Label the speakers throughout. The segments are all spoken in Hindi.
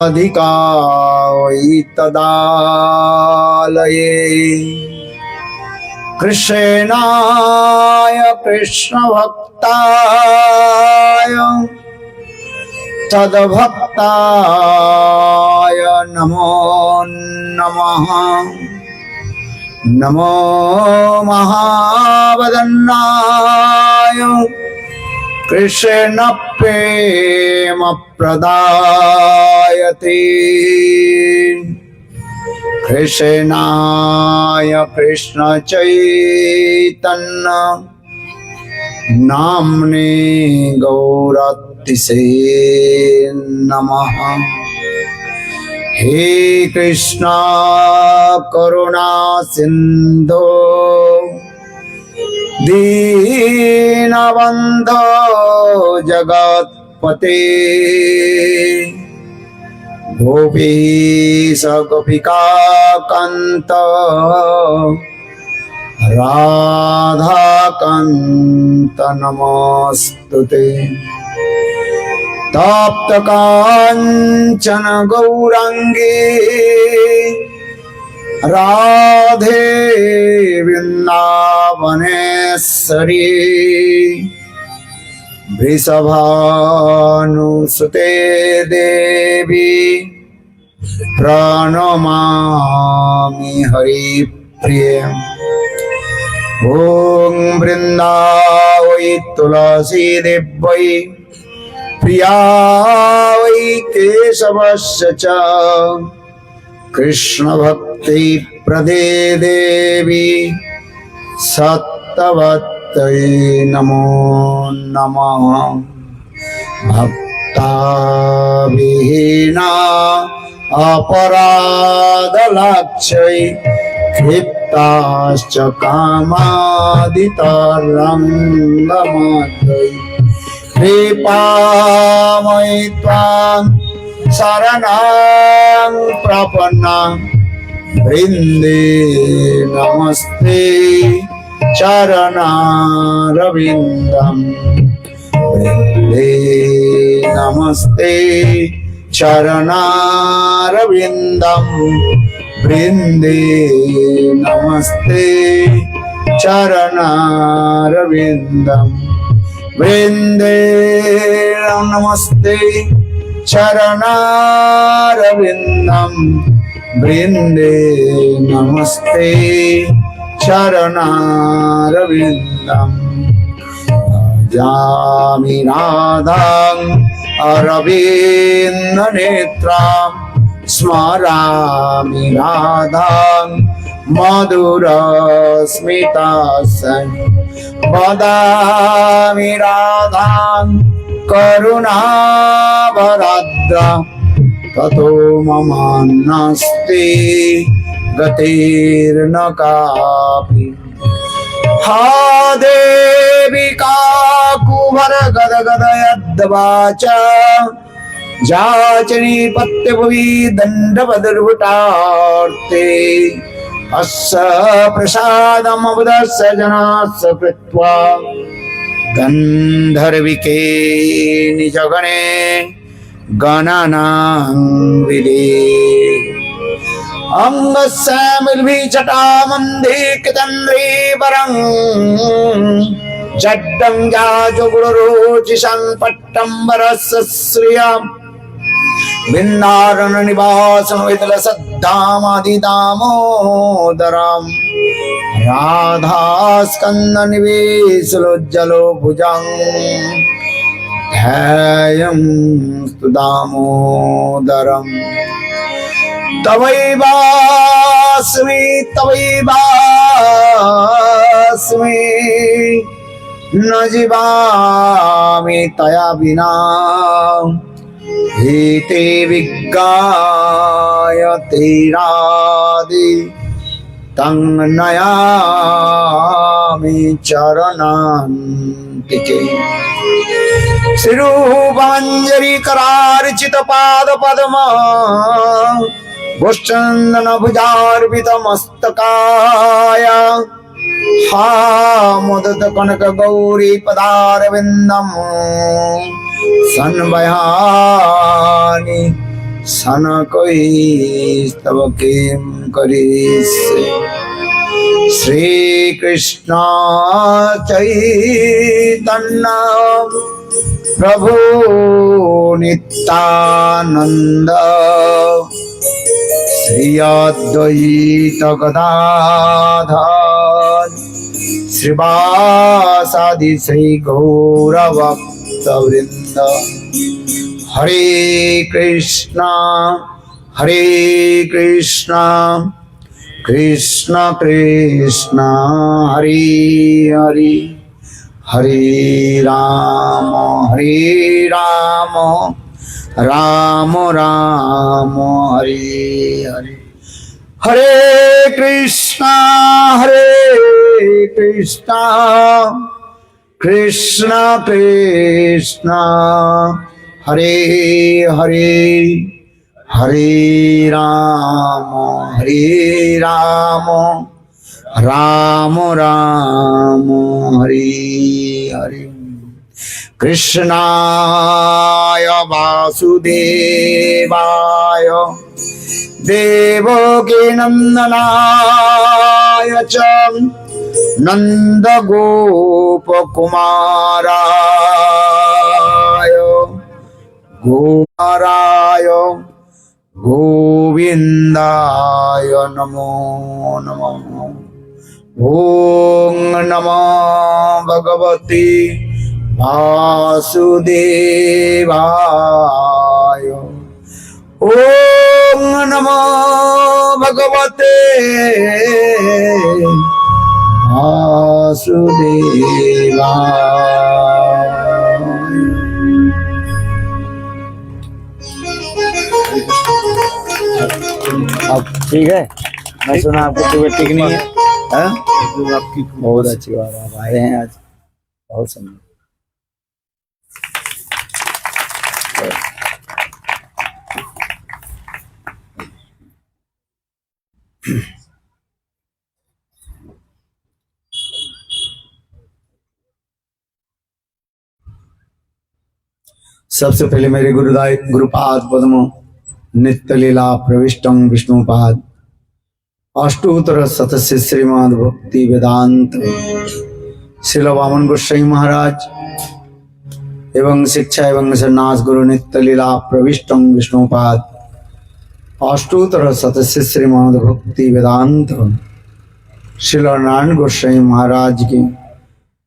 Speaker 1: अधिकावै तदालये कृष्णाय कृष्णभक्ताय तद्भक्ताय नमो नमः। नमो महावदन्नाय कृष्ण प्रेम प्रदायते कृष्णाय कृष्ण चैतन्य नाम्ने गौरतिसे नमः। हे कृष्णा करुणा सिंधो दीनबन्धो जगत्पते गोपीश गोपिका कान्त राधाकान्त नमोस्तुते। तप्त कांचन गौरांगी राधे वृंदावनेश्वरी वृषभानुसुते देवी प्रणमामि हरिप्रिये। ॐ वृन्दावै तुलसी देव्यै प्रिया वै केशवस्य च कृष्ण भक्ति प्रदे देवी सत्तवत्यै नमो नमः। भक्ता विहीना अपराधलक्ष्यै क्षिप्ताश्च कामादितरङ्गमध्यै कृपामयि त्वां शरणं प्रपन्ना वृन्दे नमस्ते चरणारविन्दं वृन्दे नमस्ते चरणारविन्दं वृन्दे नमस्ते चरणारविन्दं वृन्दे नमस्ते चरणारविन्दं वृन्दे नमस्ते चरणारविन्दं। भजामि राधां अरविन्दनेत्रां स्मरामि राधां मधुरस्मितां वदामि राधां करुणाभराद्रा ततो ममान्नास्ति गतिर्न कापि। हा देवी काकुभर गदगद यद्वाच जाचनी पत्यभुवि दण्डवदर्भुटार्ते अस्य प्रसादमवदस्य जनास्य कृत्वा गन्धर्विके निजगणे गणनां विदे। अंगस्यामिर्भिचटामन्धे कृतन्द्रीवरं जड्डं जाजुगुरुरुचिषं पट्टम्बरस्य श्रियम् बिन्नारण निवासं विदलसद्धामादिदामोदरं राधास्कन्द निवेशलोज्जलो भुजं ध्यायं स्तु दामोदरं। तवैवास्मि तवैवास्मि न जीवामि तया विना हेते विज्ञायते राधे तं नयामि चरणान्तिके। श्रीरूपाञ्जलि करार्चित पाद पद्मा भुश्चन्दन भुजार्पित मस्तकाय हा मुदत कनक गौरी पदारविन्दं सन्वयानि सन कोई तब किम करिस। श्री कृष्ण चैतन्य प्रभु नित्यानंद श्री अद्वैत गदाधर श्रीवासादि श्री गौरभक्तवृंद। हरे कृष्णा कृष्ण कृष्ण हरे हरे, हरे राम राम राम हरे हरे। हरे कृष्णा कृष्ण कृष्ण हरे हरे, हरे राम राम राम हरे हरे। कृष्णाय वासुदेवाय देवकी नंदनाय च नंदगोपकुमाराय गोविंदाय नमो नमः। ओम नमो भगवते वासुदेवाय। ओम नमो भगवते वासुदेवाय।
Speaker 2: अब ठीक है, मैं सुना आपको तबीयत ठीक नहीं है।
Speaker 1: आपकी
Speaker 2: बहुत अच्छी बात, आप आए हैं आज, बहुत सुंदर।
Speaker 1: सबसे पहले मेरे गुरुपाद पद्म नित्य लीला प्रविष्टम विष्णुपाद अष्टोत्तर शतस्य श्रीमद् भक्ति वेदांत श्रील वामन गोस्वामी महाराज एवं शिक्षा एवं सन्यास गुरु नित्य लीला प्रविष्टम विष्णुपाद अष्टोत्तर शतस्य श्रीमद् भक्ति वेदांत श्रील नारायण गोस्वामी महाराज के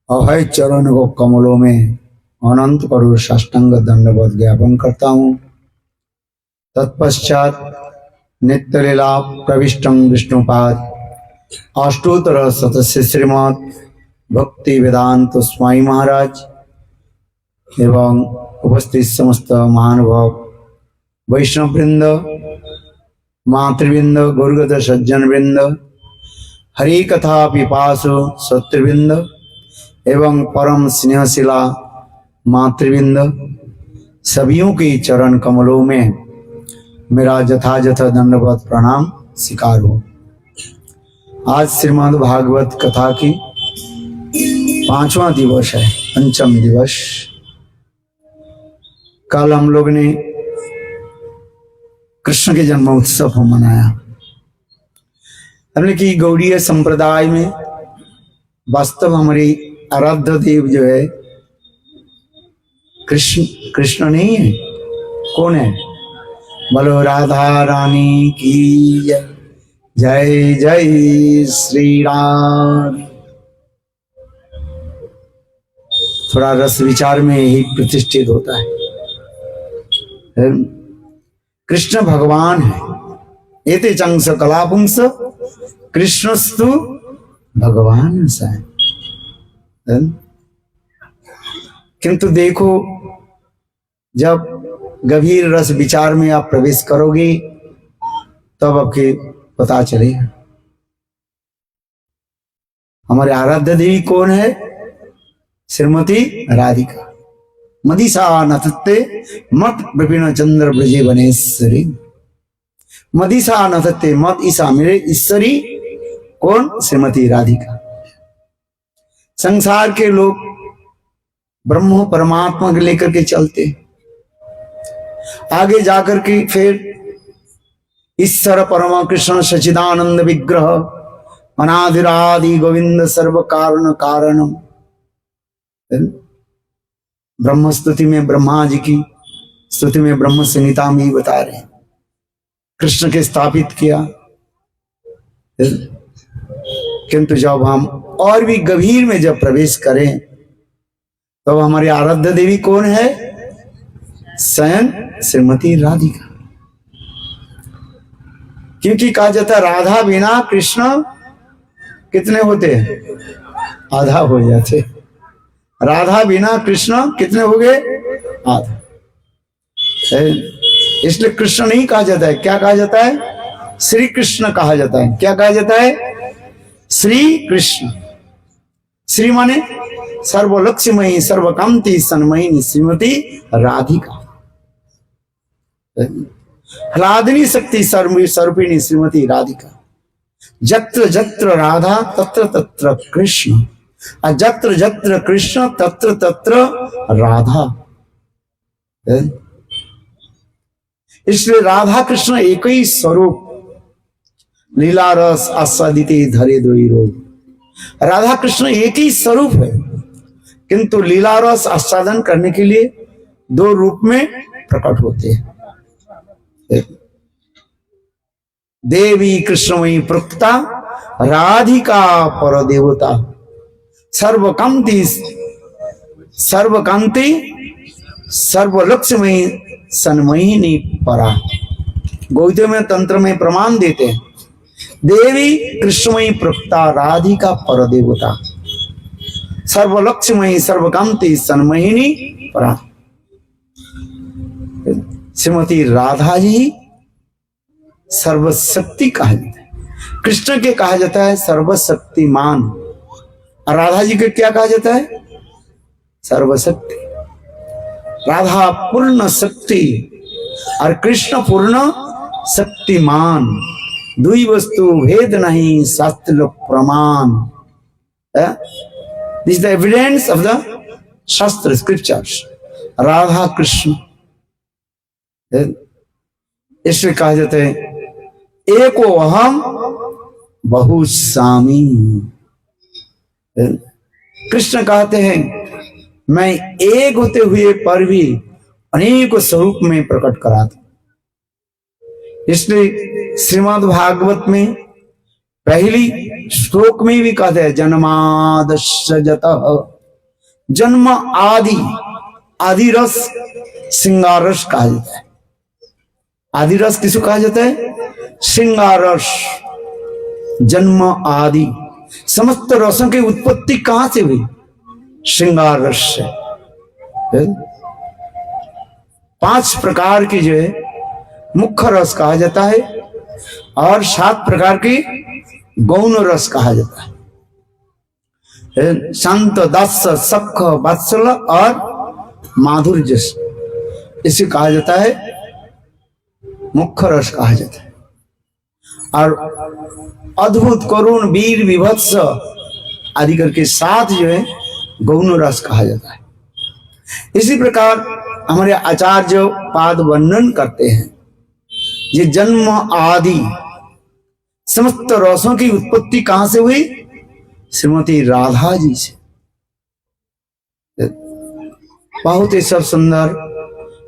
Speaker 1: अभय चरण को कमलों में अनंत करोड़ साष्टांग दंडवत ज्ञापन करता हूँ। तत्पश्चात नित्य लीला प्रविष्टम विष्णुपाद अष्टोत्तर शतस्य श्रीमद् भक्ति वेदांत स्वामी महाराज एवं उपस्थित समस्त महानुभाव वैष्णव वृंद, मातृवृंद, गुरुगत सज्जन वृंद, हरि कथा पिपासु सत्यवृंद एवं परम स्नेहशिला मातृवृंद, सभियों की चरण कमलों में मेरा यथायथ दंडवत प्रणाम स्वीकार हो। आज श्रीमद् भागवत कथा की 5वां दिवस है, पंचम दिवस। कल हम लोग ने कृष्ण के जन्म उत्सव मनाया। हमने कि गौड़ीय संप्रदाय में वास्तव हमारी आराध्य देव जो है कृष्ण नहीं है, कौन है? बोलो राधा रानी की जय जय श्री राम। थोड़ा रस विचार में ही प्रतिष्ठित होता है। कृष्ण भगवान है। एते चंस कलापुंस कृष्णस्तु भगवान सा है। किंतु देखो, जब गंभीर रस विचार में आप प्रवेश करोगे तब आपके पता चलेगा हमारे आराध्य देवी कौन है। श्रीमती राधिका मदिसा नथते मत विपिन चंद्र ब्रजे वनेश्वरी। मदिसा नथते मत ईसा मेरे ईश्वरी कौन? श्रीमती राधिका। संसार के लोग ब्रह्म परमात्मा के लेकर के चलते, आगे जाकर के फिर ईश्वर परम कृष्ण सचिदानंद विग्रह अनादिरादि गोविंद सर्व कारण कारणम। ब्रह्म स्तुति में ब्रह्मा जी की स्तुति में ब्रह्म संहिता में ही बता रहे हैं, कृष्ण के स्थापित किया। किंतु जब हम और भी गंभीर में जब प्रवेश करें तो हमारी आराध्य देवी कौन है? स्वयं श्रीमती राधिका। क्योंकि कहा जाता है राधा बिना कृष्ण कितने होते हैं? आधा हो जाते। राधा बिना कृष्ण कितने हो गए? आधा। इसलिए कृष्ण नहीं कहा जाता है, क्या कहा जाता है? श्री कृष्ण कहा जाता है। क्या कहा जाता है? श्री कृष्ण। श्री माने सर्वलक्ष्यमयी सर्वकांति सन्मयी श्रीमती राधिका। ह्लादिनी शक्ति स्वरूपिणी श्रीमती राधिका। जत्र जत्र राधा तत्र तत्र कृष्ण, और जत्र जत्र कृष्ण तत्र तत्र राधा। इसलिए राधा कृष्ण एक ही स्वरूप, लीला रस आस्वादिते धरे दोई रोग। राधा कृष्ण एक ही स्वरूप है, किंतु लीला रस आस्वादन करने के लिए दो रूप में प्रकट होते हैं। देवी कृष्णमयी प्रकृता राधिका पर देवता सर्वकांति सर्वलक्ष्यमयी सन्मयिनी परा। गौतम तंत्र में प्रमाण देते हैं, देवी कृष्णमयी प्रकृता राधिका पर देवता सर्वलक्ष्यमयी सर्वकांति सन्मयिनी परा। श्रीमती राधा जी सर्वशक्ति कहा जाता है, कृष्ण के कहा जाता है सर्वशक्तिमान, और राधा जी के क्या कहा जाता है? सर्वशक्ति। राधा पूर्ण शक्ति और कृष्ण पूर्ण शक्तिमान। दुई वस्तु भेद नहीं शास्त्र प्रमाण। This the evidence of the शास्त्र स्क्रिप्चर्स। राधा कृष्ण इसलिए कहा जाता है एको अहम बहुसामी। कृष्ण कहते हैं मैं एक होते हुए पर भी अनेक स्वरूप में प्रकट कराता। इसलिए श्रीमद् भागवत में पहली श्लोक में भी कहते हैं जन्मादस्य जतः, जन्म आदि, आदि रस श्रृंगार रस कहा जाता है। आदि रस किसको कहा जाता है? श्रृंगार रस। जन्म आदि, समस्त रसों की उत्पत्ति कहां से हुई? श्रृंगार रस से। 5 प्रकार की जो है मुख्य रस कहा जाता है, और 7 प्रकार की गौण रस कहा जाता है। शांत, दास्य, सख, वात्सल और माधुर्य, इसे कहा जाता है मुख्य रस कहा जाता है। और अद्भुत, करुण, वीर, विभत्स आदि करके 7 जो है गौण रस कहा जाता है। इसी प्रकार हमारे आचार्य पाद वर्णन करते हैं, ये जन्म आदि समस्त रसों की उत्पत्ति कहां से हुई? श्रीमती राधा जी से। बहुत ही सब सुंदर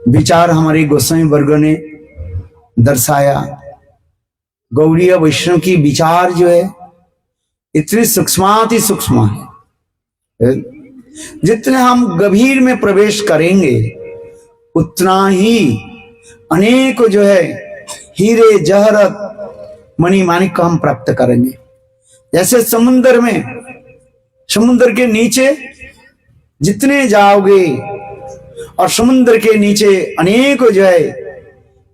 Speaker 1: विचार हमारे गोस्वामी वर्ग ने दर्शाया। गौड़ीय वैष्णव की विचार जो है इतनी सूक्ष्माति सूक्ष्म है। जितने हम गंभीर में प्रवेश करेंगे उतना ही अनेक जो है हीरे जहरत मणि माणिक को हम प्राप्त करेंगे। जैसे समुद्र में, समुद्र के नीचे जितने जाओगे और समुद्र के नीचे अनेक जो है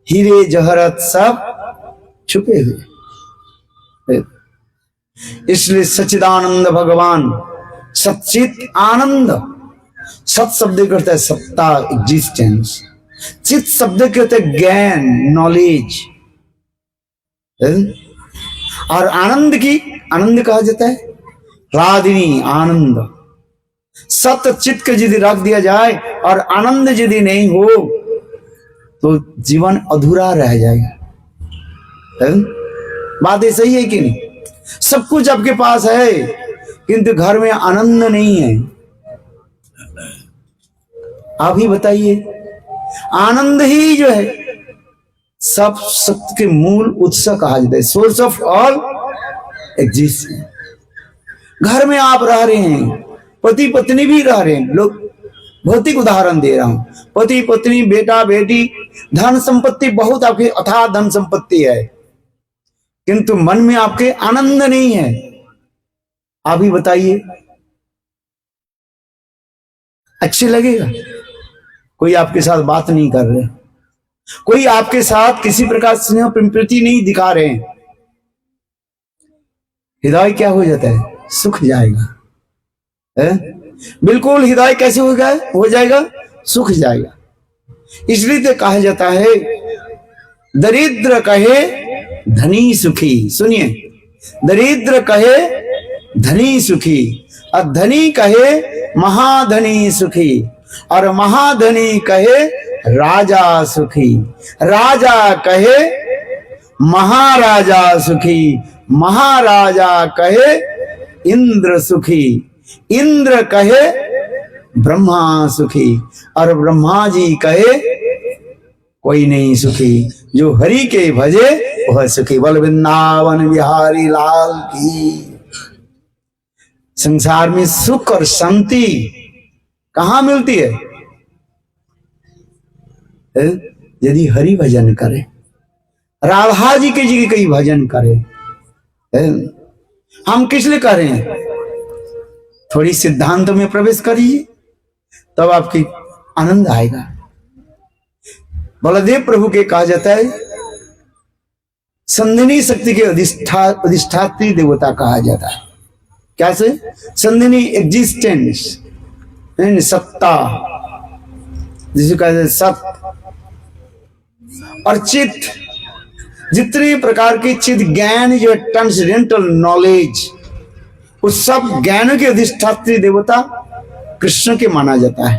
Speaker 1: हीरे जहरत सब छुपे हुए। इसलिए सच्चिदानंद भगवान सच्चित आनंद, सत शब्द करता है सत्ता, एग्जिस्टेंस। चित शब्द कहते हैं ज्ञान, नॉलेज। और आनंद की, आनंद कहा जाता है राधिनी आनंद। सत चित्त के यदि रख दिया जाए और आनंद यदि नहीं हो तो जीवन अधूरा रह जाएगा। है? बात ऐसा ही है कि नहीं? सब कुछ आपके पास है किंतु घर में आनंद नहीं है। आप ही बताइए, आनंद ही जो है सब सत्य के मूल उत्स कहा जाता है, सोर्स ऑफ ऑल एग्जिस्टेंस। घर में आप रह रहे हैं, पति पत्नी भी रह रहे हैं, लोग भौतिक उदाहरण दे रहा हूं, पति पत्नी बेटा बेटी, धन संपत्ति बहुत आपकी अथाह धन संपत्ति है, किंतु मन में आपके आनंद नहीं है। आप ही बताइए, अच्छे लगेगा? कोई आपके साथ बात नहीं कर रहे, कोई आपके साथ किसी प्रकार स्नेह प्रीति नहीं दिखा रहे हैं, हृदय क्या हो जाता है? सुख जाएगा। है? बिल्कुल हृदय कैसे हो जाएगा? सुख जाएगा। इसलिए तो कहा जाता है दरिद्र कहे धनी सुखी। सुनिए, दरिद्र कहे धनी सुखी और धनी कहे महाधनी सुखी और महाधनी कहे राजा सुखी, राजा कहे महाराजा सुखी, महाराजा कहे इंद्र सुखी, इंद्र कहे ब्रह्मा सुखी और ब्रह्मा जी कहे कोई नहीं सुखी, जो हरि के भजे वह सुखी। बोल वृंदावन बिहारी लाल की। संसार में सुख और शांति कहां मिलती है? यदि हरि भजन करे, राधा जी के कई भजन करे। हम किस लिए कर रहे हैं? थोड़ी सिद्धांत में प्रवेश करिए, तब आपकी आनंद आएगा। बलदेव प्रभु के कहा जाता है संधिनी शक्ति के अधिष्ठात्री देवता कहा जाता है। क्या से? संधिनी एग्जिस्टेंस, सत्ता, जिसे कहा जाता है सत्य और चित्त। जितने प्रकार के चित्त ज्ञान जो ट्रांसेंडेंटल नॉलेज, उस सब ज्ञान के अधिष्ठात्री देवता कृष्ण के माना जाता है।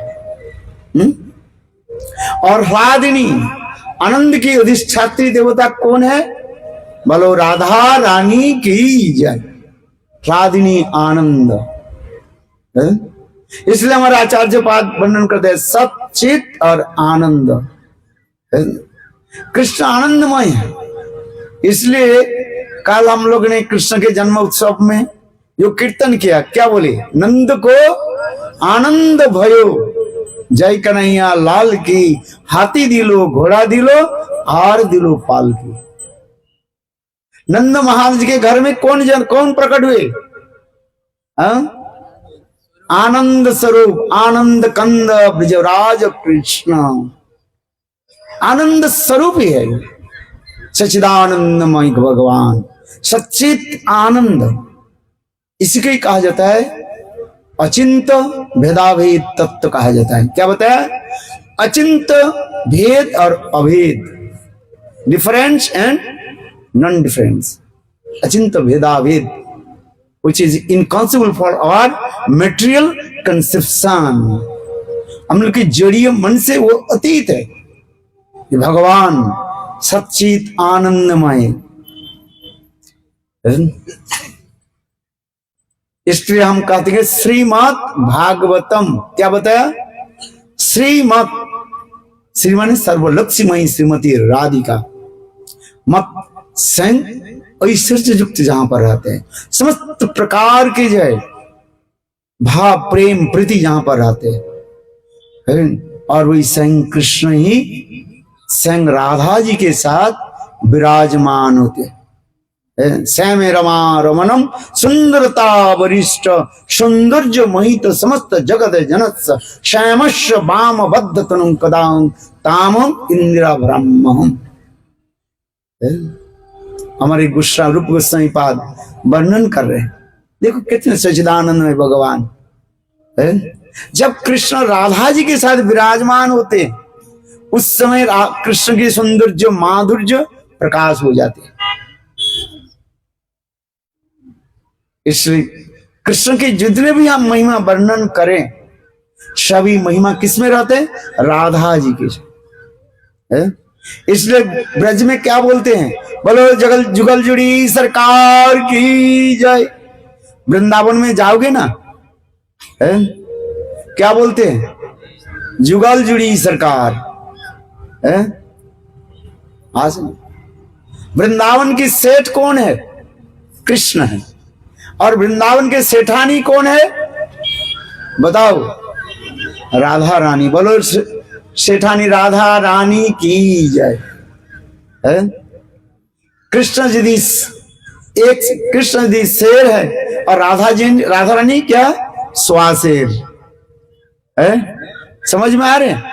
Speaker 1: और ह्लादिनी आनंद की अधिष्ठात्री देवता कौन है? बोलो राधा रानी की जय। ह्लादिनी आनंद। इसलिए हमारा आचार्य पाद वर्णन करते हैं सत चित और आनंद। कृष्ण आनंदमय है। इसलिए कल हम लोग ने कृष्ण के जन्म उत्सव में जो कीर्तन किया, क्या बोले? नंद को आनंद भयो, जय कन्हैया लाल की, हाथी दिलो घोड़ा दिलो हार दिलो पाल की। नंद महाराज के घर में कौन प्रकट हुए? आनंद स्वरूप, आनंद कंद ब्रजराज कृष्ण, आनंद स्वरूप ही है, सच्चिदानंदमय भगवान, सच्चित आनंद। इसी को कहा जाता है अचिंत भेदाभेद तत्व कहा जाता है। क्या बताया? अचिंत भेद और अभेद, डिफरेंस एंड नॉन डिफरेंस। अचिंत भेदाभेद which is inconceivable for our material conception। हम लोग के जड़ीय मन से वो अतीत है। ये भगवान सच्चित आनंदमय। इसलिए हम कहते हैं श्रीमद् भागवतम। क्या बताया? श्रीमद्, श्री माने सर्वलक्ष्मीमयी श्रीमती राधिका, मत संग ऐश्वर्य युक्त जहां पर रहते हैं, समस्त प्रकार के जो है भाव प्रेम प्रीति जहां पर रहते हैं, और वही स्वयं कृष्ण ही स्वयं राधा जी के साथ विराजमान होते हैं। श्याम रमा रमणम सुंदरता वरिष्ठ सौंदर्य मोहित समस्त जगत जनस्य श्यामस्य वाम बद्ध तनु कदां तामम इंदिरा ब्रह्महम। हमारे गुस्सा रूप गोस्वामी पाद वर्णन कर रहे हैं। देखो कितने सच्चिदानंद में भगवान है। जब कृष्ण राधा जी के साथ विराजमान होते, उस समय कृष्ण के सौंदर्य माधुर्य प्रकाश हो जाते। इसलिए कृष्ण के जितने भी हम महिमा वर्णन करें, सभी महिमा किसमें रहते? राधा जी के। है? इसलिए ब्रज में क्या बोलते हैं, बोलो जगल जुगल जुड़ी सरकार की जय। वृंदावन में जाओगे ना, है? क्या बोलते हैं, जुगल जुड़ी सरकार है। आज वृंदावन की सेठ कौन है, कृष्ण है। और वृंदावन के सेठानी कौन है, बताओ, राधा रानी। बोलो सेठानी राधा रानी की जय। है? कृष्ण जी एक, कृष्ण जी शेर है और राधा रानी क्या, स्वाशेर है। समझ में आ रहे हैं?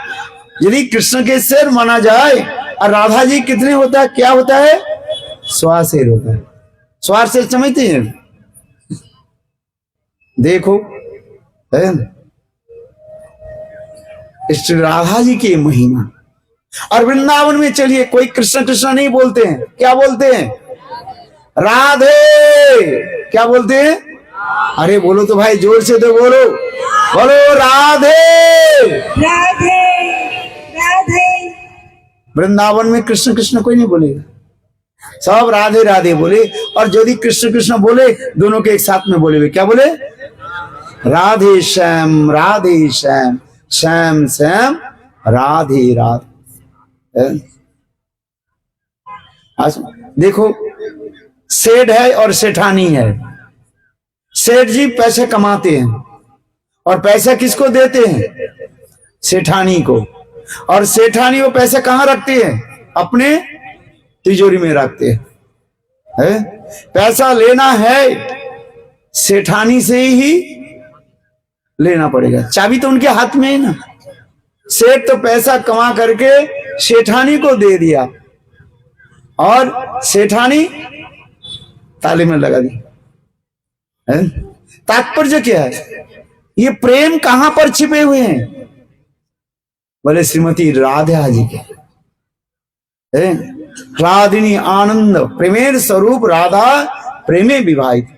Speaker 1: यदि कृष्ण के शेर माना जाए और राधा जी कितने होता है, क्या होता है, स्वाशेर होता है। स्वाशेर समझते हैं? देखो है श्री राधा जी की महिमा। और वृंदावन में चलिए, कोई कृष्ण कृष्ण नहीं बोलते हैं, क्या बोलते हैं, राधे। क्या बोलते हैं, अरे बोलो तो भाई, जोर से तो बोलो, बोलो राधे
Speaker 3: राधे राधे।
Speaker 1: वृंदावन में कृष्ण कृष्ण कोई नहीं बोलेगा, सब राधे राधे बोले। और यदि कृष्ण कृष्ण बोले, दोनों के एक साथ में बोले, क्या बोले, राधे श्याम श्याम श्याम राधे राधे। आज देखो, सेठ है और सेठानी है। सेठ जी पैसे कमाते हैं और पैसा किसको देते हैं, सेठानी को। और सेठानी वो पैसे कहां रखते हैं, अपने तिजोरी में रखते हैं। पैसा लेना है सेठानी से ही लेना पड़ेगा, चाबी तो उनके हाथ में है ना। सेठ तो पैसा कमा करके सेठानी को दे दिया और सेठानी ताले में लगा दी। तात्पर्य क्या है, ये प्रेम कहां पर छिपे हुए हैं, बोले श्रीमती राधा जी के। राधिनी आनंद प्रेमेर स्वरूप राधा प्रेमे विवाहित।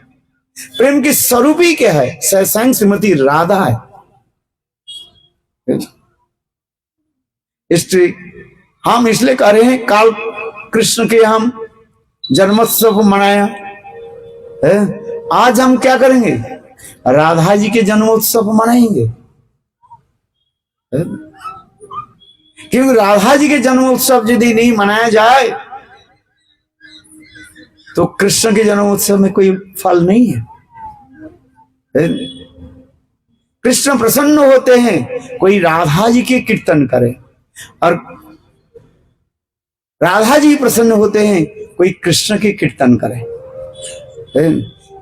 Speaker 1: प्रेम की स्वरूप ही क्या है, स्वयं श्रीमती राधा है। हम इसलिए कह रहे हैं, काल कृष्ण के हम जन्मोत्सव मनाया है। आज हम क्या करेंगे, राधा जी के जन्मोत्सव मनाएंगे। क्योंकि राधा जी के जन्मोत्सव यदि नहीं मनाया जाए तो कृष्ण के जन्मोत्सव में कोई फल नहीं है। कृष्ण प्रसन्न होते हैं कोई राधा जी के कीर्तन करे, और राधा जी प्रसन्न होते हैं कोई कृष्ण के कीर्तन करे।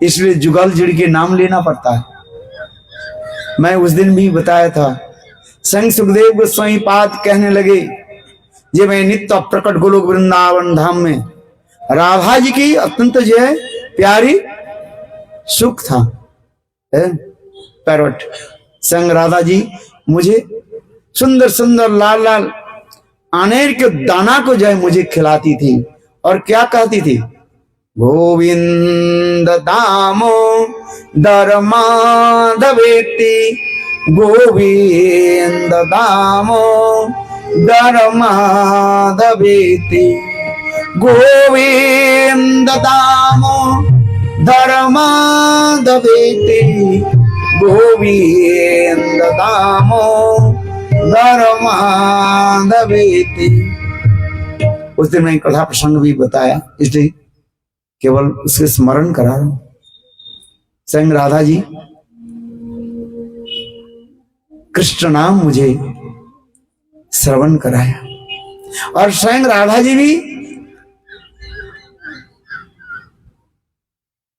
Speaker 1: इसलिए जुगल जुड़ के नाम लेना पड़ता है। मैं उस दिन भी बताया था, संग सुखदेव गोस्वामी पाद कहने लगे, जे मैं नित्य प्रकट गोलोक वृंदावन धाम में राधा जी की अत्यंत जो है प्यारी सुख था। पैरोट संग राधा जी मुझे सुंदर सुंदर लाल लाल अनेर के दाना को जो है मुझे खिलाती थी, और क्या कहती थी, गोविंद दामो दरमाधवेति, गोविंद दामो दरमाधवेति, गोविंद दामो धर्माधवेति, गोविंद दामो धर्माधवेति। उस दिन मैं कथा प्रसंग भी बताया, इसलिए केवल उसके स्मरण करा रहा हूं। संग राधा जी कृष्ण नाम मुझे श्रवण कराया, और स्वयं राधा जी भी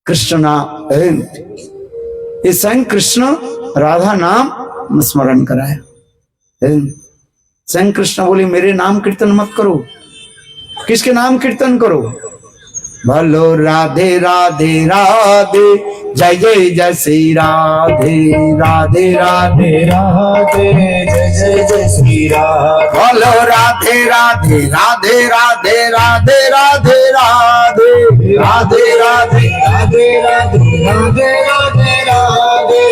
Speaker 1: कृष्ण नाम, ये स्वयं कृष्ण राधा नाम स्मरण कराया। स्वयं कृष्ण बोले, मेरे नाम कीर्तन मत करो, किसके नाम कीर्तन करो, भलो राधे राधे राधे, जय जय जय श्री राधे राधे राधे राधे, जय जय जय श्री राधे, भलो राधे राधे राधे राधे राधे राधे राधे राधे राधे राधे राधे राधे राधे राधे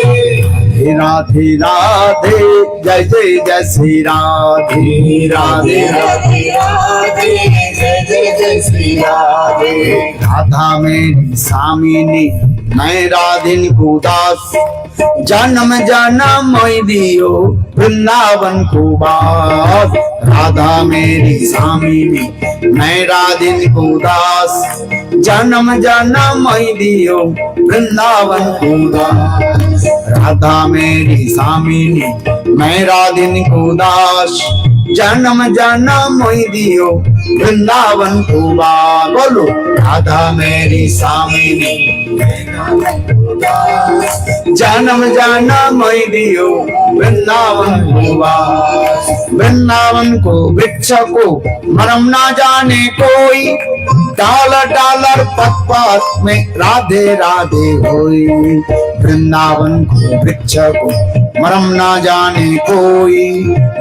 Speaker 1: राधे राधे जय जय जय श्री राधे राधे
Speaker 3: राधे राधे जय जय जय श्री राधे
Speaker 1: राधा मेरी सामिनी मैं राधिन को दास जन्म जन्म मैं दियो वृंदावन को बास राधा मेरी सामिनी मैं राधिन को दास जन्म जन्म मैं दियो वृंदावन को दास राधा मेरी सामिनी मैं राधिन को दास जन्म जन्म मैं दियो वृंदावन को बास बोलो राधा मेरी सामिनी जन्म जन्म मैं दियो वृंदावन को बास वृंदावन को वृक्ष को मरम ना जाने कोई डॉलर डॉलर पत पात में राधे राधे होई वृंदावन को वृक्ष को मरम ना जाने कोई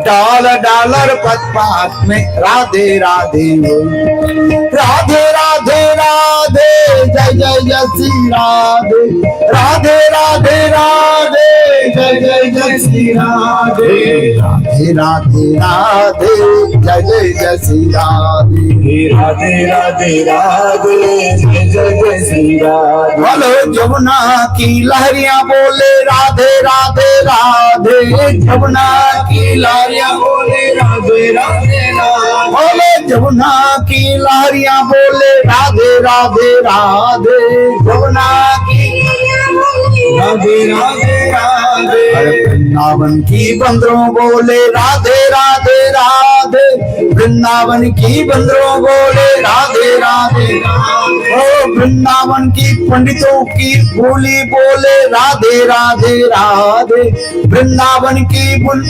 Speaker 1: डॉलर डॉलर पत पात में राधे राधे होई राधे राधे राधे जय जय जय श्री राधे राधे राधे राधे जय जय जय श्री राधे राधे राधे राधे जय जय जय श्री राधे
Speaker 2: राधे राधे राधे जय जय जय श्री राधे
Speaker 1: बोलो जमुना की लहरियां बोले राधे राधे राधे जमुना की लहरियां बोले राधे राधे राधे बोले जमुना की लहरियां बोले राधे राधे राधे जमुना की राधे राधे राधे अरे वृंदावन की बंदरों बोले राधे राधे राधे वृंदावन की बंदरों बोले राधे राधे ओ वृंदावन की पंडितों की बोली बोले राधे राधे राधे वृंदावन की बुल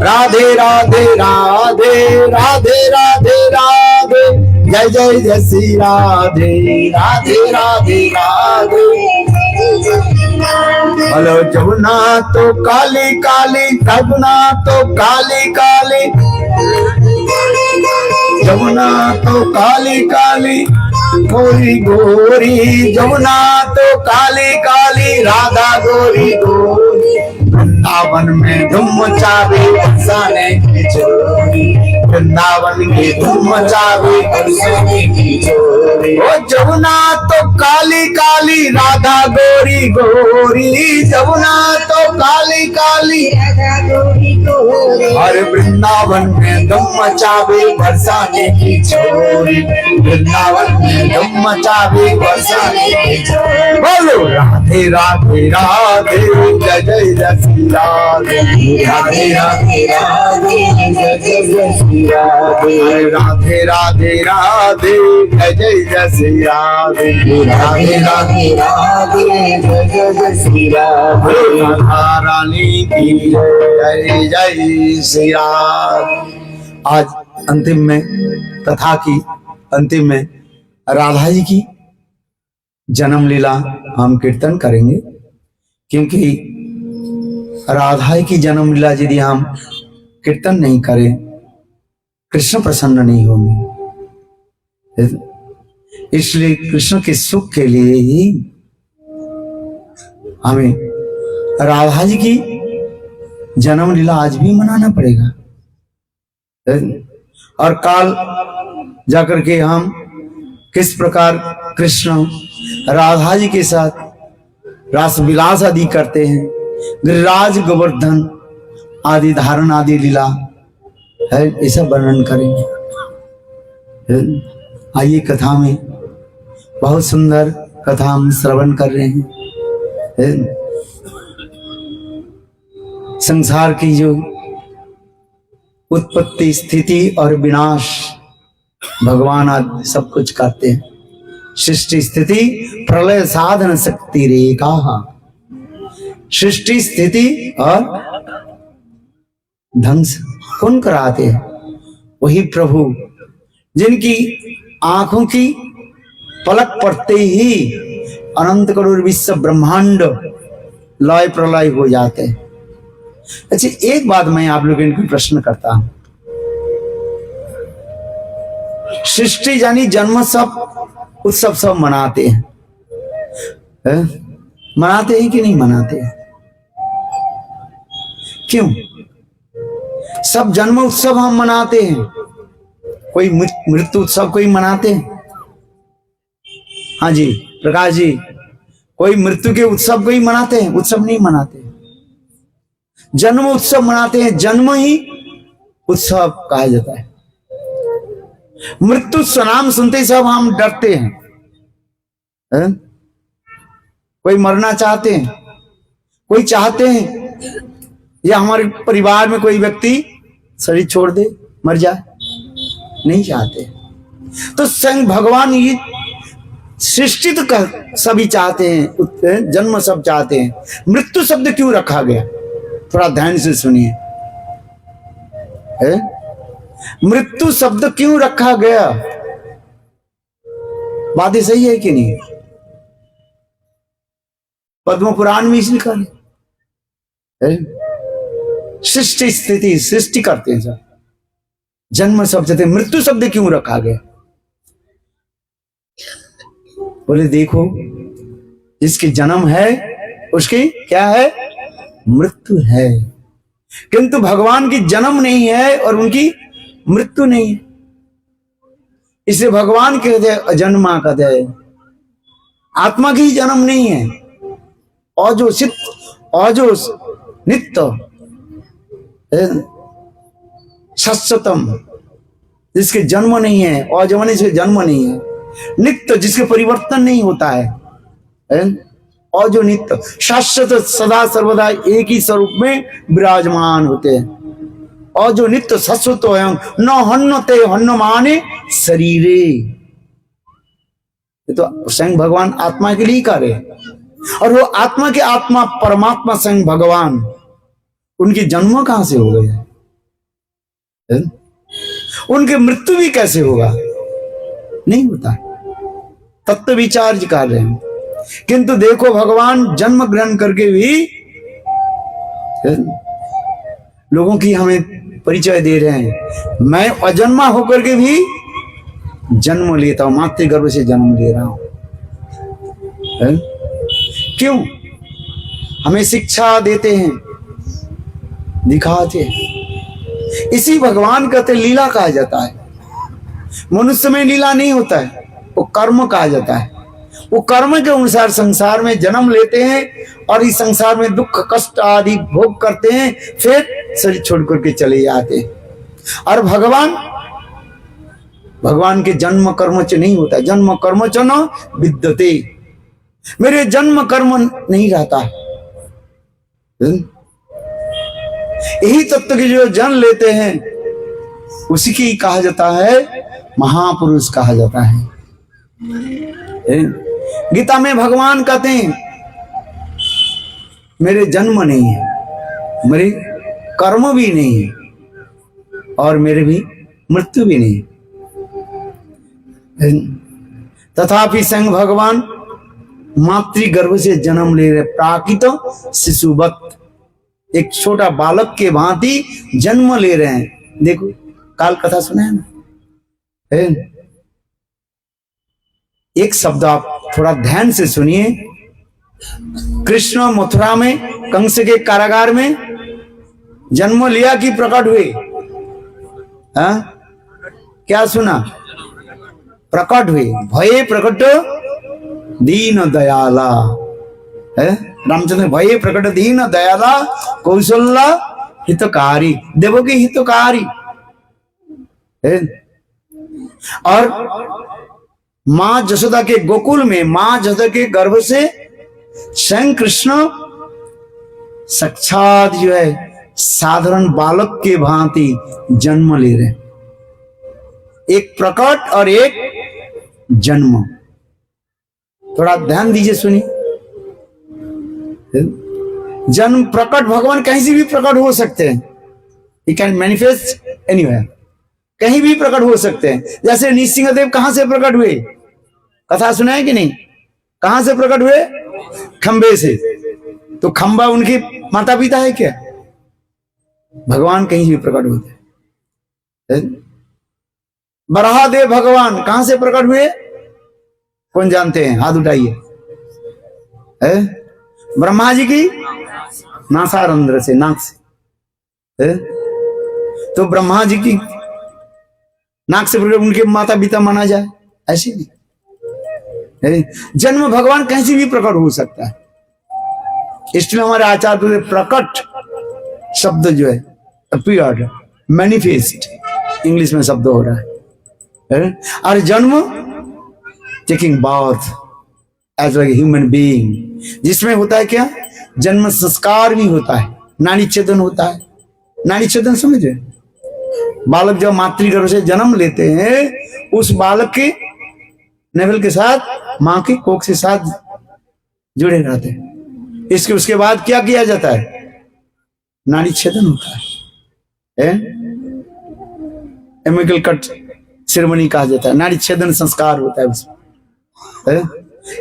Speaker 1: राधे राधे राधे राधे राधे राधे जय जय जय श्री राधे राधे राधे राधे हेलो जमुना तो काली काली जमुना तो काली काली जमुना तो काली काली गोरी गोरी जमुना तो काली काली राधा गोरी गोरी वृंदावन में धूम मचावे बरसाने की चोरी वृंदावन की धूम मचावे बरसाने की चोरी ओ जमुना तो काली काली राधा गोरी गोरी जमुना तो काली काली
Speaker 3: राधा गोरी गोरी
Speaker 1: हर वृंदावन में धूम मचावे बरसाने की चोरी वृंदावन में धूम मचावे बरसाने की चोरी बोलो राधे राधे राधे जय जय जय श्री राधे राधे राधे राधे
Speaker 2: जय जय जय श्री राधे
Speaker 1: राधे राधे राधे जय जय जय श्री राधे राधे राधे
Speaker 2: राधे जय जय जय श्री राधे
Speaker 1: राधा रानी की जय जय श्री राधे। आज अंतिम में कथा की अंतिम में राधा जी की जन्म लीला हम कीर्तन करेंगे, क्योंकि राधा की जन्म लीला यदि हम कीर्तन नहीं करें कृष्ण प्रसन्न नहीं होंगे। इसलिए कृष्ण के सुख के लिए ही हमें राधा जी की जन्म लीला आज भी मनाना पड़ेगा। और काल जाकर के हम किस प्रकार कृष्ण राधा जी के साथ रास विलास आदि करते हैं, गिरिराज गोवर्धन आदि धारण आदि लीला है, ऐसा वर्णन करेंगे। आइए कथा में, बहुत सुंदर कथा हम श्रवण कर रहे हैं। संसार की जो उत्पत्ति स्थिति और विनाश भगवान आज सब कुछ करते हैं। सृष्टि स्थिति प्रलय साधन शक्ति रेखा, सृष्टि स्थिति और ध्वंस कौन कराते हैं? वही प्रभु जिनकी आंखों की पलक पड़ते ही अनंत करोड़ विश्व ब्रह्मांड लय प्रलय हो जाते हैं। अच्छा, एक बात मैं आप लोगों को प्रश्न करता हूं, सृष्टि यानी जन्म सब उत्सव सब मनाते हैं, मनाते हैं कि नहीं मनाते हैं? क्यों? सब जन्म उत्सव हम मनाते हैं, कोई मृत्यु उत्सव कोई मनाते हैं? हाँ जी प्रकाश जी, कोई मृत्यु के उत्सव कोई मनाते हैं? उत्सव नहीं मनाते, जन्म उत्सव मनाते हैं। जन्म ही उत्सव कहा जाता है। मृत्यु नाम सुनते ही सब हम डरते हैं, है? कोई मरना चाहते हैं, कोई चाहते हैं या हमारे परिवार में कोई व्यक्ति शरीर छोड़ दे, मर जाए? नहीं चाहते। तो स्वयं भगवान ये सृष्टि तो सभी चाहते हैं, जन्म सब चाहते हैं, मृत्यु शब्द क्यों रखा गया? थोड़ा ध्यान से सुनिए, मृत्यु शब्द क्यों रखा गया? बात सही है कि नहीं? पद्म पुराण में इसलिए लिखा है, सृष्टि स्थिति सृष्टि करते हैं सब, जन्म शब्द थे, मृत्यु शब्द क्यों रखा गया? बोले देखो, जिसकी जन्म है उसकी क्या है? मृत्यु है। किंतु भगवान की जन्म नहीं है और उनकी मृत्यु नहीं है, इसे भगवान कहते हैं अजन्मा कहते हैं। आत्मा की जन्म नहीं है, अजो चित अजो नित्य शाश्वतम, जिसके जन्म नहीं है, अजमने से जन्म नहीं है, नित्य जिसके परिवर्तन नहीं होता है, और जो नित्य शाश्वत सदा सर्वदा एक ही स्वरूप में विराजमान होते हैं, और जो नित्य शाश्वत न हन्नते हन्न माने शरीरे। तो स्वयं भगवान आत्मा के लिए कार्य है, और वो आत्मा के आत्मा परमात्मा स्वयं भगवान, उनके जन्म कहां से हो गए? उनके मृत्यु भी कैसे होगा? नहीं होता। तत्व विचार कर रहे हैं, किंतु देखो भगवान जन्म ग्रहण करके भी लोगों की हमें परिचय दे रहे हैं। मैं अजन्मा होकर के भी जन्म लेता हूं, मातृगर्भ से जन्म ले रहा हूं। क्यों? हमें शिक्षा देते हैं, दिखाते हैं। इसी भगवान कहते लीला कहा जाता है। मनुष्य में लीला नहीं होता है, वो कर्म कहा जाता है। वो कर्म के अनुसार संसार में जन्म लेते हैं और इस संसार में दुख कष्ट आदि भोग करते हैं, फिर शरीर छोड़ करके चले जाते हैं। और भगवान के जन्म कर्म च नहीं होता, जन्म कर्म च न विद्यते, मेरे जन्म कर्म नहीं रहता। यही तत्व के जो जन्म लेते हैं उसी की कहा जाता है महापुरुष कहा जाता है। गीता में भगवान कहते हैं मेरे जन्म नहीं है, मेरे कर्म भी नहीं है और मेरे भी मृत्यु भी नहीं है। तथापि स्वयं भगवान मातृगर्भ से जन्म ले रहे, प्राकृत शिशुवत, एक छोटा बालक के भांति जन्म ले रहे हैं। देखो काल कथा सुना है ना, एक शब्द आप थोड़ा ध्यान से सुनिए। कृष्ण मथुरा में कंस के कारागार में जन्म लिया कि प्रकट हुए? क्या सुना? प्रकट हुए। भये प्रकट दीन दयाला है, रामचंद्र भये प्रकट दीन दयाला कौशल्या हितकारी, देवों के हितकारी है। और मां जसोदा के गोकुल में मां जसोदा के गर्भ से स्वयं कृष्ण साक्षात जो है साधारण बालक के भांति जन्म ले रहे, एक प्रकट और एक जन्म। थोड़ा ध्यान दीजिए, सुनिए। जन्म प्रकट, भगवान कहीं से भी प्रकट हो सकते हैं, ही कैन मैनिफेस्ट एनीवेयर, कहीं भी प्रकट हो सकते हैं। जैसे नृसिंहदेव कहां से प्रकट हुए? कथा सुना है कि नहीं? कहां से प्रकट हुए? खंबे से। तो खंबा उनके माता पिता है क्या? भगवान कहीं भी प्रकट होते हैं। बराहदेव भगवान कहां से प्रकट हुए? कौन जानते हैं? हाथ उठाइए। ब्रह्मा जी की नासारंध्र से, नाक से। है? तो ब्रह्मा जी की नाक से उनके माता पिता माना जाए, ऐसे नहीं है? जन्म भगवान कैसे भी प्रकट हो सकता है। इसलिए हमारे आचार्य प्रकट शब्द जो है अपीयर्ड, मैनिफेस्ट इंग्लिश में शब्द हो रहा है? और जन्म taking birth as like human being, जिसमें होता है क्या, जन्म संस्कार भी होता है, नाड़ी छेदन होता है। नाड़ी छेदन समझे? बालक जब मातृगर्भ से जन्म लेते हैं, उस बालक के नेवल के साथ मां के कोख से साथ जुड़े रहते हैं। इसके उसके बाद क्या किया जाता है? नाड़ी छेदन होता है, एमिकल कट सेरेमनी कहा जाता है, नाड़ी छेदन संस्कार होता है उसमें।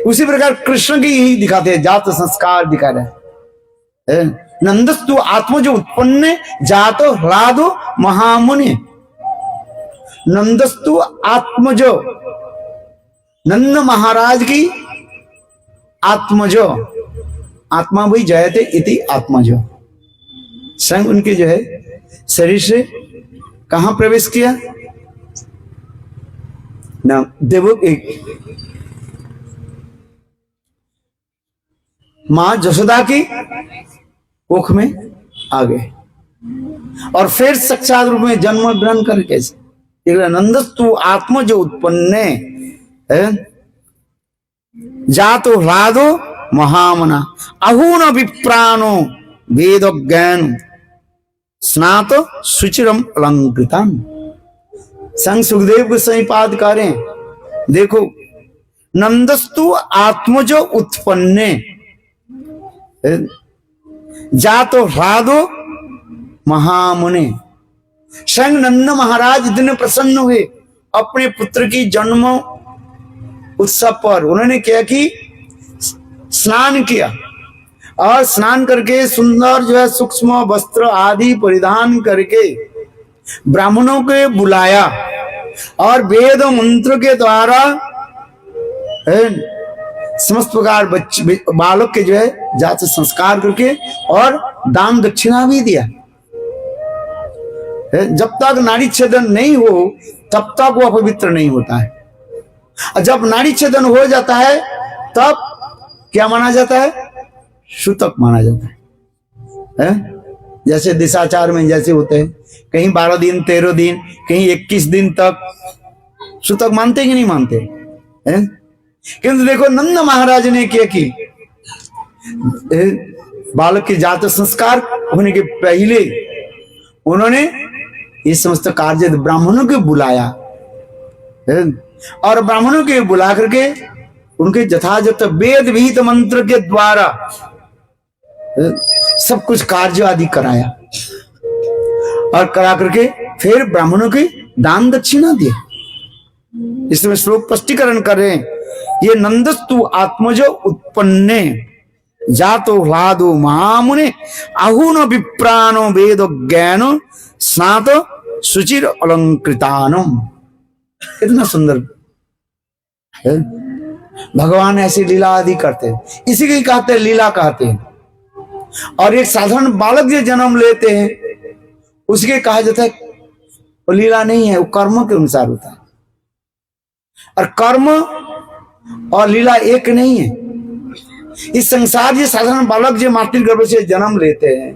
Speaker 1: उसी प्रकार कृष्ण की यही दिखाते हैं, जात संस्कार दिखा रहे हैं। नंदस्तु आत्मजो उत्पन्न जातो ह्लादो महामुनि। नंदस्तु आत्मजो, नंद महाराज की आत्मजो, आत्मा भी जयते इति आत्मजो, स्वयं उनके जो है शरीर से कहां प्रवेश किया ना, देवो एक मां जसोदा की कोख में आ गए और फिर साक्षात रूप में जन्म ग्रहण करके नंदस्तु आत्म जो उत्पन्न जातो ह्लादो महामना अहून विप्राणो वेद ज्ञान स्नातो सुचिरम अलंकृतम। संग सुखदेव को सही पाद करें, देखो नंदस्तु आत्मजो उत्पन्ने जातो ह्लादो महामुने। स्वयं नंद महाराज इतने प्रसन्न हुए अपने पुत्र की जन्म उत्सव पर। उन्होंने क्या कि स्नान किया और स्नान करके सुंदर जो है सूक्ष्म वस्त्र आदि परिधान करके ब्राह्मणों को बुलाया और वेद मंत्र के द्वारा समस्त प्रकार बालक के जो है जात संस्कार करके और दान दक्षिणा भी दिया। जब तक नाड़ी छेदन नहीं हो तब तक वह पवित्र नहीं होता है, और जब नाड़ी छेदन हो जाता है तब क्या माना जाता है? सूतक माना जाता है। जैसे दिशाचार में जैसे होते हैं, कहीं 12 दिन 13 दिन, कहीं 21 दिन तक सूतक मानते कि नहीं मानते हैं? किंतु देखो नंद महाराज ने क्या की, बालक के जात संस्कार होने के पहले उन्होंने ये समस्त कार्य ब्राह्मणों को बुलाया और ब्राह्मणों के बुला करके उनके यथायथ वेद विहित मंत्र के द्वारा सब कुछ कार्य आदि कराया और करा करके फिर ब्राह्मणों की दान दक्षिणा दिया। इसमें श्लोक स्पष्टीकरण कर रहे हैं, ये नंदस्तु आत्मजो उत्पन्ने जातो ह्लादो महामुने अहून विप्राणो वेद ज्ञानो स्नातो सुचिर अलंकृतानम। कितना सुंदर है। भगवान ऐसी लीला आदि करते हैं, इसी के कहते हैं लीला कहते हैं। और एक साधारण बालक जो जन्म लेते हैं उसके कहा जाता है वो लीला नहीं है, वो कर्म के अनुसार होता है। और कर्म और लीला एक नहीं है। इस संसार जो साधारण बालक जो मातृगर्भ से जन्म लेते हैं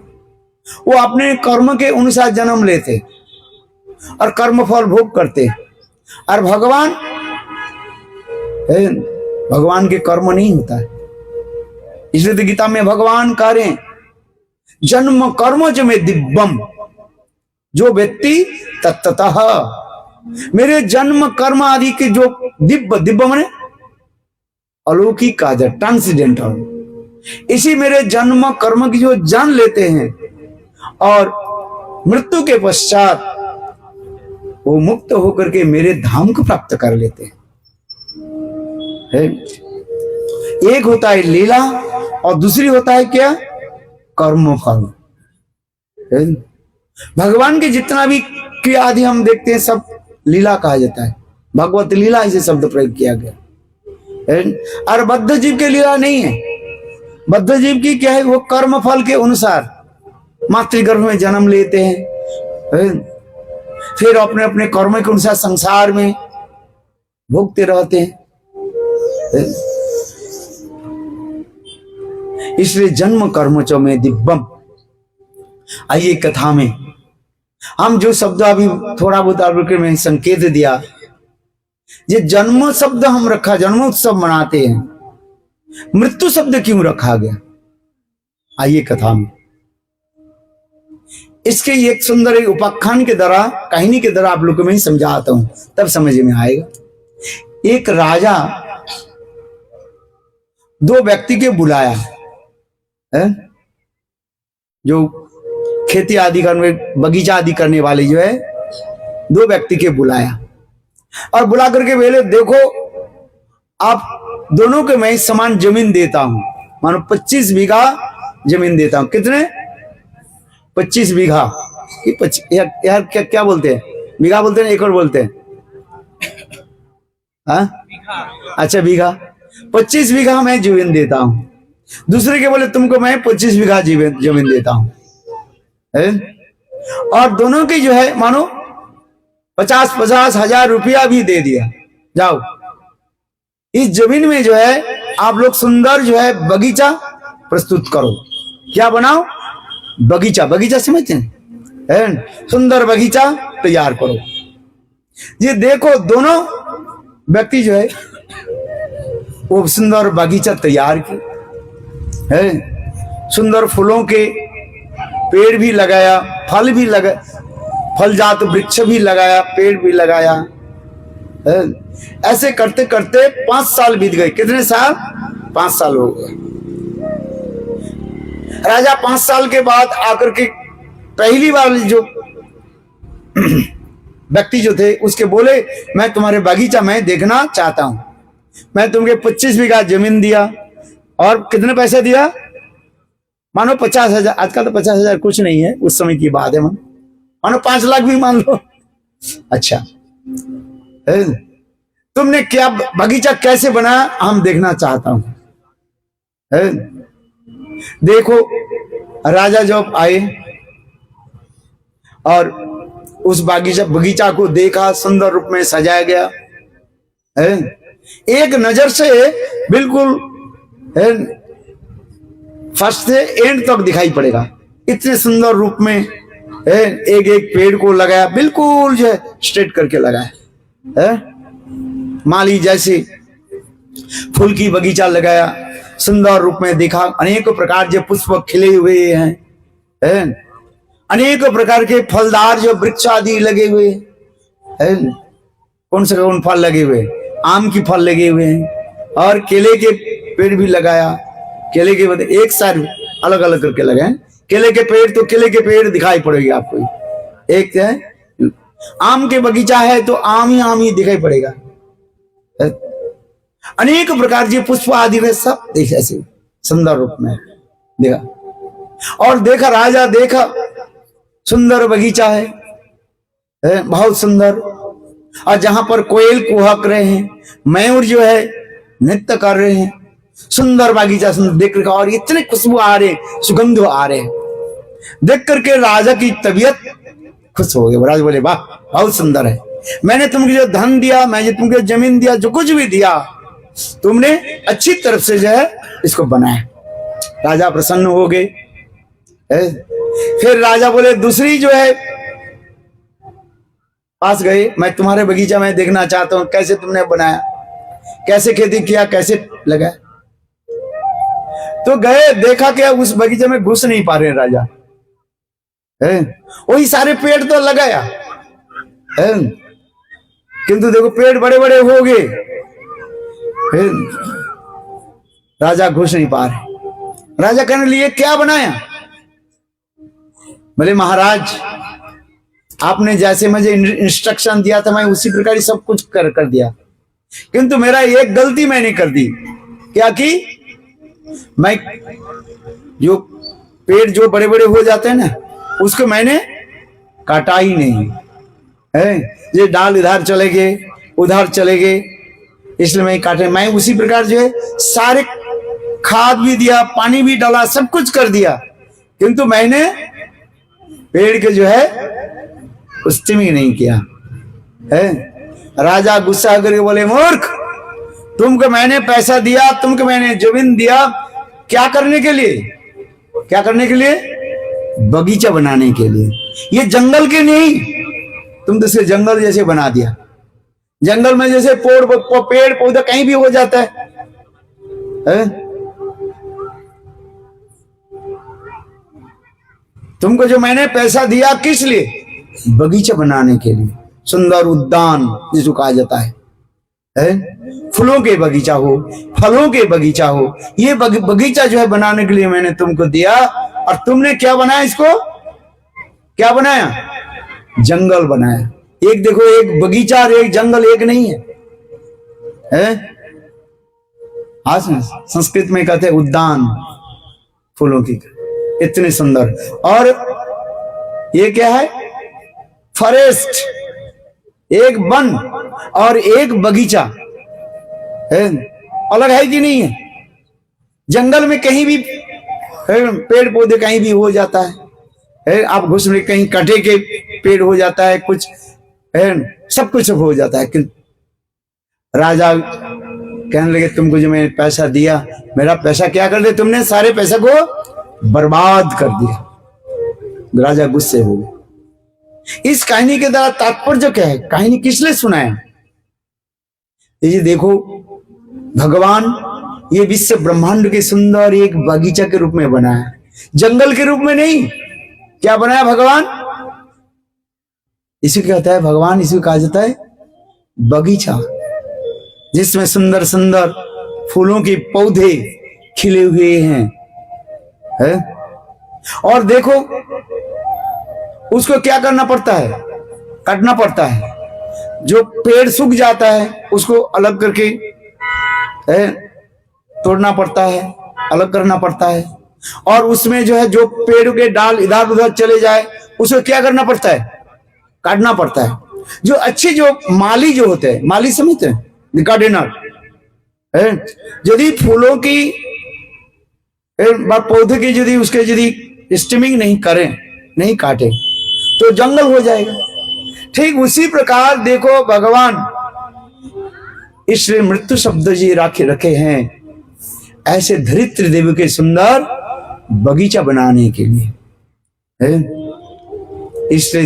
Speaker 1: वो अपने कर्म के अनुसार जन्म लेते और कर्म फल भोग करते। और भगवान के कर्म नहीं होता है। इसलिए तो गीता में भगवान कह रहे हैं जन्म कर्म च में दिव्यम जो व्यक्ति तत्तः। मेरे जन्म कर्म आदि के जो दिव्य, दिव्य माने अलौकिक काज, ट्रांसेंडेंटल, इसी मेरे जन्म कर्म की जो जान लेते हैं और मृत्यु के पश्चात वो मुक्त होकर के मेरे धाम को प्राप्त कर लेते हैं। एक होता है लीला और दूसरी होता है क्या? कर्म फल। भगवान के जितना भी क्रिया आदि हम देखते हैं सब लीला कहा जाता है। भगवत लीला इसे शब्द प्रयोग किया गया। और बद्ध जीव के लीला नहीं है। बद्ध जीव की क्या है? वो कर्म फल के अनुसार मातृगर्भ में जन्म लेते हैं, फिर अपने अपने कर्म के अनुसार संसार में भोगते रहते हैं। इसलिए जन्म कर्म च में दिव्यम। आइए कथा में हम जो शब्द अभी थोड़ा बहुत आपके में संकेत दिया, ये जन्म शब्द हम रखा, जन्मोत्सव मनाते हैं, मृत्यु शब्द क्यों रखा गया? आइए कथा में इसके एक सुंदर एक उपाख्यान के द्वारा, कहानी के द्वारा आप लोगों को मैं समझाता हूं, तब समझ में आएगा। एक राजा दो व्यक्ति के बुलाया है, जो खेती आदि करने, बगीचा आदि करने वाले जो है, दो व्यक्ति के बुलाया और बुला करके बोले देखो आप दोनों के मैं समान जमीन देता हूं, मानो 25 बीघा जमीन देता हूं। कितने? 25 बीघा कि यार क्या बोलते हैं? बीघा बोलते हैं, एकड़ बोलते हैं? हाँ अच्छा, बीघा। 25 बीघा मैं जमीन देता हूं। दूसरे के बोले तुमको मैं 25 बीघा जमीन देता हूं, और दोनों की जो है मानो 50-50 हजार रुपया भी दे दिया, जाओ इस जमीन में जो है आप लोग सुंदर जो है बगीचा प्रस्तुत करो। क्या बनाओ? बगीचा। बगीचा समझते हैं? सुंदर बगीचा तैयार करो। ये देखो दोनों व्यक्ति जो है वो सुंदर बगीचा तैयार किए है, सुंदर फूलों के पेड़ भी लगाया, फल भी लगा, फलजात वृक्ष भी लगाया, पेड़ भी लगाया है। ऐसे करते करते 5 साल बीत गए। कितने साल? 5 साल हो गए। राजा 5 साल के बाद आकर के पहली बार जो व्यक्ति जो थे उसके बोले मैं तुम्हारे बगीचा में देखना चाहता हूं। मैं तुमको 25 बीघा जमीन दिया और कितने पैसे दिया? मानो 50,000। आज का तो 50,000 कुछ नहीं है, उस समय की बात है। मानो 5 लाख भी मान लो। अच्छा तुमने क्या बगीचा कैसे बनाया हम देखना चाहता हूं। देखो राजा जब आए और उस बगीचा को देखा, सुंदर रूप में सजाया गया है। एक नजर से बिल्कुल फर्स्ट से एंड तक दिखाई पड़ेगा, इतने सुंदर रूप में एक एक पेड़ को लगाया, बिल्कुल जो है स्ट्रेट करके लगाया है। माली जैसे फूल की बगीचा लगाया, सुंदर रूप में देखा, अनेक प्रकार के पुष्प खिले हुए हैं, अनेक प्रकार के फलदार जो वृक्ष आदि लगे हुए हैं। कौन से कौन फल लगे हुए? आम की फल लगे हुए हैं और केले के पेड़ भी लगाया। केले के मतलब एक साथ अलग अलग करके लगाए। केले के पेड़ तो केले के पेड़ दिखाई पड़ेगी आपको, एक है। आम के बगीचा है तो आम ही दिखाई पड़ेगा। अनेक प्रकार के पुष्प आदि में सब देखे ऐसे सुंदर रूप में देखा। और देखा राजा, देखा सुंदर बगीचा है, बहुत सुंदर। और जहां पर कोयल कुहक रहे हैं, मयूर जो है नृत्य कर रहे हैं, सुंदर बगीचा सुंदर देख कर, और इतने खुशबू आ रहे, सुगंध आ रहे हैं। देख करके राजा की तबीयत खुश हो गई। राजा बोले वाह बहुत सुंदर है, मैंने तुमको जो धन दिया, मैंने तुमको जमीन दिया, जो कुछ भी दिया तुमने अच्छी तरफ से जो है इसको बनाया। राजा प्रसन्न हो गए। फिर राजा बोले दूसरी जो है पास गए, मैं तुम्हारे बगीचा में देखना चाहता हूं, कैसे तुमने बनाया, कैसे खेती किया, कैसे लगाया। तो गए, देखा क्या उस बगीचे में घुस नहीं पा रहे राजा, वही सारे पेड़ तो लगाया किंतु देखो पेड़ बड़े बड़े हो गए, राजा घुस नहीं पा रहे। राजा कहने लिए क्या बनाया? बोले महाराज आपने जैसे मुझे इंस्ट्रक्शन दिया था मैं उसी प्रकार ही सब कुछ कर दिया, किंतु मेरा एक गलती मैंने कर दी। क्या की? मैं जो पेड़ जो बड़े बड़े हो जाते हैं ना उसको मैंने काटा ही नहीं है। ये डाल इधर चले गए, उधर चले गए, इसलिए मैं काटे। मैं उसी प्रकार जो है सारे खाद भी दिया, पानी भी डाला, सब कुछ कर दिया, किंतु मैंने पेड़ के जो है स्टिमिंग नहीं किया है। राजा गुस्सा करके बोले, मूर्ख, तुमको मैंने पैसा दिया, तुमको मैंने जमीन दिया, क्या करने के लिए? क्या करने के लिए? बगीचा बनाने के लिए। ये जंगल के नहीं, तुम तो इसे जंगल जैसे बना दिया। जंगल में जैसे पेड़ पौधा कहीं भी हो जाता है? तुमको जो मैंने पैसा दिया किस लिए? बगीचा बनाने के लिए, सुंदर उद्यान जिसको कहा जाता है, फूलों के बगीचा हो, फलों के बगीचा हो। ये बगीचा जो है बनाने के लिए मैंने तुमको दिया, और तुमने क्या बनाया? इसको क्या बनाया? जंगल बनाया। एक देखो, एक बगीचा और एक जंगल एक नहीं है? आज संस्कृत में कहते हैं उद्यान, फूलों की, इतने सुंदर। और ये क्या है? फॉरेस्ट, एक वन और एक बगीचा है, अलग है कि नहीं है? जंगल में कहीं भी पेड़ पौधे कहीं भी हो जाता है, आप घुस में कहीं कटे के पेड़ हो जाता है, कुछ है, सब कुछ हो जाता है। कि राजा कहने लगे, तुमको जो मैंने पैसा दिया, मेरा पैसा क्या कर दिया तुमने? सारे पैसे को बर्बाद कर दिया। राजा गुस्से हो गए। इस कहानी के द्वारा तात्पर्य क्या है? कहानी किस लिए सुनाया? ये देखो, भगवान ये विश्व ब्रह्मांड के सुंदर एक बगीचा के रूप में बनाया, जंगल के रूप में नहीं। क्या बनाया भगवान? इसी कहता है भगवान, इसी कहा जाता है बगीचा, जिसमें सुंदर सुंदर फूलों के पौधे खिले हुए हैं, है? और देखो, उसको क्या करना पड़ता है? काटना पड़ता है। जो पेड़ सूख जाता है उसको अलग करके तोड़ना पड़ता है, अलग करना पड़ता है। और उसमें जो है, जो पेड़ के डाल इधर उधर चले जाए, उसको क्या करना पड़ता है? काटना पड़ता है। जो अच्छे, जो माली जो होते हैं, माली समझते हैं, गार्डनर, यदि फूलों की पौधे की यदि उसके यदि स्टिमिंग नहीं करें, नहीं काटे, तो जंगल हो जाएगा। ठीक उसी प्रकार देखो, भगवान इसलिए मृत्यु शब्द जी रखे हैं ऐसे धरित्री देवी के सुंदर बगीचा बनाने के लिए, है? इसलिए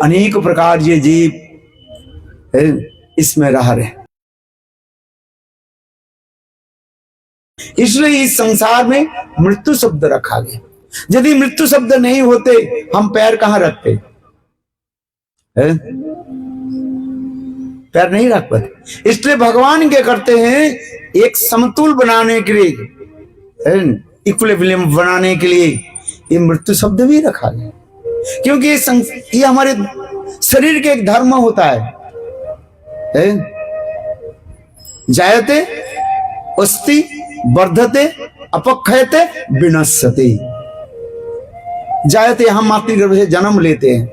Speaker 1: अनेक प्रकार ये जीव है इसमें रह रहे। इसलिए इस संसार में मृत्यु शब्द रखा गया। यदि मृत्यु शब्द नहीं होते, हम पैर कहां रखते? पैर नहीं रख पाते। इसलिए भगवान क्या करते हैं? एक समतुल बनाने के लिए, इक्विलिब्रियम बनाने के लिए ये मृत्यु शब्द भी रखा गया। क्योंकि ये हमारे शरीर के एक धर्म होता है, जायते अस्ति वर्धते अपक्षयते विनश्यते। जायते, हम मातृगर्भ से जन्म लेते हैं,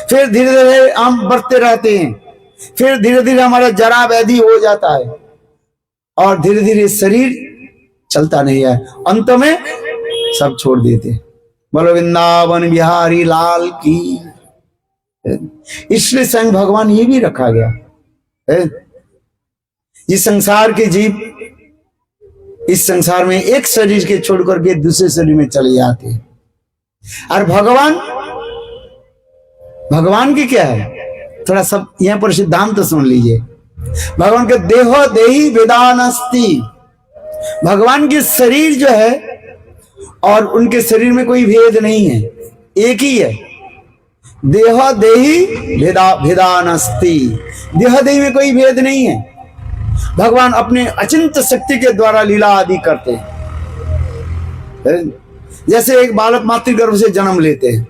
Speaker 1: फिर धीरे धीरे हम बढ़ते रहते हैं, फिर धीरे धीरे हमारा जरा व्याधि हो जाता है, और धीरे धीरे शरीर चलता नहीं है, अंत में सब छोड़ देते हैं। बोलो वृंदावन बिहारी लाल की। इसलिए स्वयं भगवान ये भी रखा गया है। ये संसार के जीव इस संसार में एक शरीर के छोड़ करके दूसरे शरीर में चले जाते हैं। और भगवान की क्या है? थोड़ा सब यहां पर सिद्धांत तो सुन लीजिए। भगवान के देहो देही वेदानस्ति। भगवान के शरीर जो है और उनके शरीर में कोई भेद नहीं है, एक ही है। देह देही भेदानस्ति। देह देही में कोई भेद नहीं है। भगवान अपने अचिंत्य शक्ति के द्वारा लीला आदि करते हैं। जैसे एक बालक मातृगर्भ से जन्म लेते हैं,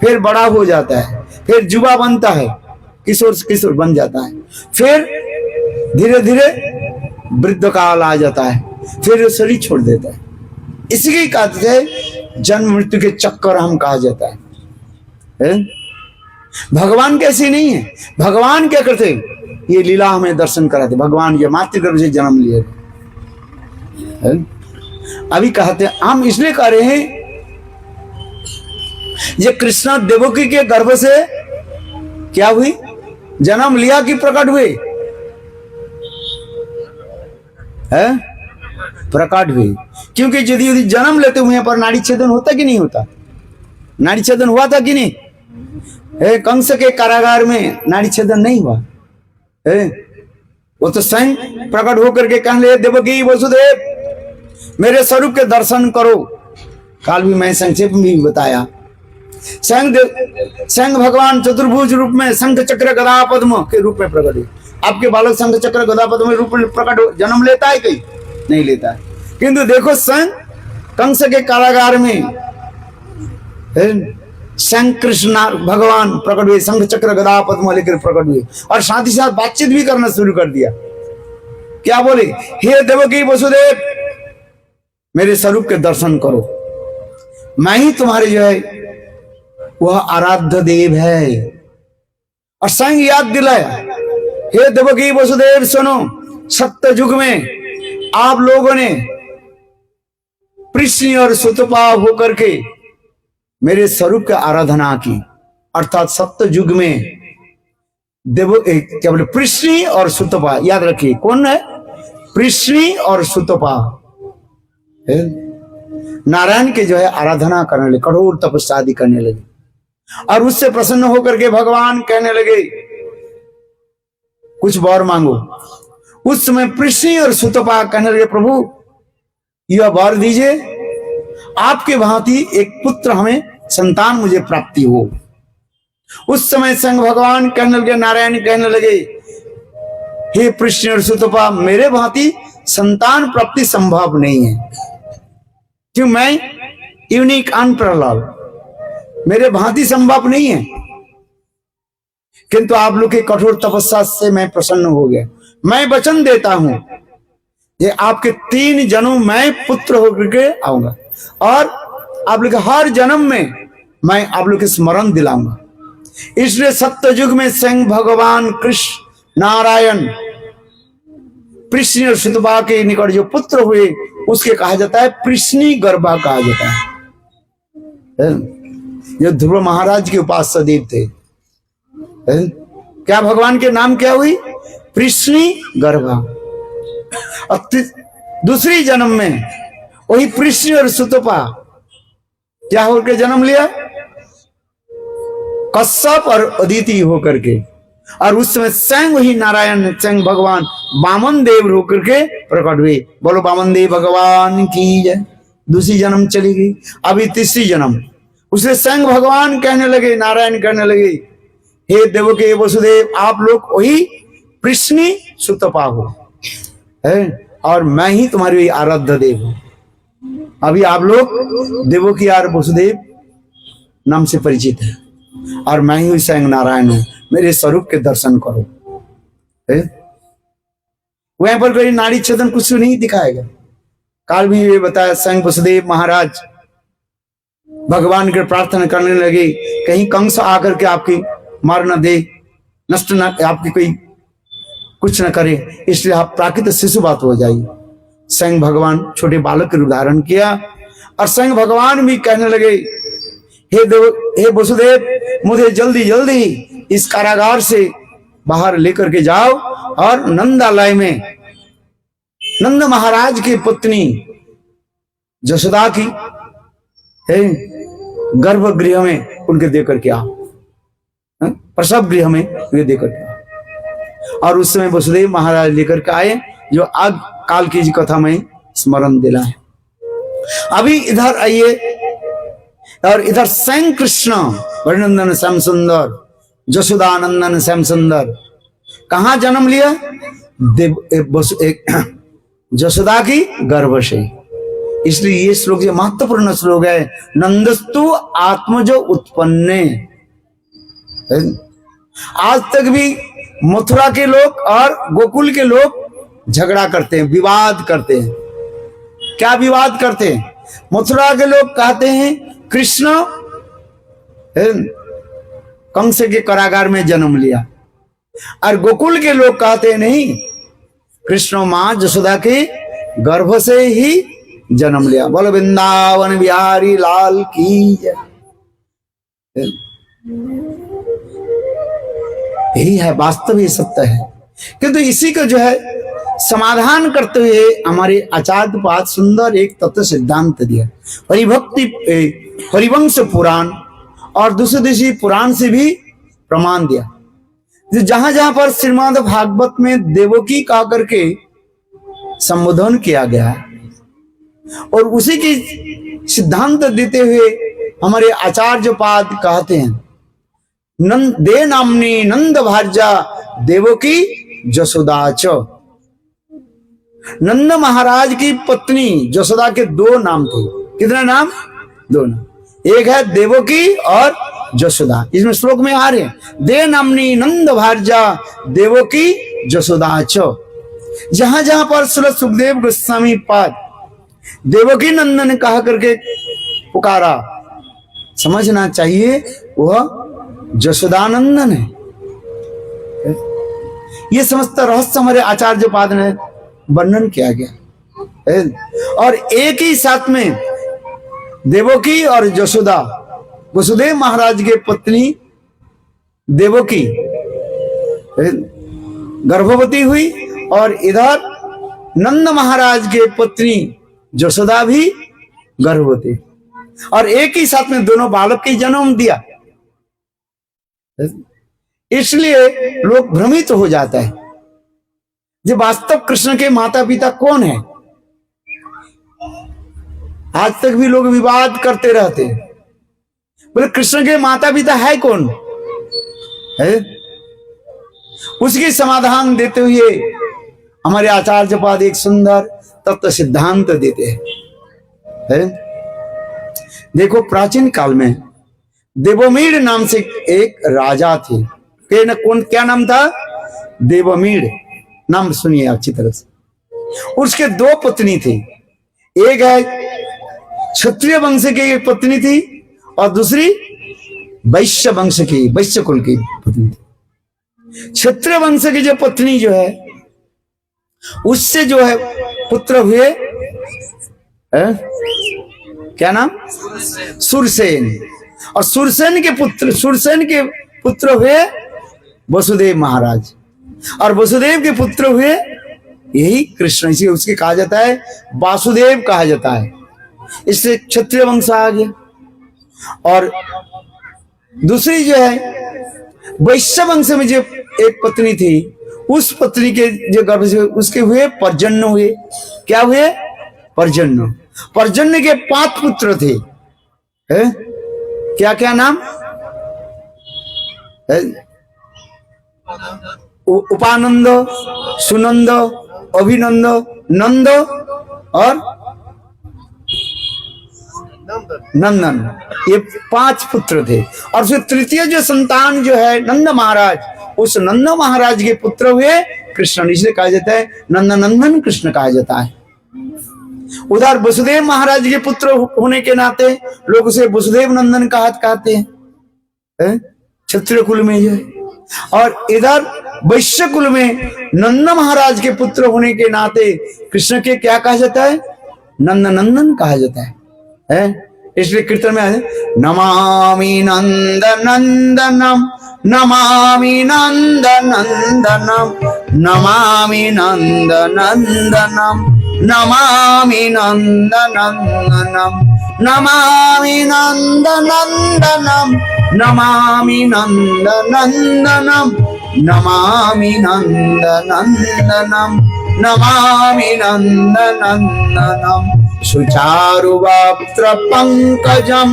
Speaker 1: फिर बड़ा हो जाता है, फिर युवा बनता है, किशोर बन जाता है, फिर धीरे धीरे वृद्ध काल आ जाता है, फिर शरीर छोड़ देता है। इसी कहते हैं जन्म मृत्यु के चक्कर हम कहा जाता है। भगवान कैसे नहीं है। भगवान क्या करते? ये लीला हमें दर्शन कराते। भगवान ये मातृगर्भ से जन्म लिए। अभी कहते हैं, हम इसलिए कह रहे हैं ये कृष्णा देवकी के गर्भ से क्या हुई, जन्म लिया कि प्रकट हुए? है प्रकट हुई। क्योंकि यदि जन्म लेते हुए पर नाड़ी छेदन होता कि नहीं होता? नाड़ी छेदन हुआ था कि नहीं? कंस के कारागार में नाड़ी छेदन नहीं हुआ है? वो तो स्वयं प्रकट होकर के कहने लगे, देवकी वसुदेव मेरे स्वरूप के दर्शन करो। काल भी मैं संक्षेप में भी बताया, स्वयं भगवान चतुर्भुज रूप में शंख चक्र गदा पद्म के रूप में प्रकट हुए। आपके बालक शंख चक्र गदा पद्म रूप में प्रकट हो, जन्म लेता है कहीं? नहीं लेता है। किंतु देखो स्वयं कंस के कारागार में स्वयं कृष्ण भगवान प्रकट हुए, शंख चक्र गदा पद्म लेकर प्रकट हुए और साथ ही साथ बातचीत भी करना शुरू कर दिया। क्या बोले? हे देवकी वसुदेव मेरे स्वरूप के दर्शन करो, मैं ही तुम्हारे जो है वह आराध्य देव है। और स्वयं याद दिलाया, हे देवकी वसुदेव सुनो, सत्य युग में आप लोगों ने कृष्ण और सुतपा होकर के मेरे स्वरूप की आराधना की। अर्थात सत्य युग में क्या बोले, कृष्ण और सुतपा, याद रखिए कौन है? कृष्ण और सुतपा नारायण के जो है आराधना करने लगे, कठोर तपस्या आदि करने लगे और उससे प्रसन्न होकर के भगवान कहने लगे कुछ वर मांगो। उस समय कृष्ण और सुतपा कहने लगे, प्रभु यह वर दीजिए, आपके भांति एक पुत्र हमें संतान मुझे प्राप्ति हो। उस समय संग भगवान कहने लगे, नारायण कहने लगे, हे कृष्ण और सुतपा मेरे भांति संतान प्राप्ति संभव नहीं है, क्यों मैं यूनिक अनप्रहलाद, मेरे भांति संभव नहीं है। किंतु आप लोग के कठोर तपस्या से मैं प्रसन्न हो गया। मैं वचन देता हूं ये आपके 3 जन्म मैं पुत्र होकर के आऊंगा और आप लोग हर जन्म में मैं आप लोग के स्मरण दिलाऊंगा। इसलिए सत्य युग में स्वयं भगवान कृष्ण नारायण कृष्ण और सुतपा के निकट जो पुत्र हुए उसके कहा जाता है कृष्णी गर्भा कहा जाता है। जो ध्रुव महाराज के उपास्य देव थे, क्या भगवान के नाम क्या हुई? कृष्णी गर्भा। और दूसरी जन्म में वही कृष्ण और सुतपा क्या होकर जन्म लिया? कश्यप और अदिति होकर के। और उस समय स्वयं वही नारायण स्वयं भगवान वामन देव होकर के प्रकट हुए। बोलो वामन देव भगवान की जय। दूसरी जन्म चली गई, अभी तीसरी जन्म। उसे स्वयं भगवान कहने लगे, नारायण कहने लगे, हे देवकी वसुदेव आप लोग वही कृष्णी सुतपा हो है और मैं ही तुम्हारी वही आराध्य देव हूं। अभी आप लोग देवकी और वसुदेव नाम से परिचित है और मैं ही स्वयं नारायण हूं, मेरे स्वरूप के दर्शन करो। वहां पर कोई नाड़ी छेदन कुछ नहीं दिखाएगा। काल भी ये बताया, स्वयं वसुदेव महाराज भगवान के प्रार्थना करने लगे, कहीं कंस आकर के आपकी मार न दे, नष्ट न, आपकी कोई कुछ न करे, इसलिए आप प्राकृत शिशु बात हो जाइए। स्वयं भगवान छोटे बालक के रूप धारण किया और स्वयं भगवान भी कहने लगे, हे वसुदेव मुझे जल्दी जल्दी इस कारागार से बाहर लेकर के जाओ और नंदालय में नंद महाराज की पत्नी जशोदा की गर्भगृह में उनके देकर के आओ, प्रसव गृह में वे देकर के आओ। और उस समय वसुदेव महाराज लेकर के आए, जो आग काल की कथा में स्मरण दिलाए। अभी इधर आइए और इधर स्वयं कृष्ण वर्णनंदन श्याम सुंदर जशोदानंदन श्याम सुंदर कहां जन्म लिया? जशोदा की गर्भ से। इसलिए ये श्लोक जो महत्वपूर्ण श्लोक है, नंदस्तु आत्मजो उत्पन्ने। आज तक भी मथुरा के लोग और गोकुल के लोग झगड़ा करते हैं, विवाद करते हैं। क्या विवाद करते हैं? मथुरा के लोग कहते हैं कृष्ण कंस के कारागार में जन्म लिया और गोकुल के लोग कहते हैं नहीं, कृष्ण मां जशोदा के गर्भ से ही जन्म लिया। बोलो वृंदावन बिहारी लाल की जय। यही है वास्तव, ये सत्य है। किंतु इसी को जो है समाधान करते हुए हमारे आचार्यपाद सुंदर एक तत्व सिद्धांत दिया, हरिवंश पुराण और दूसरे पुराण से भी प्रमाण दिया। जहां जहां पर श्रीमद् भागवत में देवकी कहा करके संबोधन किया गया और उसी की सिद्धांत देते हुए हमारे आचार्यपाद कहते हैं, नंद दे नामनी नंद भार्या देवकी जसोदा च। नंद महाराज की पत्नी जसोदा के दो नाम थे। कितने नाम? दो नाम, एक है देवकी और जसोदा। इसमें श्लोक में आ रहे हैं, दे नामनी नंद भार्या देवकी जसोदा च। जहां जहां पर श्री सुखदेव गोस्वामी पाद देवकी नंदन कहा करके पुकारा, समझना चाहिए वह जसोदानंदन है। ये समस्त रहस्य हमारे आचार्यपाद ने वर्णन किया गया। और एक ही साथ में देवकी और जसोदा, वसुदेव महाराज के पत्नी देवकी गर्भवती हुई और इधर नंद महाराज के पत्नी जसोदा भी गर्भवती, और एक ही साथ में दोनों बालक के जन्म दिया। इसलिए लोग भ्रमित हो जाता है जो वास्तव कृष्ण के माता पिता कौन है। आज तक भी लोग विवाद करते रहते हैं, बोले कृष्ण के माता पिता है कौन है। उसकी समाधान देते हुए हमारे आचार्यपाद एक सुंदर तत्व सिद्धांत देते हैं। देखो, प्राचीन काल में देवमीड़ नाम से एक राजा थे। क्या नाम था? देवमीड़ नाम सुनिए अच्छी तरह से। उसके दो पत्नी थी, एक है क्षत्रिय वंश की एक पत्नी थी और दूसरी वैश्य वंश की, वैश्य कुल की पत्नी थी। क्षत्रिय वंश की जो पत्नी जो है उससे जो है पुत्र हुए क्या नाम? सुरसेन। और सुरसेन के पुत्र हुए वसुदेव महाराज, और वसुदेव के पुत्र हुए यही कृष्ण। इसी उसके कहा जाता है वासुदेव कहा जाता है। इससे क्षत्रिय वंश आ गया। और दूसरी जो है वैश्य वंश में जो एक पत्नी थी, उस पत्नी के जो गर्भ से उसके हुए पर्जन्य हुए। क्या हुए? पर्जन्य। पर्जन्य के 5 पुत्र थे। क्या क्या नाम? उपानंद, सुनंद, अभिनंद, नंद और नंदन। ये 5 पुत्र थे। और फिर तृतीय जो संतान जो है नंद महाराज, उस नंद महाराज के पुत्र हुए कृष्ण। इसलिए कहा जाता है नंदनंदन कृष्ण कहा जाता है। उधर वसुदेव महाराज के पुत्र होने के नाते लोग उसे वसुदेव नंदन कहते हैं क्षत्रिय कुल में जो है। और इधर वैश्य कुल में नंद महाराज के पुत्र होने के नाते कृष्ण के क्या कहा जाता है? नंदनंदन कहा जाता है। इसलिए कीर्तन में है नमामि नंद नंदनम, नमामि नंद नंदनम, नमामि नंद नंदनम, नमामि नंद नंदनम, नमामि नंद नंदनम, नमामि नंद नंदनम, नमामि नंद नंदनम, नमामि नंद नंदनम, सुचारुवक्त्र पंकजम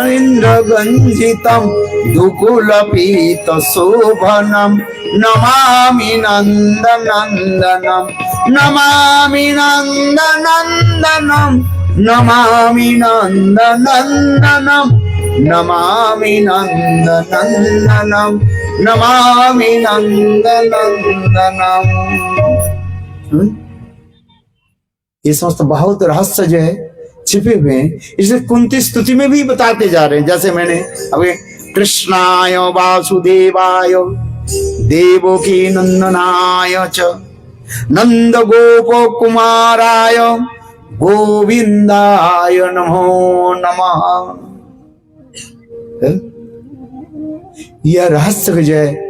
Speaker 1: इंद्रगंजितम दुकुलपीत शोभनम, नमामि नंद नंदनम, नमामि नंद नंदनम, नमामि नंद नंदनम, नमामि नंद नंदनम, नमामि नंद नंदनम। ये समस्त बहुत रहस्य जो है छिपे हुए हैं। इसलिए कुंती स्तुति में भी बताते जा रहे हैं। जैसे मैंने अभी कृष्णाय वासुदेवाय देवकी नंदनाय च नंद गोप कुमाराय गोविंदाय नमो नमः। है? यह रहस्य जो है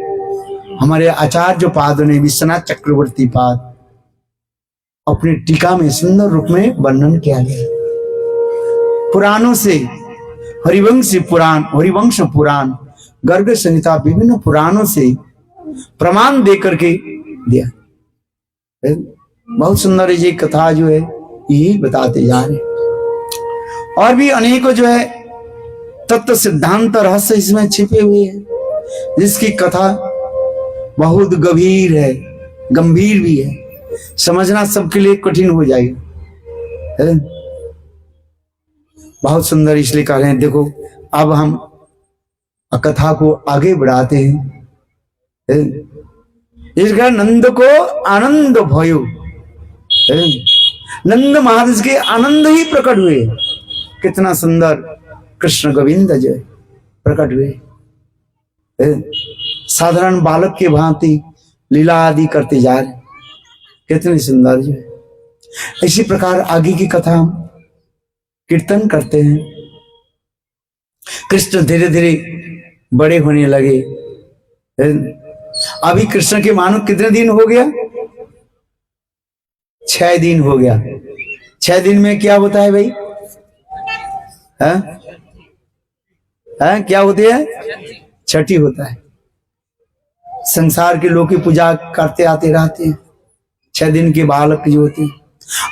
Speaker 1: हमारे आचार्य पाद ने, विश्वनाथ चक्रवर्ती पाद, अपनी टीका में सुंदर रूप में वर्णन किया गया। पुराणों से, हरिवंश पुराण, गर्ग संहिता, विभिन्न पुराणों से प्रमाण दे करके दिया। बहुत सुंदर ये कथा जो है यही बताते जा रहे। और भी अनेकों जो है तत्व सिद्धांत रहस्य इसमें छिपे हुए हैं, जिसकी कथा बहुत गंभीर है, गंभीर भी है, समझना सबके लिए कठिन हो जाएगा, है? बहुत सुंदर इसलिए कह रहे हैं। देखो अब हम कथा को आगे बढ़ाते हैं, है? इसका नंद को आनंद भयो, है? नंद महाराज के आनंद ही प्रकट हुए। कितना सुंदर कृष्ण गोविंद जो है प्रकट हुए, है? साधारण बालक के भांति लीला आदि करते जा रहे, कितनी सुंदर जो है। इसी प्रकार आगे की कथा हम कीर्तन करते हैं। कृष्ण धीरे धीरे बड़े होने लगे। अभी कृष्ण के मानो कितने दिन हो गया? 6 दिन हो गया। 6 दिन में क्या होता है भाई? क्या होती है? छठी होता है। संसार के लोग की पूजा करते आते रहते हैं 6 दिन के बालक जो होते हैं।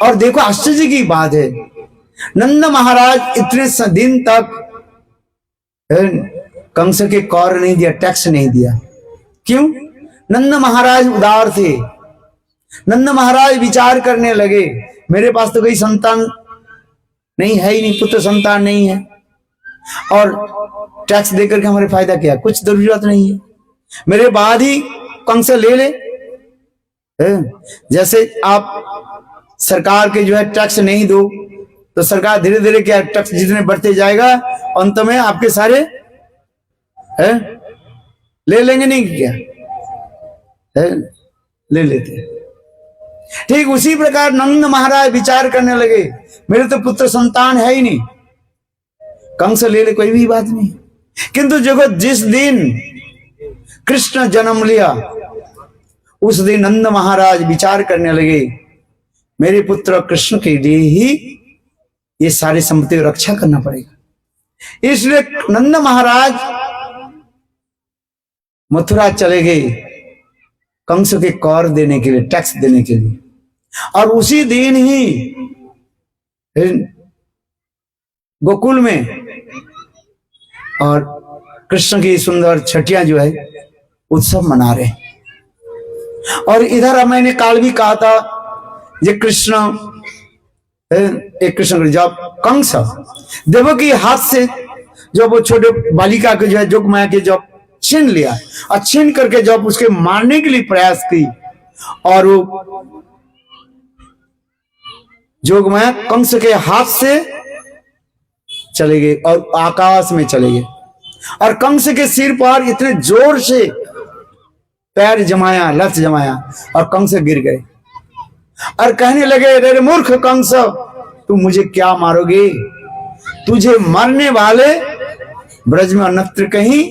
Speaker 1: और देखो आश्चर्य की बात है, नंद महाराज इतने दिन तक कंस के कर नहीं दिया, टैक्स नहीं दिया। क्यों? नंद महाराज उदार थे। नंद महाराज विचार करने लगे, मेरे पास तो कोई संतान नहीं है ही नहीं, पुत्र संतान नहीं है, और टैक्स देकर के हमारे फायदा क्या? कुछ जरूरत नहीं है, मेरे बाद ही कंस ले ले। जैसे आप सरकार के जो है टैक्स नहीं दो तो सरकार धीरे धीरे क्या टैक्स जितने बढ़ते जाएगा, अंत में आपके सारे ले लेंगे नहीं क्या? ले लेते। ठीक उसी प्रकार नंद महाराज विचार करने लगे, मेरे तो पुत्र संतान है ही नहीं, कंस ले ले कोई भी बात नहीं। किंतु जो जिस दिन कृष्ण जन्म लिया उस दिन नंद महाराज विचार करने लगे, मेरे पुत्र कृष्ण के लिए ही ये सारी संपत्ति की रक्षा करना पड़ेगा। इसलिए नंद महाराज मथुरा चले गए कंस के कर देने के लिए, टैक्स देने के लिए। और उसी दिन ही गोकुल में और कृष्ण की सुंदर छठियां जो है उत्सव मना रहे। और इधर मैंने काल भी कहा था, ये कृष्ण एक कृष्ण जब कंस देवकी हाथ से जब वो छोटे बालिका के जो है जोग माया के जब छीन लिया, और छीन करके जब उसके मारने के लिए प्रयास की, और वो जोग माया कंस के हाथ से चले गए और आकाश में चले गए, और कंस के सिर पर इतने जोर से पैर जमाया, लत जमाया, और कंस गिर गए। और कहने लगे, अरे मूर्ख कंस, तू मुझे क्या मारोगे? तुझे मारने वाले ब्रज में अन्यत्र कहीं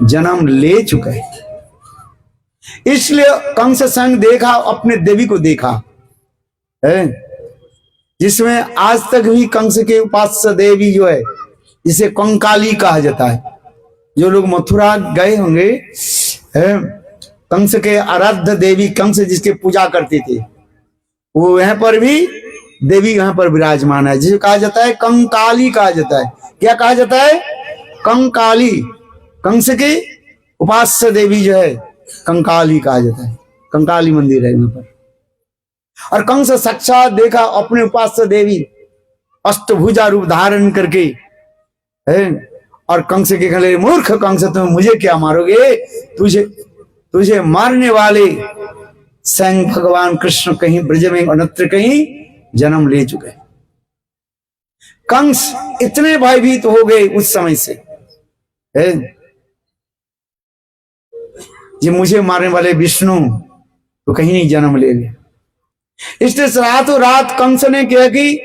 Speaker 1: जन्म ले चुके। इसलिए कंस संग देखा, अपने देवी को देखा है, जिसमें आज तक भी कंस के उपास्य देवी जो है, जिसे कंकाली कहा जाता है। जो लोग मथुरा गए होंगे, कंस के आराध्य देवी कंस जिसके पूजा करते थे, वो यहाँ पर भी देवी यहाँ पर विराजमान है, जिसे कहा जाता है कंकाली कहा जाता है। क्या कहा जाता है? कंकाली। कंस की उपास्य देवी जो है कंकाली कहा जाता है, कंकाली मंदिर है यहाँ पर। और कंस साक्षात देखा अपने उपास्य देवी अष्टभुजा रूप धारण करके है, और कंस के कहले, मूर्ख कंस, तुम मुझे क्या मारोगे? तुझे मारने वाले स्वयं भगवान कृष्ण कहीं ब्रज में अन्यत्र कहीं जन्म ले चुके। कंस इतने भयभीत हो गए उस समय से, है ये मुझे मारने वाले विष्णु तो कहीं नहीं जन्म ले लिया। इसलिए रातों रात कंस ने किया कि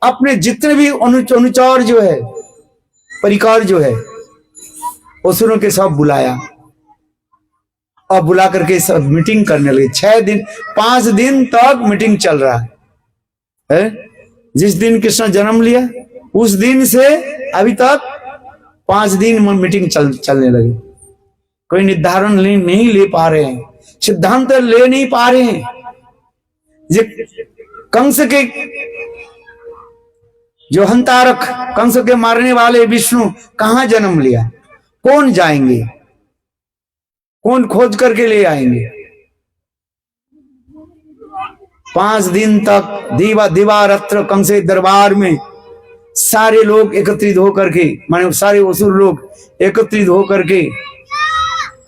Speaker 1: अपने जितने भी अनुचर जो है, परिकार जो है, असुरों के सब बुलाया और बुला करके सब मीटिंग करने लगे। 6 दिन 5 दिन तक मीटिंग चल रहा है। जिस दिन कृष्ण जन्म लिया उस दिन से अभी तक 5 दिन मीटिंग चलने लगी। कोई निर्धारण नहीं ले पा रहे हैं, सिद्धांत ले नहीं पा रहे हैं। ये कंस के जो हंतारक, कंस के मारने वाले विष्णु कहां जन्म लिया, कौन जाएंगे, कौन खोज करके ले आएंगे। 5 दिन तक दिवारात्र कंस के दरबार में सारे लोग एकत्रित होकर के, माने सारे असुर लोग एकत्रित होकर के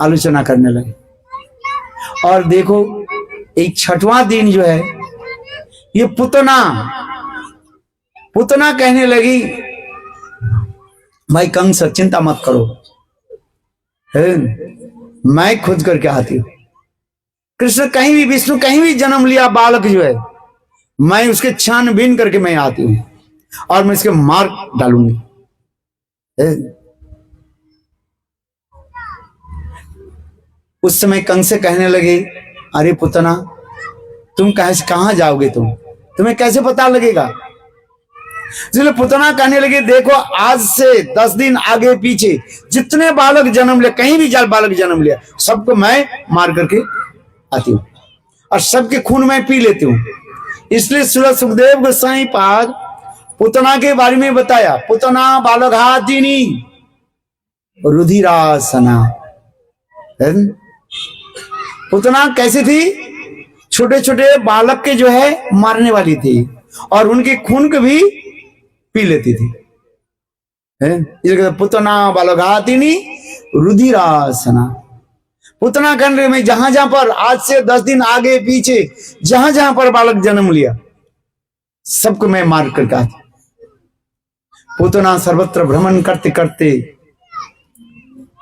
Speaker 1: आलोचना करने लगे। और देखो एक 6वां दिन जो है, ये पुतना कहने लगी, भाई कंस चिंता मत करो, मैं खोज करके आती हूं। कृष्ण कहीं भी, विष्णु कहीं भी जन्म लिया बालक जो है, मैं उसके छानबीन करके मैं आती हूं और मैं इसके मार डालूंगी। उस समय कंस कहने लगे, अरे पुतना तुम कहां जाओगे, तुम्हें कैसे पता लगेगा। इसलिए पुतना कहने लगे, देखो आज से 10 दिन आगे पीछे जितने बालक जन्म लिया, कहीं भी बालक जन्म लिया, सबको मैं मार करके आती हूं और सबके खून में पी लेती हूं। इसलिए श्री सुखदेव गोसाई पाद पुतना के बारे में बताया, पुतना बालघातिनी रुधिरासना। पुतना कैसी थी, छोटे छोटे बालक के जो है मारने वाली थी और उनके खून को भी पी लेती थी। पुतना बालघातिनी रुधिरासना। पुतना खंड में जहां जहां पर आज से 10 दिन आगे पीछे जहां जहां पर बालक जन्म लिया, सबको मैं मार कर आती। पुतना सर्वत्र भ्रमण करते करते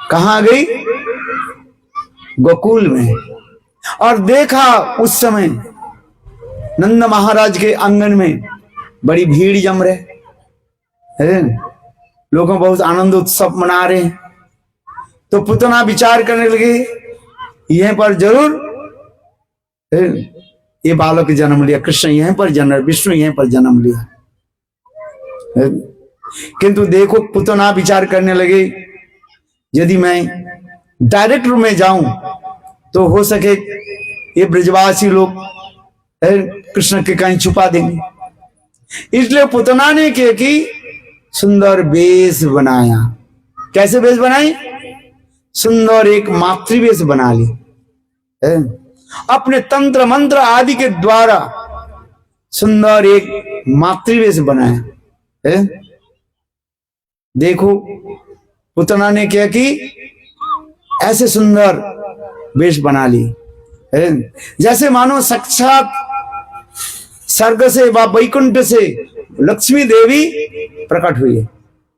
Speaker 1: कहां गई, गोकुल में, और देखा उस समय नंद महाराज के आंगन में बड़ी भीड़ जम रहे, लोग बहुत आनंद उत्सव मना रहे हैं। तो पुतना विचार करने लगे, यहीं पर जरूर ये बालक जन्म लिया, कृष्ण यहीं पर जन्म, विष्णु यहीं पर जन्म लिया। किंतु देखो पुतना विचार करने लगे, यदि मैं डायरेक्ट रूप में जाऊं तो हो सके ये ब्रजवासी लोग कृष्ण के कहीं छुपा देंगे। इसलिए पुतना ने क्या कि सुंदर वेश बनाया। कैसे वेश बनाई, सुंदर एक मातृवेश बना ली, अपने तंत्र मंत्र आदि के द्वारा सुंदर एक मातृवेश बनाया। देखो पुतना ने क्या कि ऐसे सुंदर वेश बना ली, जैसे मानो साक्षात स्वर्ग से व वैकुंठ से लक्ष्मी देवी प्रकट हुई है।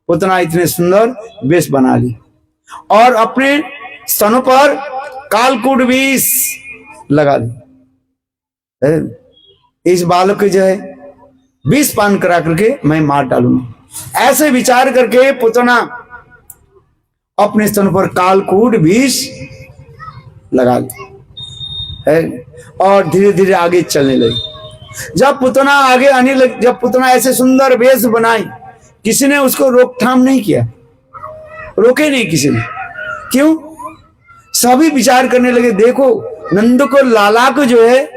Speaker 1: पुतना इतने सुंदर वेश बना ली और अपने स्तनों पर कालकूट विष लगा दी। इस बालक को जो है विष पान करा करके मैं मार डालूंगा। ऐसे विचार करके पुतना अपने स्तन पर कालकूट विष लगा ली और धीरे धीरे आगे चलने लगी। जब पुतना आगे आने लगी, जब पुतना ऐसे सुंदर वेश बनाई, किसी ने उसको रोकथाम नहीं किया, रोके नहीं किसी ने। क्यों? सभी विचार करने लगे, देखो नंद को, लाला को जो है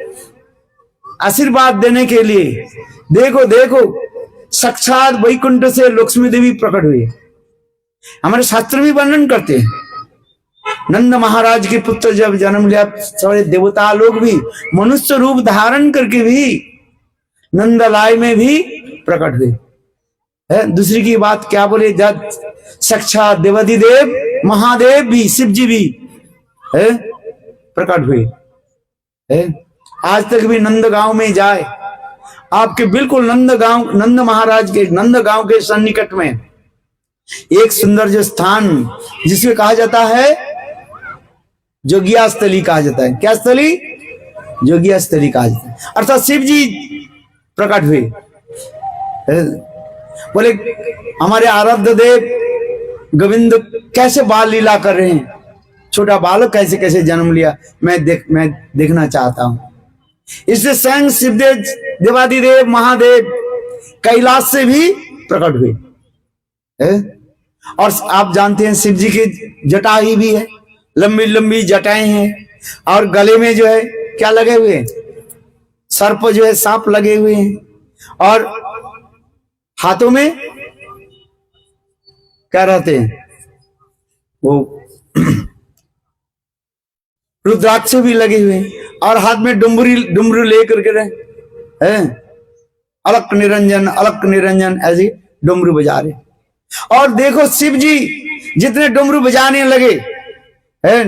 Speaker 1: आशीर्वाद देने के लिए देखो देखो साक्षात वैकुंठ से लक्ष्मी देवी प्रकट हुई। हमारे शास्त्र भी वर्णन करते हैं, नंद महाराज के पुत्र जब जन्म लिया, सारे देवता लोग भी मनुष्य रूप धारण करके भी नंदलाय में भी प्रकट हुए। दूसरी की बात क्या बोले, जब साक्षात देवाधिदेव महादेव भी, शिव जी भी प्रकट हुए। आज तक भी नंदगांव में जाए, आपके बिल्कुल नंदगांव, नंद महाराज के नंदगांव के सन्निकट में एक सुंदर जो स्थान जिसको कहा जाता है जोगिया स्थली कहा जाता है। क्या स्थली? जोगिया स्थली कहा जाता है। अर्थात शिव जी प्रकट हुए। बोले हमारे आराध्य देव गोविंद कैसे बाल लीला कर रहे हैं, छोटा बालक कैसे कैसे जन्म लिया, मैं देखना चाहता हूं। इसलिए स्वयं शिवदेव देवादिदेव महादेव कैलाश से भी प्रकट हुए है? और आप जानते हैं शिव जी की जटा ही भी है, लंबी लंबी जटाएं हैं, और गले में जो है क्या लगे हुए हैं, सर्प जो है सांप लगे हुए हैं, और हाथों में क्या रहते हैं वो रुद्राक्ष भी लगे हुए हैं, और हाथ में डुमरू लेकर के रहे हैं, अलक निरंजन ऐसे डुमरू बजा रहे। और देखो शिव जी जितने डुमरू बजाने लगे हैं,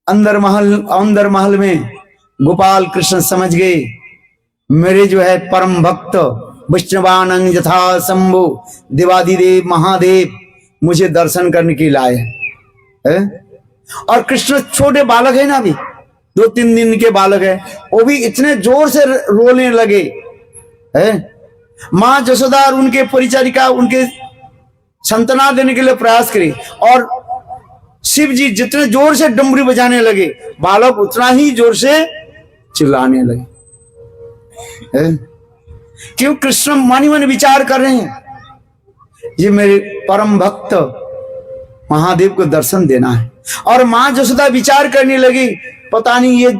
Speaker 1: अंदर महल में गोपाल कृष्ण समझ गए मेरे जो है परम भक्त वैष्णवानंग यथा शंभु देवादिदेव महादेव मुझे दर्शन करने के लिए लाए हैं। और कृष्ण छोटे बालक है ना, अभी 2-3 दिन के बालक है, वो भी इतने जोर से रोने लगे है। मां जसोदा और उनके परिचारिका उनके संतना देने के लिए प्रयास करी, और शिव जी जितने जोर से डमरू बजाने लगे, बालक उतना ही जोर से चिल्लाने लगे। क्यों? कृष्ण मन ही मन विचार कर रहे हैं, ये मेरे परम भक्त महादेव को दर्शन देना है। और मां जसोदा विचार करने लगी, पता नहीं ये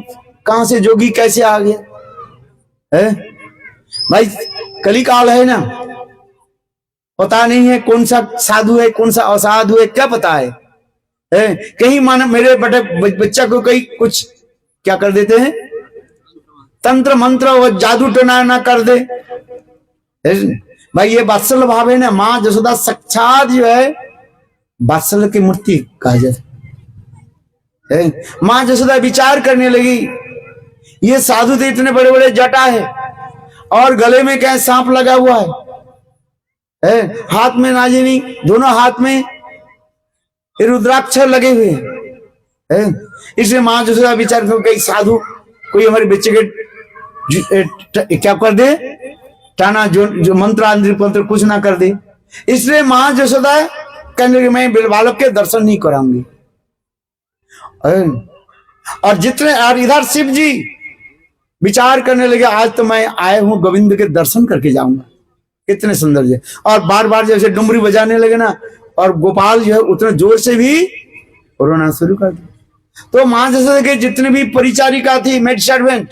Speaker 1: कहां से जोगी कैसे आ गया है। भाई कली काल है ना, पता नहीं है कौन सा साधु है कौन सा असाधु है, क्या पता है? कहीं मान मेरे बच्चा को कहीं कुछ क्या कर देते हैं, तंत्र मंत्र और जादू टोना ना कर दे। भाई ये वात्सल्य भाव है ना, मां जसोदा साक्षात जो है वात्सल्य की मूर्ति कहा जाता है। मां जसोदा विचार करने लगी, ये साधु तो इतने बड़े बड़े जटा है, और गले में क्या सांप लगा हुआ है, हाथ में नाजिनी, दोनों हाथ में रुद्राक्ष लगे हुए हैं। इसलिए मां जसोदा विचार कर कई साधु कोई हमारे बच्चे के क्या कर दे, टाना जो मंत्र मंत्र कुछ ना कर दे। इसलिए मां जसोदा कहने लगी मैं बालक के दर्शन नहीं कराऊंगी। और जितने और इधर शिव जी विचार करने लगे, आज तो मैं आए हूं गोविंद के दर्शन करके जाऊंगा, कितने सुंदर जी। और बार बार जैसे डुमरी बजाने लगे ना, और गोपाल जो है उतने जोर से भी रोना शुरू कर दिया। तो मां जसोदा के जितने भी परिचारिका थी, मेड सर्वेंट,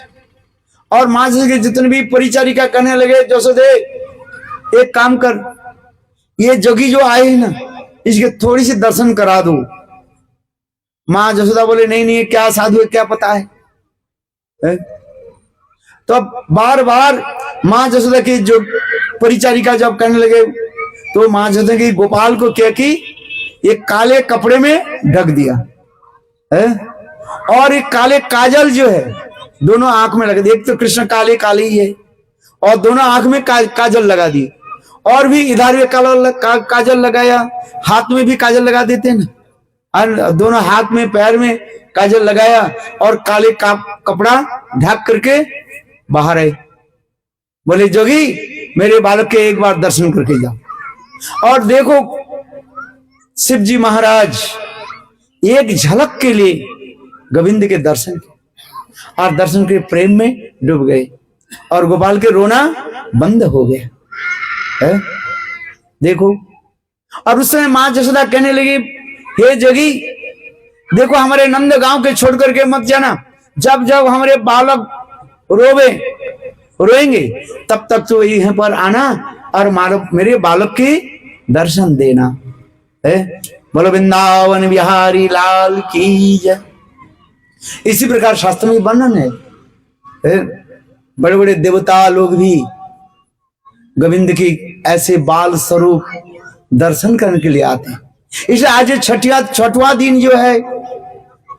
Speaker 1: और मां जसोदा के जितने भी परिचारिका कहने लगे, जसोदे एक काम कर, ये जोगी जो आए हैं ना, इसके थोड़ी सी दर्शन करा दो। मां जसोदा बोले नहीं नहीं, क्या साधु है क्या पता है? तो बार बार मां जसोदा की जो परिचारिका जब कहने लगे, तो मां जसोदा की गोपाल को क्या की, एक काले कपड़े में ढक दिया है, और एक काले काजल जो है दोनों आंख में लगा दी। एक तो कृष्ण काले काले ही है, और दोनों आंख में काजल लगा दी, और भी इधर भी काजल लगाया, हाथ में भी काजल लगा देते हैं ना, और दोनों हाथ में पैर में काजल लगाया, और काले कपड़ा ढक करके बाहर आए। बोले जोगी मेरे बालक के एक बार दर्शन करके जाओ। और देखो शिव जी महाराज एक झलक के लिए गोविंद के दर्शन किए, और दर्शन के प्रेम में डूब गए, और गोपाल के रोना बंद हो गया है। देखो, और उस समय मां जसोदा कहने लगी, हे जोगी देखो हमारे नंद गांव के छोड़ करके मत जाना, जब जब हमारे बालक रोएंगे तब तक तो यहीं पर आना और मेरे बालक की दर्शन देना है। बोलो वृंदावन बिहारी लाल की जय। इसी प्रकार शास्त्र में वर्णन है, बड़े बड़े देवता लोग भी गोविंद की ऐसे बाल स्वरूप दर्शन करने के लिए आते हैं। इसलिए आज छठवां दिन जो है,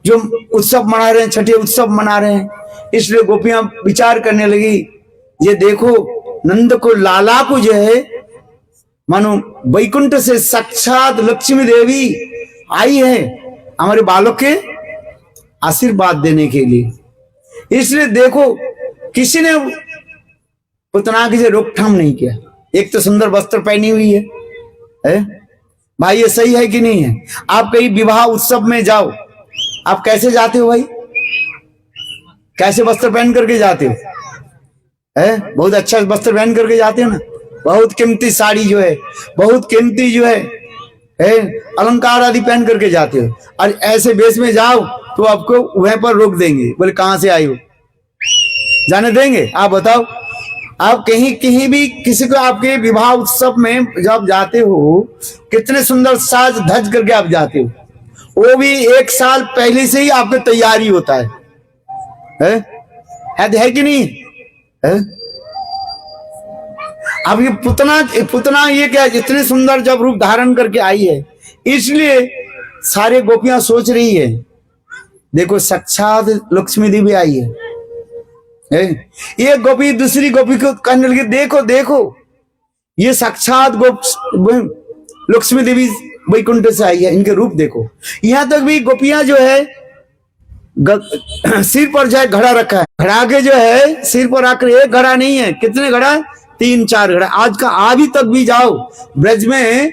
Speaker 1: जो उत्सव मना रहे हैं, छठे उत्सव मना रहे हैं, इसलिए गोपियां विचार करने लगी, ये देखो नंद को लाला को जो है मानो वैकुंठ से साक्षात लक्ष्मी देवी आई है हमारे बालक के आशीर्वाद देने के लिए। इसलिए देखो किसी ने पुतना की से रोकथाम नहीं किया। एक तो सुंदर वस्त्र पहनी हुई है? भाई ये सही है कि नहीं है? आप कहीं विवाह उत्सव में जाओ, आप कैसे जाते हो भाई? कैसे वस्त्र पहन करके जाते हो? है बहुत अच्छा वस्त्र पहन करके जाते हो ना, बहुत कीमती साड़ी जो है, बहुत कीमती जो है अलंकार आदि पहन करके जाते हो, और ऐसे वेश में जाओ तो आपको वहीं पर रोक देंगे, बोले कहां से आई हो? जाने देंगे? आप बताओ। आप कहीं कहीं भी किसी को आपके विवाह उत्सव में जब जाते हो, कितने सुंदर साज धज करके आप जाते हो, वो भी 1 साल पहले से ही आपकी तैयारी होता है कि नहीं है? अब ये पुतना ये क्या इतने सुंदर जब रूप धारण करके आई है, इसलिए सारे गोपियां सोच रही है देखो साक्षात लक्ष्मी देवी आई है। ये गोपी दूसरी गोपी को कहने लगी देखो देखो ये साक्षात लक्ष्मी देवी वैकुंठ से आई है, इनके रूप देखो। यहां तक भी गोपियां जो है सिर पर जो है घड़ा रखा है, घड़ा के जो है सिर पर आकर, एक घड़ा नहीं है, कितने घड़ा? 3-4 घड़ा। आज का अभी तक भी जाओ ब्रज में,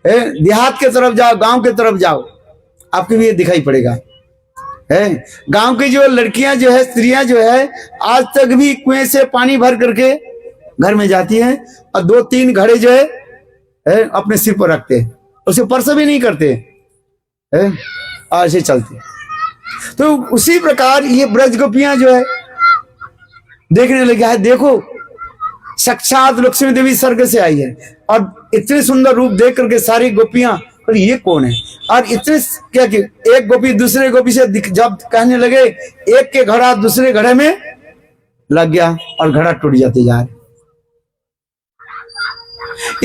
Speaker 1: देहात के तरफ जाओ, गांव के तरफ जाओ, आपको भी ये दिखाई पड़ेगा है। गांव की जो लड़कियां जो है, स्त्रियां जो है, आज तक भी कुएं से पानी भर करके घर में जाती हैं और 2-3 घड़े जो है अपने सिर पर रखते हैं, उसे स्पर्श भी नहीं करते है, और ऐसे चलते। तो उसी प्रकार ये ब्रज गोपियां जो है देखने लगे है, देखो साक्षात लक्ष्मी देवी स्वर्ग से आई है, और इतने सुंदर रूप देख करके सारी गोपियां, और ये कौन है? और इतने क्या कि एक गोपी दूसरे गोपी से जब कहने लगे, एक के घड़ा दूसरे घड़े में लग गया और घड़ा टूट जाते जा रहे।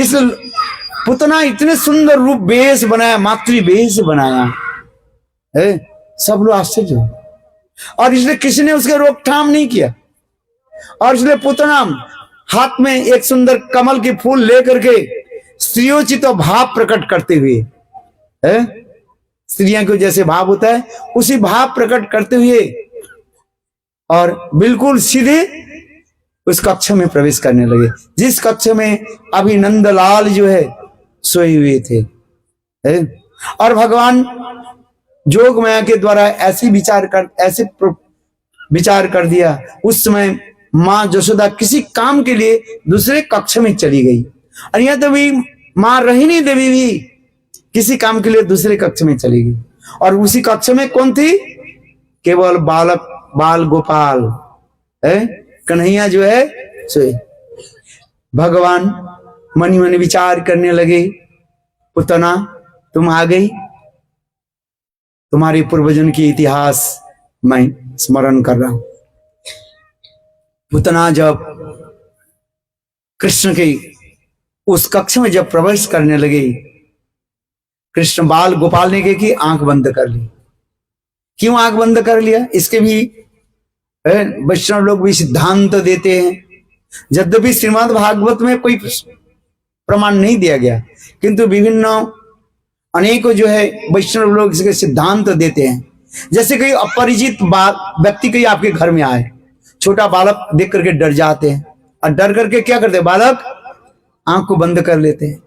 Speaker 1: इस पुतना इतने सुंदर रूप बेस बनाया, मातृ बेस बनाया है, सब लोग आश्चर्य हो, और इसलिए किसी ने उसके रोकथाम नहीं किया। और इसलिए पुतना हाथ में एक सुंदर कमल के फूल लेकर के स्त्रियोचित भाव प्रकट करते हुए है, स्त्रियां को जैसे भाव होता है उसी भाव प्रकट करते हुए, और बिल्कुल सीधे उस कक्ष में प्रवेश करने लगे, जिस कक्ष में अभी नंदलाल जो है सोए हुए थे है? और भगवान जोग माया के द्वारा ऐसे विचार कर दिया। उस समय माँ यशोदा किसी काम के लिए दूसरे कक्ष में चली गई, और यहां तो भी माँ रोहिणी देवी भी किसी काम के लिए दूसरे कक्ष में चली गई, और उसी कक्ष में कौन थी? केवल बाल गोपाल है, कन्हैया जो है सोए। भगवान मनी मनी विचार करने लगे, पुतना तुम आ गई, तुम्हारे पूर्वजन की इतिहास मैं स्मरण कर रहा हूं। पुतना जब कृष्ण के उस कक्ष में जब प्रवेश करने लगे, कृष्ण बाल गोपाल ने की आंख बंद कर ली। क्यों आंख बंद कर लिया? इसके भी वैष्णव लोग भी सिद्धांत देते हैं, यद्यपि श्रीमद् भागवत में कोई प्रमाण नहीं दिया गया, किंतु विभिन्न अनेकों जो है वैष्णव लोग इसके सिद्धांत देते हैं। जैसे कोई अपरिचित व्यक्ति कोई आपके घर में आए, छोटा बालक देख करके डर जाते हैं, और डर करके क्या करते हैं? बालक आंख को बंद कर लेते हैं।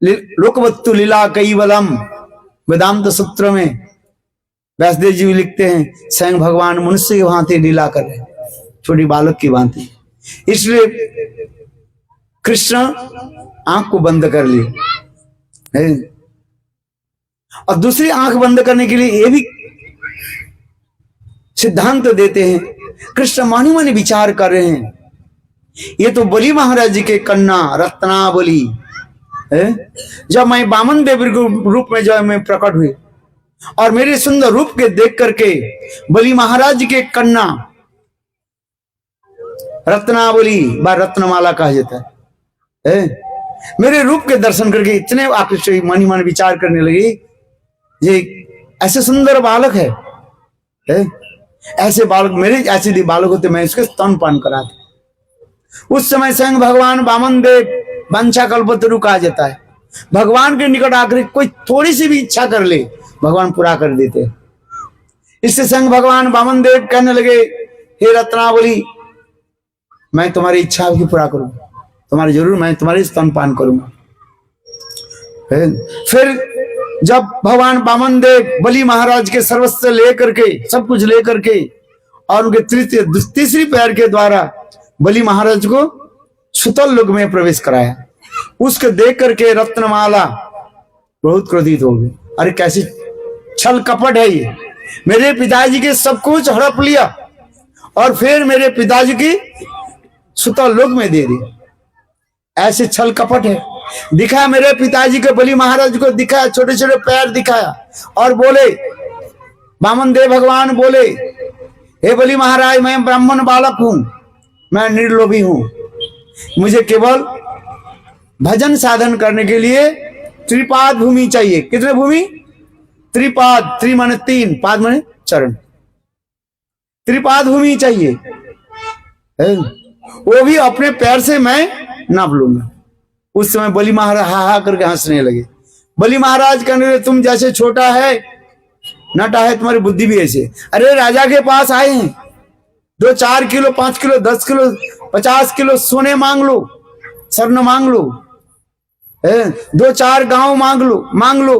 Speaker 1: लोकवत्तु लीला कैवलम वेदांत सूत्र में व्यासदेव जी लिखते हैं, स्वयं भगवान मनुष्य की भांति लीला कर रहे, छोटी बालक की भांति। इसलिए कृष्ण आंख को बंद कर लिए, और दूसरी आंख बंद करने के लिए ये भी सिद्धांत देते हैं, कृष्ण मानी मानी विचार कर रहे हैं, ये तो बलि महाराज जी के कन्या रत्नावली है। जब मैं वामन देव रूप में जब मैं प्रकट हुई, और मेरे सुंदर रूप के देख करके बलि महाराज के कन्या रत्नावली व रत्नमाला कहा जाता है, मेरे रूप के दर्शन करके इतने आकृष्ट मन ही मन विचार करने लगे, ये ऐसे सुंदर बालक है, ऐसे बालक मेरे ऐसे बालक होते मैं इसके स्तनपान कराते। उस समय स्वयं भगवान वामन देव वंशा कल्पतरु कहा जाता है, भगवान के निकट आकर कोई थोड़ी सी भी इच्छा कर ले भगवान पूरा कर देते। इससे स्वयं भगवान वामन देव कहने लगे, हे रत्नावली मैं तुम्हारी इच्छा की पूरा करूंगा, तुम्हारी जरूर मैं तुम्हारे स्तनपान करूंगा। फिर जब भगवान वामन देव बलि महाराज के सर्वस्व लेकर के, सब कुछ लेकर के, और उनके तीसरी पैर के द्वारा बलि महाराज को सुतल लोक में प्रवेश कराया, उसको देख करके रत्नमाला बहुत क्रोधित हो गई। अरे कैसी छल कपट है ये, मेरे पिताजी के सब कुछ हड़प लिया और फिर मेरे पिताजी की सुतल लोक में दे दी, ऐसे छल कपट है। दिखाया मेरे पिताजी के बलि महाराज को, दिखाया छोटे छोटे पैर दिखाया और बोले, वामन देव भगवान बोले, हे बलि महाराज मैं ब्राह्मण बालक हूं, मैं निर्लोभी हूं, मुझे केवल भजन साधन करने के लिए त्रिपाद भूमि चाहिए। कितने भूमि? त्रिपाद, त्रि माने तीन, पाद माने चरण, त्रिपाद भूमि चाहिए, वो भी अपने पैर से मैं नाप लूंगा। उस समय बलि महाराज हा हा करके हंसने लगे। बलि महाराज कहने लगे, तुम जैसे छोटा है नटा है, तुम्हारी बुद्धि भी ऐसे। अरे राजा के पास आए हैं, 2-4 किलो 5 किलो 10 किलो 50 किलो सोने मांग लो, स्वर्ण मांग लो, 2-4 गांव मांग लो,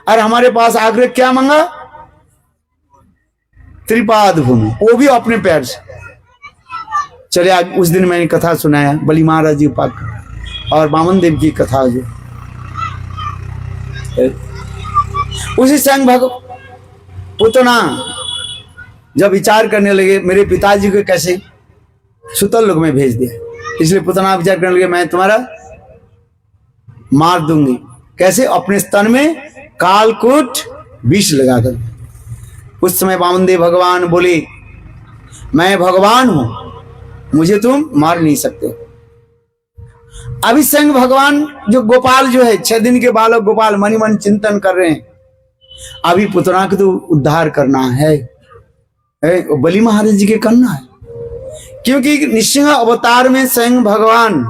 Speaker 1: और हमारे पास आकर क्या मांगा? त्रिपाद भूमि, वो भी अपने पैर से। चले आज उस दिन मैंने कथा सुनाया बलि महाराज जी पाक और वामन देव की कथा, जो उसी संग पुतना जब विचार करने लगे मेरे पिताजी को कैसे सुतल लोक में भेज दिया, इसलिए पुतना विचार करने लगे मैं तुम्हारा मार दूंगी। कैसे? अपने स्तन में कालकूट विष लगाकर। उस समय वामन देव भगवान बोले, मैं भगवान हूं, मुझे तुम मार नहीं सकते। अभी संग भगवान जो गोपाल जो है, 6 दिन के बालक गोपाल मनी मन चिंतन कर रहे हैं, अभी पुतना को तो उद्धार करना है, बलि महाराज जी के करना है। क्योंकि निसिंह अवतार में स्वयं भगवान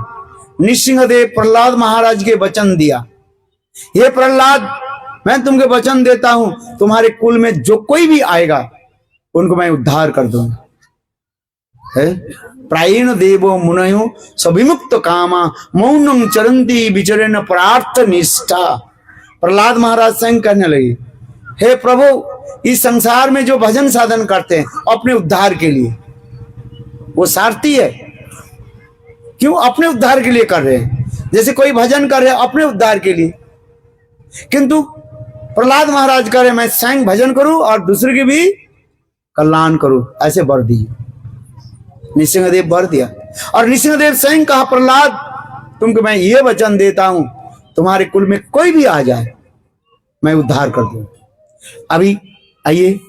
Speaker 1: निसिंहदेव प्रहलाद महाराज के वचन दिया, हे प्रहलाद मैं तुमको वचन देता हूं, तुम्हारे कुल में जो कोई भी आएगा उनको मैं उद्धार कर दूंगा। प्रायेण देवो मुनयो सविमुक्त कामा मौनम चरंती विचरण प्रार्थ निष्ठा। प्रहलाद महाराज स्वयं कहने लगे, हे प्रभु इस संसार में जो भजन साधन करते हैं अपने उद्धार के लिए, वो सारथी है, क्यों अपने उद्धार के लिए कर रहे हैं। जैसे कोई भजन कर रहे हैं अपने उद्धार के लिए, किंतु प्रहलाद महाराज कह रहे मैं स्वयं भजन करूं और दूसरे के भी कल्याण करूं, ऐसे वर दिए। निसिंहदेव वर दिया और निसिंहदेव स्वयं कहा, प्रहलाद तुमको मैं ये वचन देता हूं, तुम्हारे कुल में कोई भी आ जाए मैं उद्धार कर दूं। अभी आइए,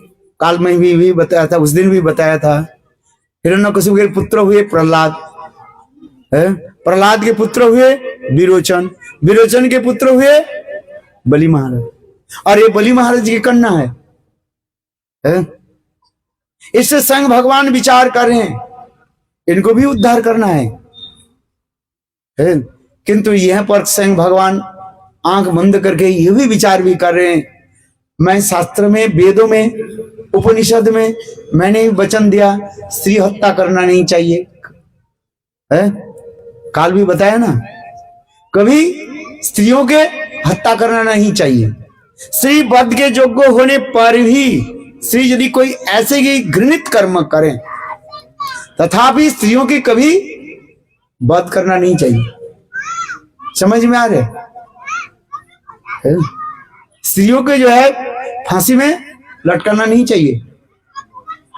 Speaker 1: काल में भी बताया था, उस दिन भी बताया था, हिरण्यकशिपु के पुत्र हुए प्रहलाद, प्रहलाद के पुत्र हुए विरोचन, विरोचन के पुत्र हुए बलि महाराज, और ये बलि महाराज की कन्या है। इससे संग भगवान विचार कर रहे हैं इनको भी उद्धार करना है, किंतु यह पर संग भगवान आंख बंद करके ये भी विचार भी कर रहे हैं, मैं शास्त्र में, वेदों में, उपनिषद में मैंने वचन दिया स्त्री हत्या करना नहीं चाहिए, है? काल भी बताया ना, कभी स्त्रियों के हत्या करना नहीं चाहिए। स्त्री वध के योग्य होने पर भी स्त्री यदि कोई ऐसे ही घृणित कर्म करे तथापि स्त्रियों की कभी वध करना नहीं चाहिए। समझ में आ रहे? स्त्रियों के जो है फांसी में लटकाना नहीं चाहिए,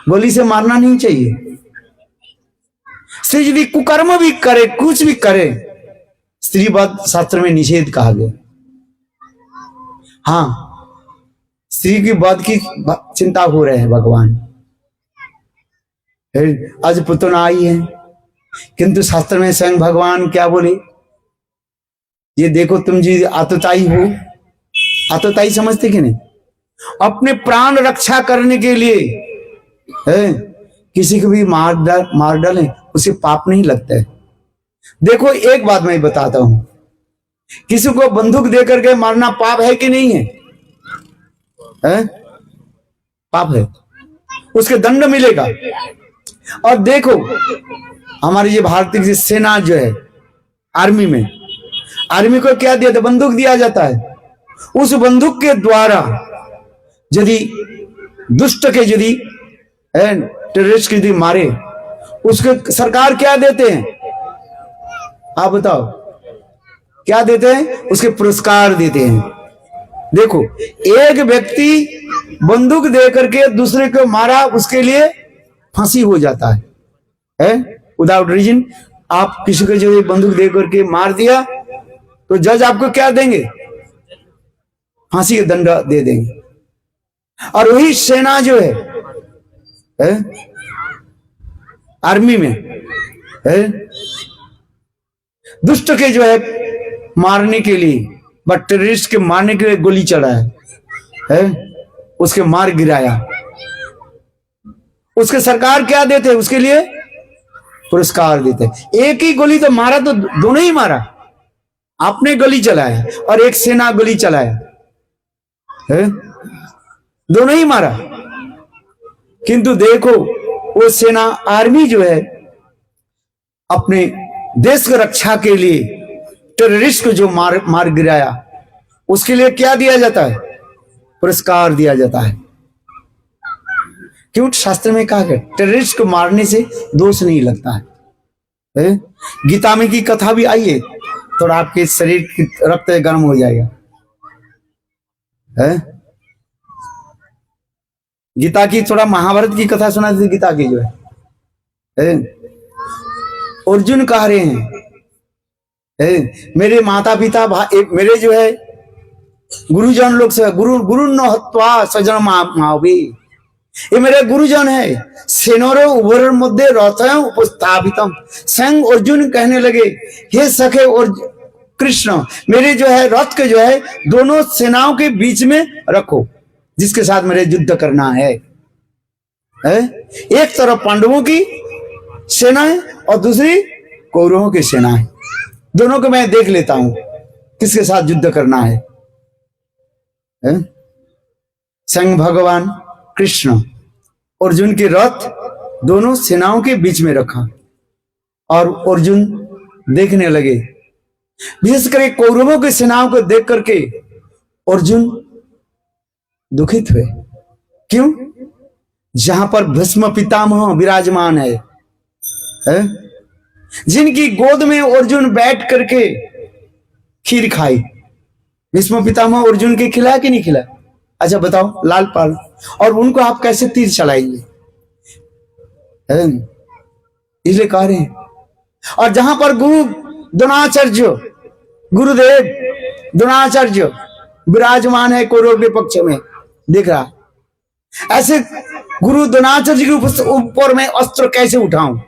Speaker 1: गोली से मारना नहीं चाहिए। स्त्री यदि कुकर्म भी करे, कुछ भी करे, स्त्री वध शास्त्र में निषेध कहा गया। हाँ, स्त्री की वध की चिंता हो रहे हैं भगवान, आज पुतना आई है, किंतु शास्त्र में स्वयं भगवान क्या बोले, ये देखो तुम जी आतताई हो, आतताई समझते कि नहीं, अपने प्राण रक्षा करने के लिए है किसी को भी मार डालें उसे पाप नहीं लगता है। देखो एक बात मैं बताता हूं, किसी को बंदूक देकर के मारना पाप है कि नहीं है? पाप है, उसके दंड मिलेगा। और देखो हमारी ये भारतीय सेना जो है, आर्मी में आर्मी को क्या दिया था? बंदूक दिया जाता है। उस बंदूक के द्वारा यदि दुष्ट के यदि टेररिस्ट के यदि मारे, उसके सरकार क्या देते हैं? आप बताओ क्या देते हैं? उसके पुरस्कार देते हैं। देखो, एक व्यक्ति बंदूक दे करके दूसरे को मारा, उसके लिए फांसी हो जाता है विदाउट रीजन। आप किसी को जो बंदूक दे करके मार दिया तो जज आपको क्या देंगे? फांसी का दंड दे देंगे। और वही सेना जो है आर्मी में दुष्ट के जो है मारने के लिए, बट टेररिस्ट के मारने के लिए गोली चलाया उसके मार गिराया, उसके सरकार क्या देते? उसके लिए पुरस्कार देते। एक ही गोली तो मारा तो दोनों ही मारा। आपने गोली चलाया और एक सेना गोली चलाया, दोनों ही मारा। किंतु देखो, वो सेना आर्मी जो है अपने देश की रक्षा के लिए टेररिस्ट को जो मार गिराया, उसके लिए क्या दिया जाता है? पुरस्कार दिया जाता है। क्यों? शास्त्र में कहा गया टेररिस्ट को मारने से दोष नहीं लगता है। गीता में की कथा भी आई है, थोड़ा आपके शरीर की रक्त गर्म हो जाएगा। गीता की, थोड़ा महाभारत की कथा सुना थी गीता की जो है। अर्जुन कह रहे हैं मेरे माता पिता मेरे जो है गुरुजन लोग से, गुरु न हत्वा सजन मावे, ये मेरे गुरुजन है। सेनोरो उभर मध्य रथ उपस्थापितम। स्वयं अर्जुन कहने लगे, हे सखे और कृष्ण, मेरे जो है रथ के जो है दोनों सेनाओं के बीच में रखो, जिसके साथ मेरे युद्ध करना है। एक तरफ पांडवों की सेना है और दूसरी कौरवों की सेना है। दोनों को मैं देख लेता हूं किसके साथ युद्ध करना है। स्वयं भगवान कृष्ण अर्जुन के रथ दोनों सेनाओं के बीच में रखा और अर्जुन देखने लगे। विशेषकर कौरवों की सेनाओं को देख करके अर्जुन दुखित हुए। क्यों? जहां पर भीष्म पितामह विराजमान है, जिनकी गोद में अर्जुन बैठ करके खीर खाई। भीष्म पितामह अर्जुन के खिलाया कि नहीं खिलाया? अच्छा बताओ, लाल पाल, और उनको आप कैसे तीर चलाएंगे? इसलिए कह रहे हैं। और जहां पर गुरु द्रोणाचार्य, गुरुदेव द्रोणाचार्य विराजमान है कौरव के पक्ष में, दिख रहा, ऐसे गुरु द्रोणाचार्य के ऊपर मैं अस्त्र कैसे उठाऊं?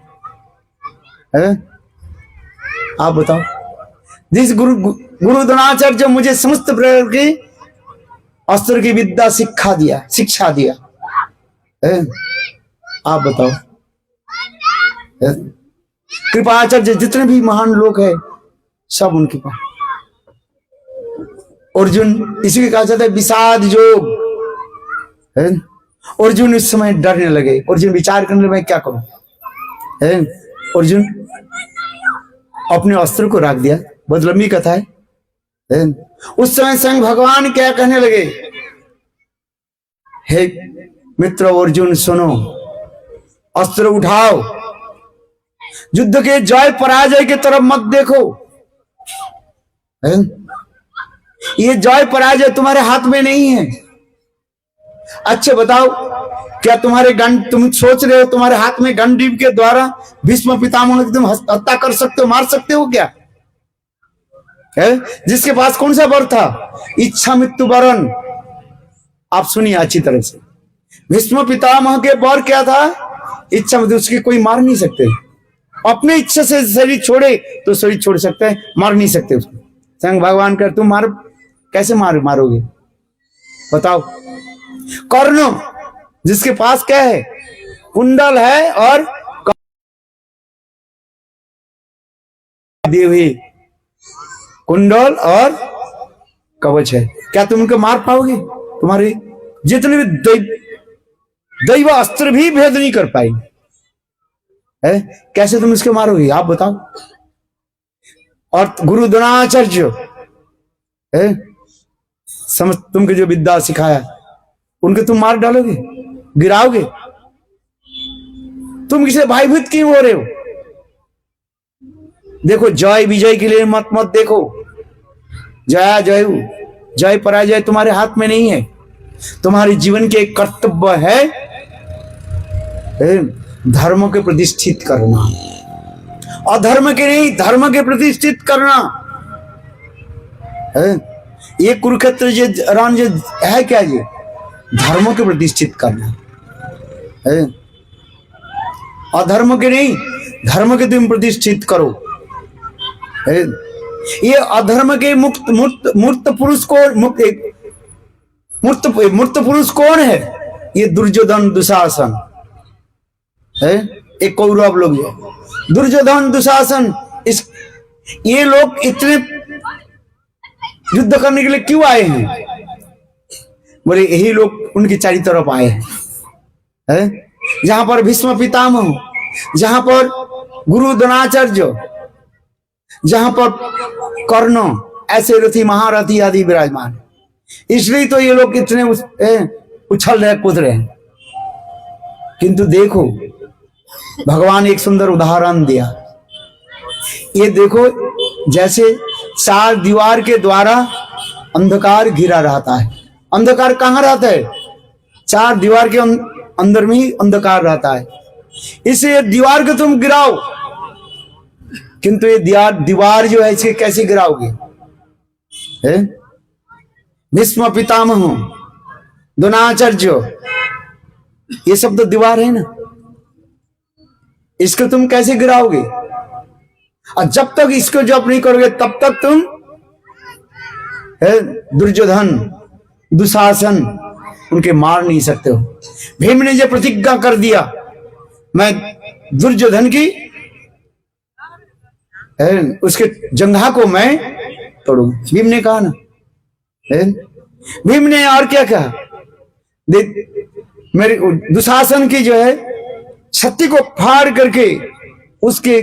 Speaker 1: आप बताओ। जिस गुरु द्रोणाचार्य मुझे समस्त प्रकार की अस्त्र की विद्या शिक्षा दिया, आप बताओ। कृपाचार्य जितने भी महान लोग हैं सब उनके पास। अर्जुन, इसी कहा जाता है विषाद योग। अर्जुन इस समय डरने लगे। अर्जुन विचार करने लगे, मैं क्या करूं? अर्जुन अपने अस्त्र को रख दिया। बहुत लंबी कथा है। उस समय स्वयं भगवान क्या कहने लगे, हे मित्र अर्जुन सुनो, अस्त्र उठाओ, युद्ध के जय पराजय की तरफ मत देखो। ये जय पराजय तुम्हारे हाथ में नहीं है। अच्छा बताओ, क्या तुम सोच रहे हो तुम्हारे हाथ में गंडीव के द्वारा भीष्म पितामह की तुम हत्या कर सकते हो, मार सकते हो क्या? जिसके पास कौन सा वर था? इच्छा मृत्यु वरण। आप सुनिए अच्छी तरह से, भीष्म पितामह के वर क्या था? इच्छा मृत्यु। उसकी कोई मार नहीं सकते। अपने इच्छा से शरीर छोड़े तो शरीर छोड़ सकते हैं, मार नहीं सकते उसको। स्वयं भगवान कर, तुम कैसे मारोगे बताओ? कर्ण, जिसके पास क्या है? कुंडल है और देवी, कुंडल और कवच है, क्या तुम उनको मार पाओगे? तुम्हारे जितने भी दैव अस्त्र भी भेद नहीं कर पाएंगे। कैसे तुम इसके मारोगे? आप बताओ। और गुरु द्रोणाचार्य है, समझ तुमको जो विद्या सिखाया उनके तुम मार डालोगे, गिराओगे? तुम किसे भयभीत क्यों हो रहे हो? देखो, जय विजय के लिए मत देखो। जया जय जय पराजय तुम्हारे हाथ में नहीं है। तुम्हारे जीवन के एक कर्तव्य है धर्म के प्रतिष्ठित करना, अधर्म के नहीं, धर्म के प्रतिष्ठित करना है। ये कुरुक्षेत्र जो रण जो है क्या, ये धर्म के प्रतिष्ठित करना है, अधर्म के नहीं, धर्म के तुम प्रतिष्ठित करो है। ये अधर्म के मूर्त पुरुष कौन, मूर्त पुरुष कौन है? ये दुर्योधन दुशासन है, एक कौरव लोग है, दुर्योधन दुशासन। ये लोग इतने युद्ध करने के लिए क्यों आए हैं? बोले यही लोग उनकी चारी तरफ आए हैं, जहां पर भीष्म पितामह, जहां पर गुरु द्रोणाचार्य, जहां पर कर्ण, ऐसे रथी महारथी आदि विराजमान। इसलिए तो ये लोग इतने उछल रहे, कूद रहे हैं। किंतु देखो, भगवान एक सुंदर उदाहरण दिया। ये देखो, जैसे चार दीवार के द्वारा अंधकार घिरा रहता है। अंधकार कहाँ रहता है? चार दीवार के अंदर में ही अंधकार रहता है। इसे दीवार को तुम गिराओ, किंतु ये दीवार जो है इसे कैसे गिराओगे? भीष्म पितामह, द्रोणाचार्य, ये सब तो दीवार है ना, इसको तुम कैसे गिराओगे? और जब तक इसको जप नहीं करोगे तब तक तुम दुर्योधन दुशासन उनके मार नहीं सकते हो। भीम ने जो प्रतिज्ञा कर दिया, मैं दुर्योधन की उसके जंघा को मैं तोड़ू, भीम ने कहा ना। भीम ने और क्या कहा? मेरे दुशासन की जो है छत्ती को फाड़ करके उसके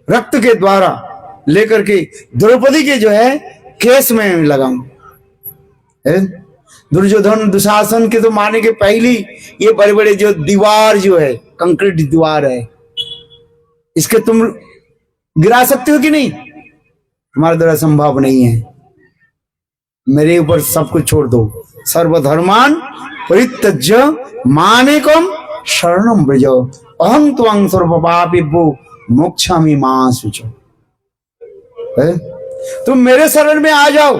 Speaker 1: रक्त के द्वारा लेकर के द्रौपदी के जो है केस में लगाऊं। दुर्योधन दुशासन के तो मारने के पहली ये बड़े बड़े जो दीवार जो है, कंक्रीट दीवार है, इसके तुम गिरा सकते हो कि नहीं? तुम्हारे द्वारा संभव नहीं है। मेरे ऊपर सब कुछ छोड़ दो। सर्वधर्मान परित्यज्य मामेकम शरणम व्रज अहं त्वं सर्वपापेभ्यो मोक्षामि मां शुचो। तुम मेरे शरण में आ जाओ।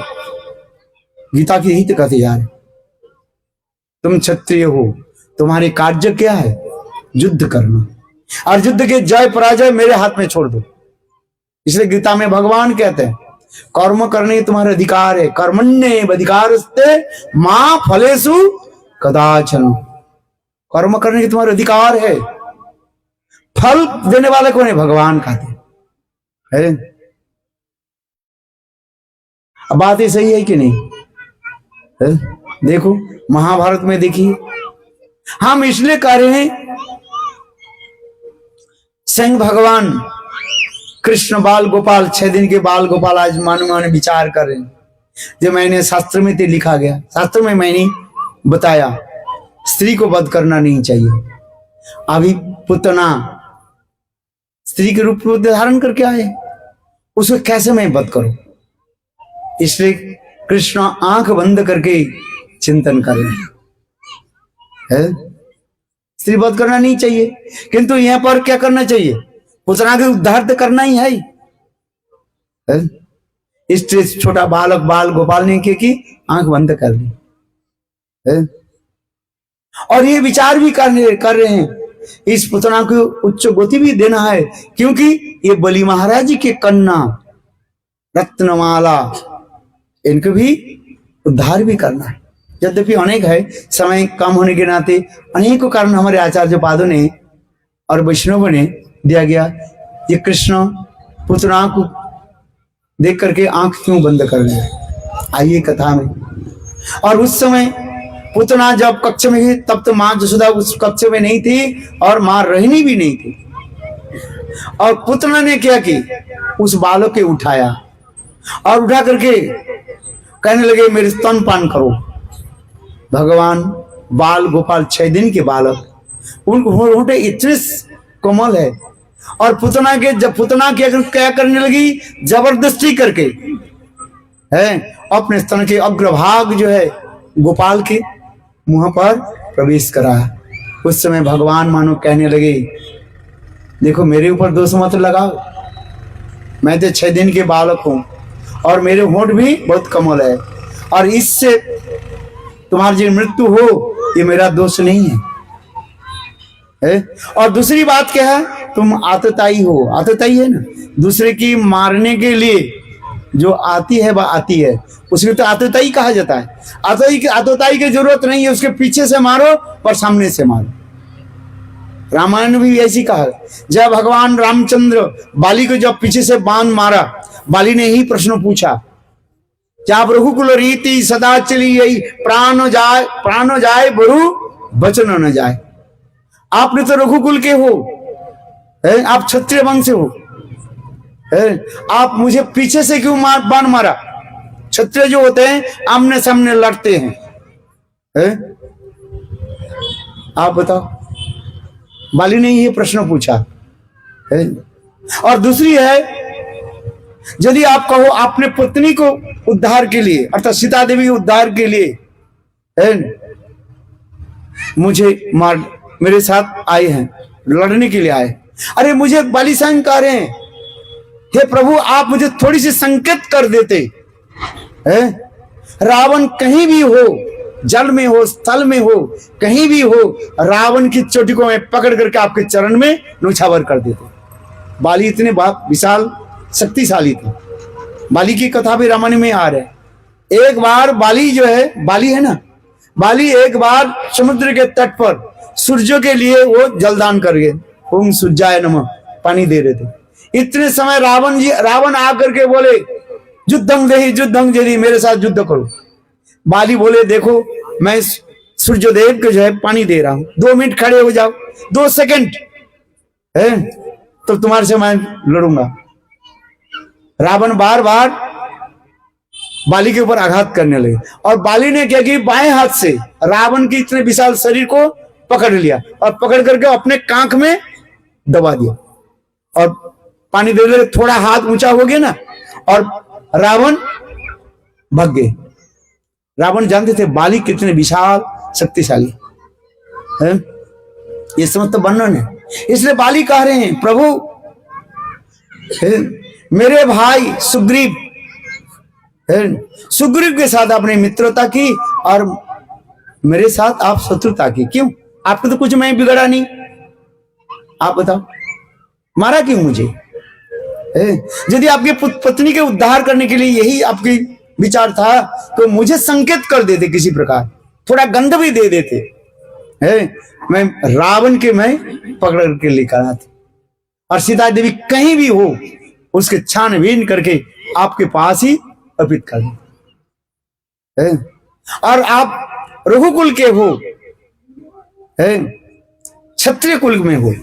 Speaker 1: गीता की हित कहते यार, तुम क्षत्रिय हो, तुम्हारे कार्य क्या है? युद्ध करना, और युद्ध के जय पराजय मेरे हाथ में छोड़ दो। इसलिए गीता में भगवान कहते हैं कर्म करने तुम्हारा अधिकार है, कर्मण्येवाधिकारस्ते मां फलेषु कदाचन। कर्म करने की तुम्हारा अधिकार है, फल देने वाले कौन है? भगवान कहते हैं। अब बात ये सही है कि नहीं? है? देखो महाभारत में देखिए, हम इसलिए कह रहे हैं सिंह भगवान कृष्ण बाल गोपाल, 6 दिन के बाल गोपाल आज मानो विचार कर रहे हैं। जो मैंने शास्त्र में लिखा गया, शास्त्र में मैंने बताया स्त्री को वध करना नहीं चाहिए। अभी पुतना स्त्री के रूप में धारण करके आए, उसको कैसे मैं वध करूं? इसलिए कृष्ण आंख बंद करके चिंतन कर रहे हैं। स्त्री वध करना नहीं चाहिए, किंतु यहां पर क्या करना चाहिए? पुतना के उद्धार तो करना ही है। इस छोटा बालक बाल गोपाल ने की आंख बंद कर ली है? और ये विचार भी कर रहे हैं इस पुतना को उच्च गति भी देना है, क्योंकि ये बलि महाराज जी के कन्या रत्नमाला, इनको भी उद्धार भी करना है। यद्यपि अनेक है, समय कम होने के नाते अनेकों कारण हमारे आचार्य पादों ने और वैष्णवों ने दिया गया। ये कृष्ण पुतना को देख करके आंख क्यों बंद कर लिया? आइए कथा में। और उस समय पुतना जब कक्ष में थी तब तो मां जसोदा उस कक्ष में नहीं थी और मां रहनी भी नहीं थी। और पुतना ने क्या की? उस बालक के उठाया और उठा करके कहने लगे मेरे स्तनपान करो। भगवान बाल गोपाल 6 दिन के बालक, उनको होंठे इतने कोमल है, और पुतना के अगर क्या करने लगी, जबरदस्ती करके है अपने स्तन के अग्रभाग जो है गोपाल के मुंह पर प्रवेश करा। उस समय भगवान मानो कहने लगे देखो मेरे ऊपर दोष मत लगाओ, मैं तो 6 दिन के बालक हूं और मेरे होंठ भी बहुत कोमल है, और इससे तुम्हारी जो मृत्यु हो ये मेरा दोष नहीं है? और दूसरी बात क्या है, तुम आतताई हो। आतताई है ना, दूसरे की मारने के लिए जो आती है वह आती है, उसको तो आतताई कहा जाता है। आतताई की जरूरत नहीं है, उसके पीछे से मारो और सामने से मारो। रामायण में भी ऐसी कहा, जब भगवान रामचंद्र बाली को जब पीछे से बाण मारा, बाली ने ही प्रश्न पूछा, क्या रघुकुल रीति सदा चली यही, प्राण जाए बरु बचन न जाए। आपने तो रघुकुल के हो, आप क्षत्रिय वंश हो, आप मुझे पीछे से क्यों बाण मारा? क्षत्रिय जो होते हैं आमने सामने लड़ते हैं, आप बताओ। बाली ने ये प्रश्न पूछा है। और दूसरी है, यदि आप कहो आपने पत्नी को उद्धार के लिए अर्थात सीता देवी के उद्धार के लिए है मुझे मेरे साथ आए हैं, लड़ने के लिए आए, अरे मुझे बाली संग कह रहे हैं, हे प्रभु आप मुझे थोड़ी सी संकेत कर देते है? रावण कहीं भी हो, जल में हो, स्थल में हो, कहीं भी हो, रावण की चोटी को मैं पकड़ करके आपके चरण में न्योछावर कर देते। बाली इतने विशाल शक्तिशाली थे। बाली की कथा भी रामायण में आ रहा है। एक बार बाली जो है, बाली है ना, बाली एक बार समुद्र के तट पर सूर्य के लिए वो जलदान कर गए, ओम सूर्याय नमः, पानी दे रहे थे। इतने समय रावण आकर के बोले युद्धं देही, मेरे साथ युद्ध करो। बाली बोले देखो मैं सूर्यदेव को जो है पानी दे रहा हूं, 2 मिनट खड़े हो जाओ, 2 सेकंड है तो तुम्हारे से मैं लड़ूंगा। रावण बार बार बाली के ऊपर आघात करने लगे, और बाली ने क्या किया, बाएं हाथ से रावण की इतने विशाल शरीर को पकड़ लिया और पकड़ करके अपने कांख में दबा दिया, और पानी दे दे, थोड़ा हाथ ऊंचा हो गया ना, और रावण भाग गए। रावण जानते थे बाली कितने विशाल शक्तिशाली है, ये समझ तो वर्णन है। इसलिए बाली कह रहे हैं प्रभु मेरे भाई सुग्रीव के साथ आपने मित्रता की और मेरे साथ आप शत्रुता की, क्यों? आपको तो कुछ मैं बिगड़ा नहीं, आप बताओ मारा क्यों मुझे? यदि आपके पत्नी के उद्धार करने के लिए यही आपकी विचार था तो मुझे संकेत कर देते, किसी प्रकार थोड़ा गंध भी दे देते, मैं रावण के मैं पकड़ के लेकर आते, और सीता देवी कहीं भी हो उसके छानबीन करके आपके पास ही अर्पित कर देते। और आप रघुकुल के हो, क्षत्रिय कुल में हो,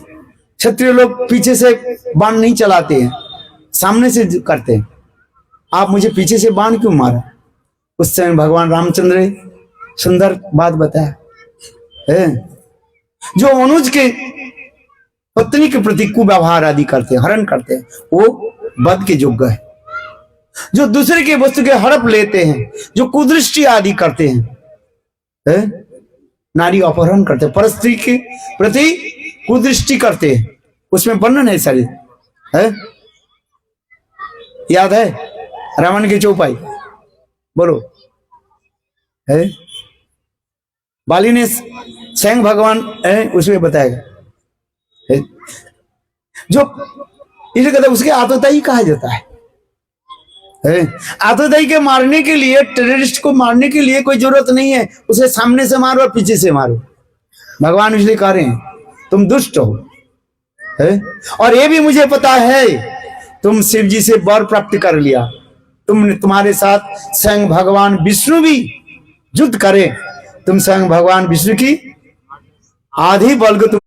Speaker 1: क्षत्रिय लोग पीछे से बाण नहीं चलाते हैं, सामने से करते हैं, आप मुझे पीछे से बाण क्यों मारा? उस समय भगवान रामचंद्र ने सुंदर बात बताया है, जो अनुज के पत्नी के प्रति कुव्यवहार आदि करते हैं, हरण करते हैं, वो वध के योग्य है। जो दूसरे के वस्तु के हड़प लेते हैं, जो कुदृष्टि आदि करते हैं, नारी अपहरण करते हैं, परस्त्री के प्रति कुदृष्टि करते हैं, उसमें वर्णन है सारी है, याद है रावण की चौपाई, बोलो है। बाली ने स्वयं भगवान है उसमें बताएगा है? जो इसे कहते उसके आतताई कहा जाता है। आतताई के मारने के लिए, टेररिस्ट को मारने के लिए कोई जरूरत नहीं है, उसे सामने से मारो और पीछे से मारो। भगवान इसलिए कह रहे हैं तुम दुष्ट हो है? और ये भी मुझे पता है तुम शिव जी से वर प्राप्त कर लिया, तुम्हारे साथ स्वयं भगवान विष्णु भी युद्ध करे, तुम स्वयं भगवान विष्णु की आधी बल को तुम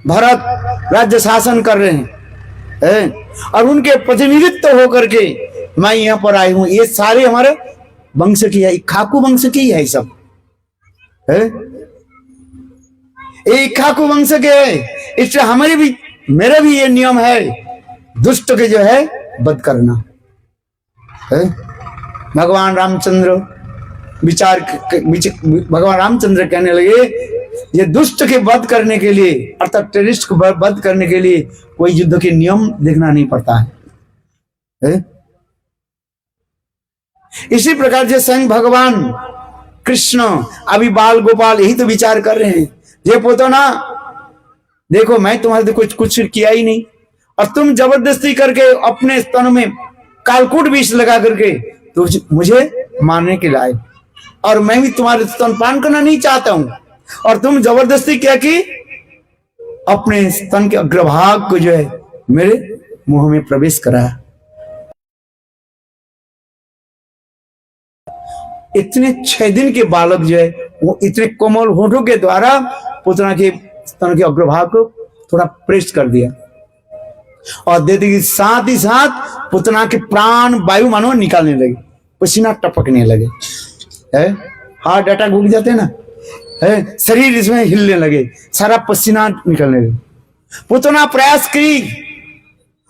Speaker 1: भरत राज्य शासन कर रहे हैं, और उनके प्रतिनिधित्व होकर के मैं यहाँ पर आई हूं, ये सारे हमारे वंश की है, इक्ष्वाकु वंश की है, सब है, ये इक्ष्वाकु वंश के है। इसलिए हमारे भी, मेरा भी ये नियम है, दुष्ट के जो है वध करना है। भगवान रामचंद्र भगवान रामचंद्र कहने लगे, ये दुष्ट के वध करने के लिए, अर्थात टेररिस्ट को वध करने के लिए कोई युद्ध के नियम देखना नहीं पड़ता है? इसी प्रकार से स्वयं भगवान कृष्ण अभी बाल गोपाल यही तो विचार कर रहे हैं, ये पोतो ना देखो मैं तुम्हारे कुछ किया ही नहीं, और तुम जबरदस्ती करके अपने स्तन में कालकूट विष लगा करके तो मुझे मारने के लाए, और मैं भी तुम्हारे स्तनपान करना नहीं चाहता हूं, और तुम जबरदस्ती क्या की, अपने स्तन के अग्रभाग को जो है मेरे मुंह में प्रवेश कराया। इतने 6 दिन के बालक जो है वो इतने कोमल होठों के द्वारा पुतना के स्तन के अग्रभाग को थोड़ा प्रेस कर दिया, और देते कि साथ ही साथ पुतना के प्राण वायु मानो निकालने लगे, पसीना टपकने लगे, है हार्ट अटैक हो जाते ना, है शरीर इसमें हिलने लगे, सारा पसीना निकलने लगे। पुतना प्रयास की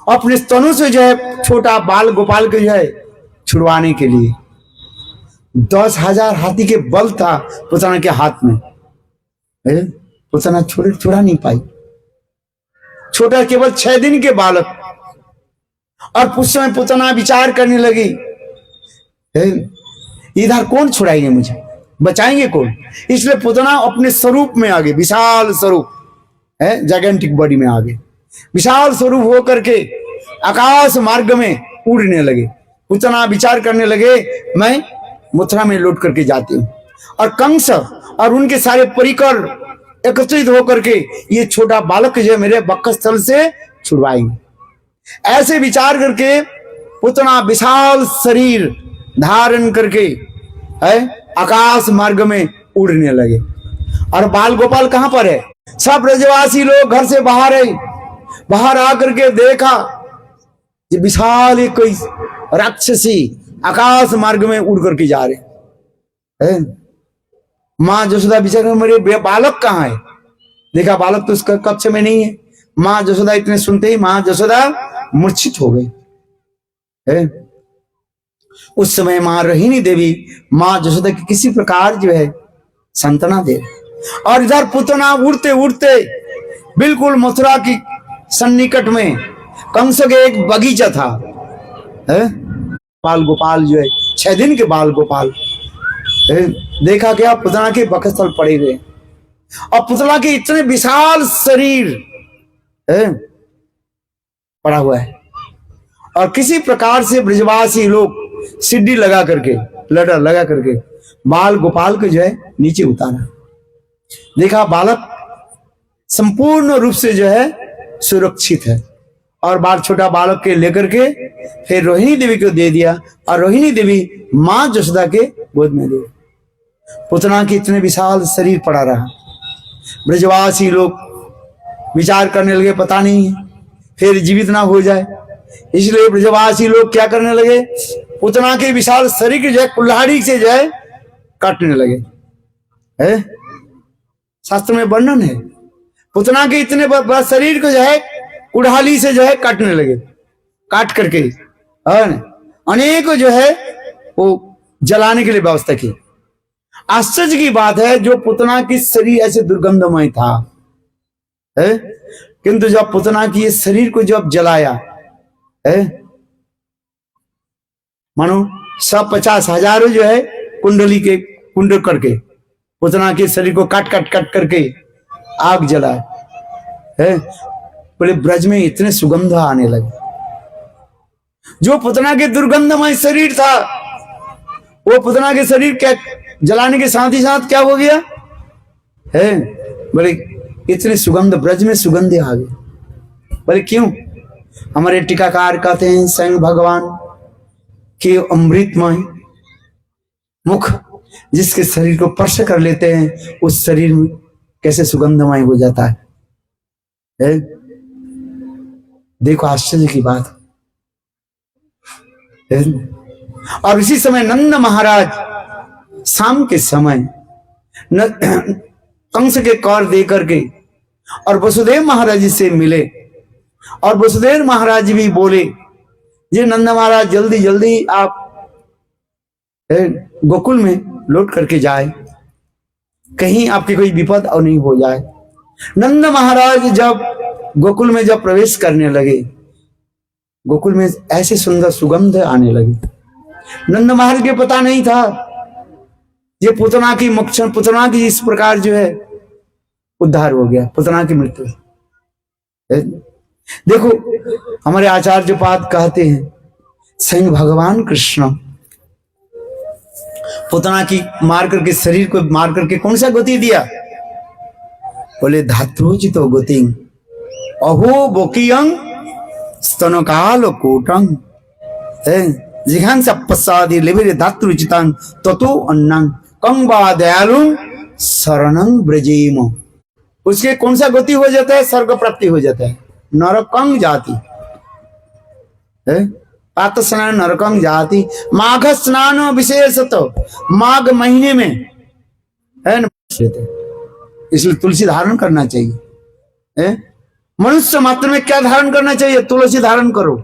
Speaker 1: अपने स्तनों से जो है छोटा बाल गोपाल के जो है छुड़वाने के लिए। 10,000 हाथी के बल था पुतना के हाथ में, पुतना छुड़ा नहीं पाई, छोटा केवल 6 दिन के बालक। और उस समय पुतना विचार करने लगी, इधर कौन छुड़ाएंगे मुझे, बचाएंगे कौन? इसलिए पुतना अपने स्वरूप में आगे, विशाल स्वरूप है, जायगेंटिक बॉडी में आगे विशाल स्वरूप होकर के आकाश मार्ग में उड़ने लगे। पुतना विचार करने लगे, मैं मथुरा में लौट करके जाती हूँ, और कंस और उनके सारे परिकर एकत्रित होकर के ये छोटा बालक जो है मेरे वक्षस्थल से छुड़वाएंगे। ऐसे विचार करके पुतना विशाल शरीर धारण करके है आकाश मार्ग में उड़ने लगे। और बाल गोपाल कहां पर है? सब ब्रजवासी लोग घर से बाहर है, बाहर आकर के देखा ये विशाल एक कोई राक्षसी आकाश मार्ग में उड़ करके जा रहे हैं। माँ यशोदा विचार कर, मेरे बालक कहाँ है? देखा बालक तो उसका कक्ष में नहीं है। माँ यशोदा इतने सुनते ही माँ यशोदा मूर्छित हो गई। उस समय माँ रोहिणी देवी माँ यशोदा की किसी प्रकार जो है सांत्वना दे, और इधर पुतना उड़ते उड़ते बिल्कुल मथुरा की सन्निकट में कंस के एक बगीचा था, बाल गोपाल जो है 6 दिन के बाल गोपाल देखा गया पुतना के वक्षस्थल पड़े हुए, और पुतना के इतने विशाल शरीर पड़ा हुआ है, और किसी प्रकार से ब्रजवासी लोग सीढ़ी लगा करके लडर लगा करके बाल गोपाल को जो है नीचे उतारा। देखा बालक संपूर्ण रूप से जो है सुरक्षित है, और बाल छोटा बालक के लेकर के फिर रोहिणी देवी को दे दिया, और रोहिणी देवी माँ यशोदा के गोद में दे। पुतना की इतने विशाल शरीर पड़ा रहा। ब्रजवासी लोग विचार करने लगे पता नहीं फिर जीवित ना हो जाए, इसलिए ब्रजवासी लोग क्या करने लगे, पुतना के विशाल शरीर के जो है कुल्हाड़ी से जो है काटने लगे। शास्त्र में वर्णन है, पुतना के इतने बड़ा शरीर को जो है कुल्हाड़ी से जो है काटने लगे, काट करके अनेक जो है वो जलाने के लिए व्यवस्था की। आश्चर्य की बात है, जो पुतना की शरीर ऐसे दुर्गंधमय था, किंतु जब पुतना की ये शरीर को जब जलाया मानो 150 हजारों जो है कुंडली के कुंड करके पुतना के शरीर को काट काट काट करके आग जलाए, बोले ब्रज में इतने सुगंध आने लगे। जो पुतना के दुर्गंधमय शरीर था, वो पुतना के शरीर क्या जलाने के साथ ही साथ क्या हो गया है, बोले इतने सुगंध ब्रज में सुगंध आ गए। बोले क्यों? हमारे टीकाकार कहते हैं स्वयं भगवान के अमृतमय मुख जिसके शरीर को स्पर्श कर लेते हैं, उस शरीर में कैसे सुगंधमय हो जाता है। देखो आश्चर्य की बात, और इसी समय नंद महाराज शाम के समय कंस के कौर दे करके और वसुदेव महाराज जी से मिले, और वसुदेव महाराज भी बोले ये नंद महाराज जल्दी जल्दी आप गोकुल में लौट करके जाए, कहीं आपकी कोई विपद और नहीं हो जाए। नंद महाराज जब गोकुल में जब प्रवेश करने लगे, गोकुल में ऐसे सुंदर सुगंध आने लगी। नंद महाराज के पता नहीं था ये पुतना की मोक्षण, पुतना की इस प्रकार जो है उद्धार हो गया, पुतना की मृत्यु। देखो हमारे आचार्य पाद कहते हैं स्वयं भगवान कृष्ण पुतना की मार करके, शरीर को मार करके कौन सा गति दिया? बोले धात्रोजितो गति अहो बोकियं स्तनकाल कोटंग जिघान सपसादि लेवे धात्रुचितांग ततो अन्नंग कंबा दयालुं शरणं ब्रजेम। उसके कौन सा गति हो जाता है? स्वर्ग प्राप्ति हो जाता है, नरकंग जाति है। पात स्नान नरकंग जाति, माघ स्नान विशेषत, माघ महीने में है न, इसलिए तुलसी धारण करना चाहिए। मनुष्य मात्र में क्या धारण करना चाहिए? तुलसी धारण करो।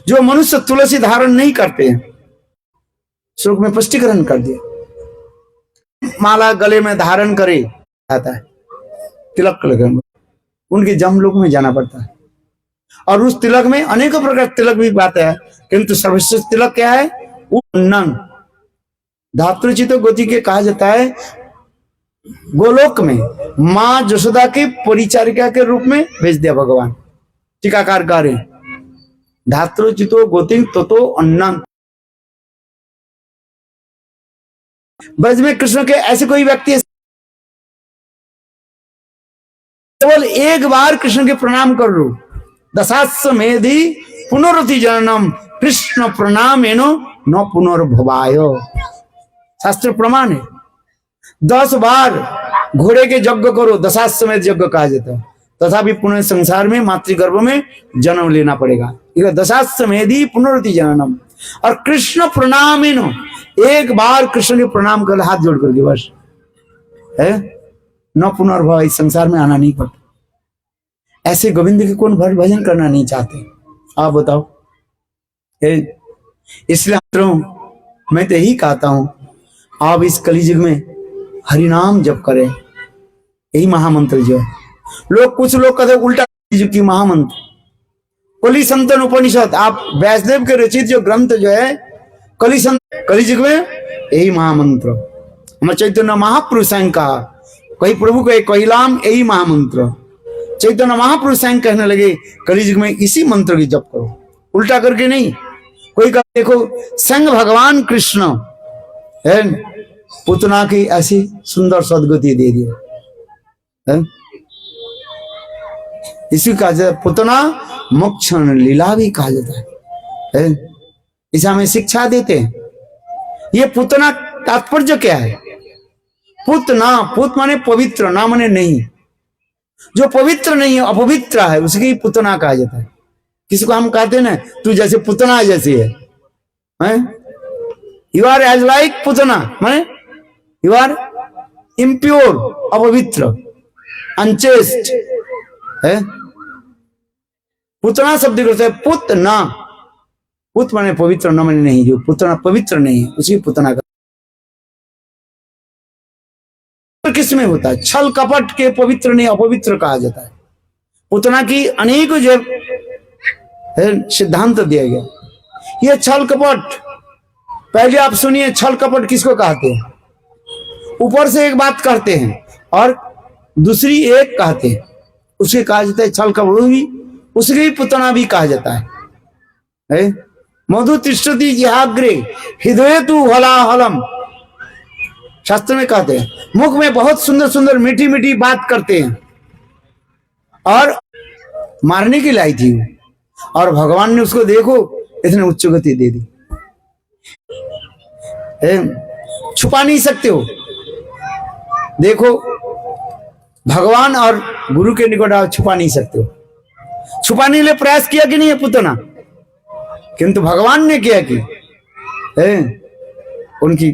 Speaker 1: जो मनुष्य तुलसी धारण नहीं करते हैं, श्लोक में स्पष्टीकरण कर दिया, माला गले में धारण करे आता है, तिलक लगन उनके जमलोक में जाना पड़ता है, और उस तिलक में अनेकों प्रकार तिलक भी बात है, किंतु सर्वश्रेष्ठ तिलक क्या है? उन्नंग धातुचित गति के कहा जाता है। गोलोक में मां जसोदा के परिचारिका के रूप में भेज दिया भगवान। टीकाकार कार्य धातुचितो गोति तो अन्नंग। ब्रज में कृष्ण के ऐसे कोई व्यक्ति है केवल एक बार कृष्ण के प्रणाम कर लो, दशाश्वमेधि पुनरुति जननम कृष्ण प्रणाम एनो न पुनर्भवाय। शास्त्र प्रमाण है, 10 बार घोड़े के यज्ञ करो, दशाश्वमेध यज्ञ कहा जाता है, तथापि पुनः संसार में मातृगर्भ में जन्म लेना पड़ेगा। दशाश्वमेधि पुनरुति जननम, और कृष्ण प्रणाम एनो, एक बार कृष्ण के प्रणाम कर हाथ जोड़ करके बस है, न पुनर्भव, इस संसार में आना नहीं पड़ता। ऐसे गोविंद के कौन भजन करना नहीं चाहते? आप बताओ। इसलिए मैं तो यही कहता हूं, आप इस कलियुग में हरिनाम जप करें, यही महामंत्र जो है। कुछ लोग कहते उल्टा कलियुग की महामंत्र, कलि संतन उपनिषद, आप व्यासदेव के रचित जो ग्रंथ जो है कलियुग में यही महामंत्र। हमारे चैतन्य महापुरुष कहा, कहीं प्रभु कहे कहिलाम यही महामंत्र। चैतन्य महापुरुष कहने लगे कलियुग में इसी मंत्र की जप करो, उल्टा करके नहीं। कोई कहा देखो संग भगवान कृष्ण है, पुतना की ऐसी सुंदर सदगति दे दिया, इसी कहा जाता है पुतना मोक्षण लीला भी कहा जाता है। इसे हमें शिक्षा देते हैं। ये पुतना तात्पर्य क्या है? पुतना, पुत माने पवित्र, ना माने नहीं। जो पवित्र नहीं है, अपवित्र है, उसकी पुतना कहा जाता है। किसी को हम कहते हैं ना तू जैसे पुतना जैसी है, you are as like Putana, माने यू आर इम्प्योर, अपवित्र, अनचेस्ट है। पुतना शब्द करते हैं पुतना, पुत माने पवित्र, न माने नहीं। जो पुतना पवित्र नहीं है उसी पुतना का किसमें होता है? छल कपट के पवित्र नहीं, अपवित्र कहा जाता है। पुतना की अनेक जो सिद्धांत दिया गया। ये छल कपट, पहले आप सुनिए छल कपट किसको कहते हैं? ऊपर से एक बात कहते हैं और दूसरी एक कहते हैं, उसे कहा जाता है छल कपट। भी उसके भी पुतना भी कहा जाता है। मधु तिष्ठति जिहाग्रे हृदय तु हलाहलम, शास्त्र में कहते हैं मुख में बहुत सुंदर सुंदर मीठी मीठी बात करते हैं, और मारने की लाई थी, और भगवान ने उसको देखो इतने उच्च गति दे दी। छुपा नहीं सकते हो। देखो भगवान और गुरु के निकट आप छुपा नहीं सकते हो। छुपाने के लिए प्रयास किया कि नहीं है पुतना? किंतु भगवान ने क्या की है उनकी,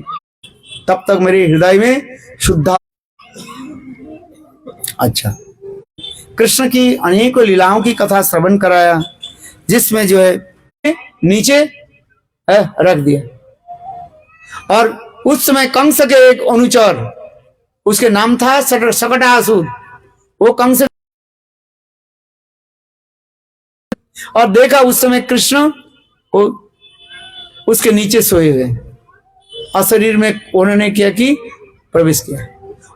Speaker 1: तब तक मेरे हृदय में शुद्धा। अच्छा, कृष्ण की अनेकों लीलाओं की कथा श्रवण कराया, जिसमें जो है नीचे रख दिया। और उस समय कंस के एक अनुचर, उसके नाम था सकटासुर, वो कंस, और देखा उस समय कृष्ण उसके नीचे सोए हुए और शरीर में उन्होंने क्या की प्रवेश किया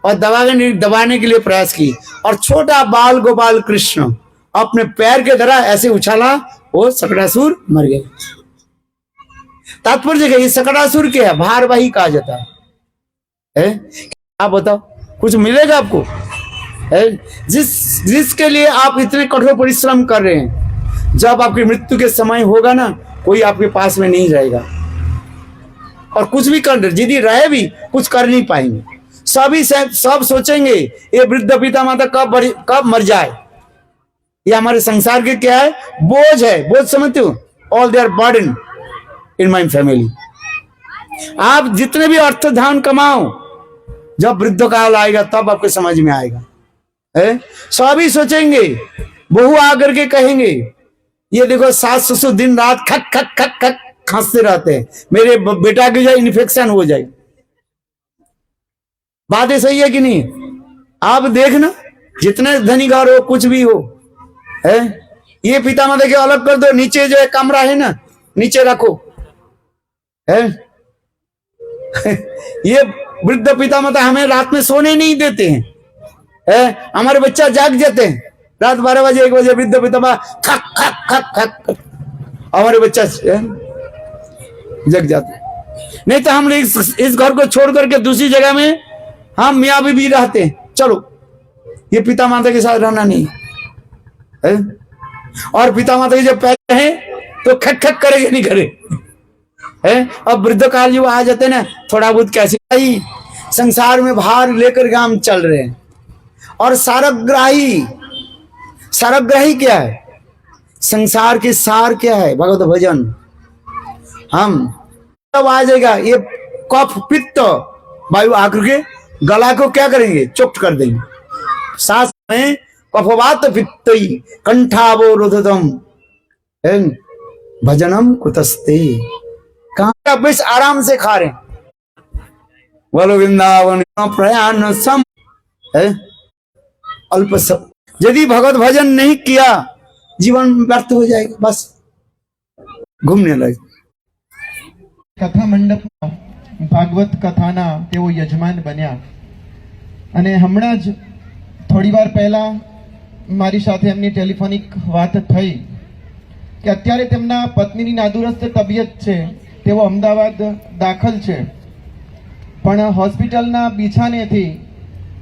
Speaker 1: और दबाने के लिए प्रयास की, और छोटा बाल गोपाल कृष्ण अपने पैर के द्वारा ऐसे उछाला, वो सकटासुर मर गया। तात्पर्य ये सकटासुर क्या है? भारवाही कहा जाता है। आप बताओ, कुछ मिलेगा आपको? जिसके लिए आप इतने कठोर परिश्रम कर रहे हैं, जब आपकी मृत्यु के समय होगा ना, कोई आपके पास में नहीं रहेगा और कुछ भी कर, यदि रहे भी कुछ कर नहीं पाएंगे। सब सोचेंगे ये वृद्ध पिता माता कब मर जाए। ये हमारे संसार के क्या है? बोझ है। बोझ समझते हो? All their burden in my family. आप जितने भी अर्थ धन कमाओ, जब वृद्ध काल आएगा तब आपको समझ में आएगा। सभी सोचेंगे, बहू आकर के कहेंगे, ये देखो सास ससुर दिन रात खक खक खक खक खांसते रहते हैं, मेरे बेटा की जो इन्फेक्शन हो जाए। बातें सही है कि नहीं? आप देखना, जितने धनीगार हो, कुछ भी हो, ये पिता माता के अलग कर दो, नीचे जो है कमरा है ना, नीचे रखो। ये वृद्ध पिता माता हमें रात में सोने नहीं देते हैं। हमारे बच्चा जाग जाते हैं रात 12 बजे 1 बजे, वृद्ध पिता माता खक खक खक खक, हमारे बच्चा जग जाते हैं। नहीं तो हम इस घर को छोड़ करके दूसरी जगह में हम मियाँ बीबी रहते हैं। चलो, ये पिता माता के साथ रहना नहीं है। और पिता माता के जब पैर हैं तो खक खक करेगा नहीं करे। अब वृद्ध काल जो आ जाते ना, थोड़ा बहुत कैसे ही संसार में भार लेकर हम चल रहे हैं। और सारग्राही क्या है? संसार के सार क्या है? भगवत भजन। हम तब आ जाएगा ये कफ पित्त वायु आकर के गला को क्या करेंगे? चुप्त कर देंगे। सांस में कफवात पित्त कंठावरोधम भजनम कुतस्ते। कहां बस आराम से खा रहे हैं। बोलो वृंदावन प्रयाण सम अल्प सब। यदि भगवत भजन नहीं किया, जीवन व्यर्थ हो जाएगा, बस घूमने लगे।
Speaker 4: कथा मंडप भागवत कथाना तेओ यजमान बन्या અને હમણાં જ થોડીવાર પહેલા મારી સાથે એમની ટેલિફોનિક વાત થઈ કે અત્યારે તેમના પત્નીની નાદુરસ્ત તબિયત છે, તેઓ અમદાવાદ દાખલ છે, પણ હોસ્પિટલના બિછાનેથી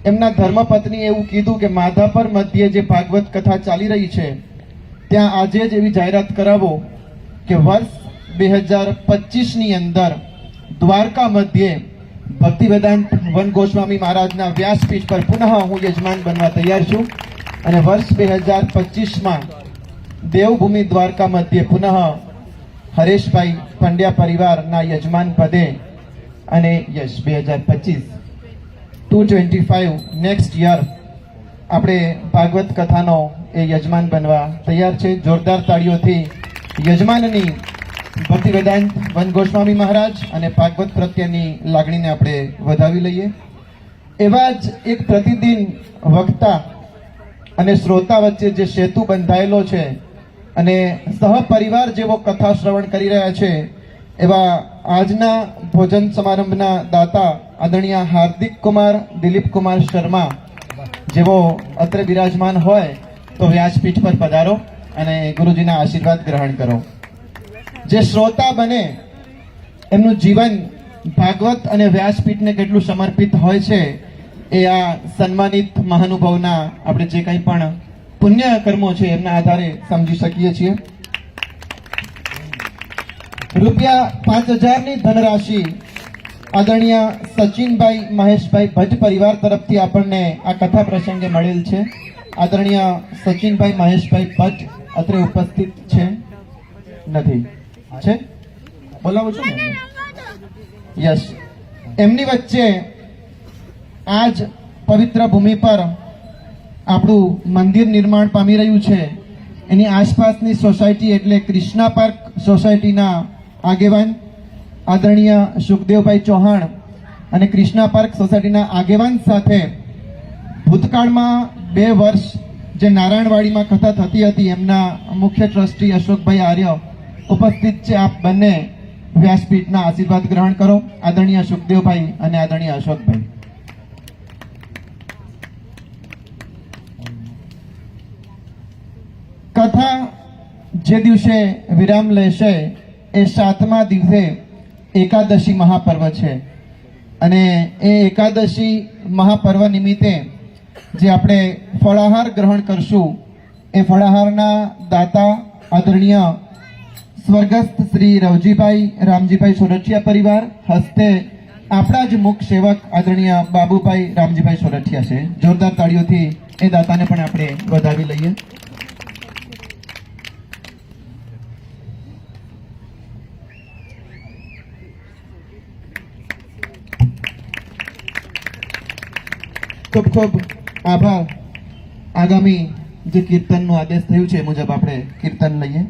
Speaker 4: એમના ધર્મપત્નીએ એવું કીધું કે માધાપર મધ્યે જે ભાગવત કથા ચાલી રહી છે ત્યાં આજે જ એવી જાહેરાત કરાવો કે વર્ષ 2025ની અંદર દ્વારકા મધ્યે ભક્તિ વેદાંત વન ગોસ્વામી મહારાજના વ્યાસપીઠ પર પુનઃ હું યજમાન બનવા તૈયાર છું અને વર્ષ 2025માં દેવભૂમિ દ્વારકા મધ્યે પુનઃ હરેશભાઈ પંડ્યા પરિવારના યજમાન પદે અને યસ 2025 225 નેક્સ્ટ યર આપણે ભાગવત કથાનો એ યજમાન બનવા તૈયાર છે। જોરદાર તાળીઓથી યજમાનની ભક્તિ વેદાંત વન ગોસ્વામી મહારાજ અને ભાગવત પ્રત્યેની લાગણીને આપણે વધાવી લઈએ। એવા જ એક પ્રતિદિન વક્તા અને શ્રોતા વચ્ચે જે સેતુ બંધાયેલો છે અને સહપરિવાર જેવો કથા શ્રવણ કરી રહ્યા છે, એવા આજના ભોજન સમારંભના દાતા આદરણીય હાર્દિક કુમાર દિલીપ કુમાર શર્મા જેવો અત્રે બિરાજમાન હોય તો વ્યાસપીઠ પર પધારો અને ગુરુજીના આશીર્વાદ ગ્રહણ કરો। જે શ્રોતા બને એમનું જીવન ભાગવત અને વ્યાસપીઠને કેટલું સમર્પિત હોય છે એ આ સન્માનિત મહાનુભાવના આપણે જે કંઈ પણ પુણ્ય કર્મો છે એમના આધારે સમજી શકીએ છીએ। રૂપિયા 5000ની ધનરાશિ આદરણીય સચિનભાઈ મહેશભાઈ ભટ્ટ પરિવાર તરફથી આપણને આ કથા પ્રસંગે મળેલ છે। આદરણીય સચિનભાઈ મહેશભાઈ ભટ્ટ અત્રે ઉપસ્થિત છે નથી? છે, બોલાવો છો ને? યસ. એમની વચ્ચે આજ પવિત્ર ભૂમિ પર આપણું મંદિર નિર્માણ પામી રહ્યું છે. એની આસપાસની સોસાયટી એટલે કૃષ્ણા પાર્ક સોસાયટીના આગેવાન આદરણીય સુખદેવભાઈ ચૌહાણ અને કૃષ્ણા પાર્ક સોસાયટીના આગેવાન સાથે ભૂતકાળમાં 2 વર્ષ જે નારાયણવાડીમાં કથા થતી હતી એમના મુખ્ય ટ્રસ્ટી અશોકભાઈ આર્ય ઉપસ્થિત છે. આપ બંને વ્યાસપીઠના આશીર્વાદ ગ્રહણ કરો, આદરણીય સુખદેવભાઈ અને આદરણીય અશોકભાઈ. કથા જે દિવસે વિરામ લેશે એ 7મા દિવસે એકાદશી મહાપર્વ છે અને એ એકાદશી મહાપર્વ નિમિત્તે જે આપણે ફળાહાર ગ્રહણ કરશું એ ફળાહારના દાતા આદરણીય સ્વર્ગસ્થ શ્રી રવજીભાઈ રામજીભાઈ સોરઠિયા પરિવાર હસ્તે આપણા જ મુખ સેવક આદરણીય બાબુભાઈ રામજીભાઈ સોરઠિયા છે. જોરદાર તાળીઓથી એ દાતાને પણ આપણે વધાવી લઈએ. ખૂબ ખૂબ આભાર. આગામી જે કીર્તનનો આદેશ થયું છે એ મુજબ આપણે કીર્તન લઈએ.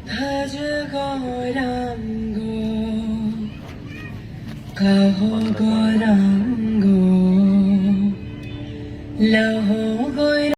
Speaker 3: भज गौरांगो कहो गौरांगो लहो गौरांगो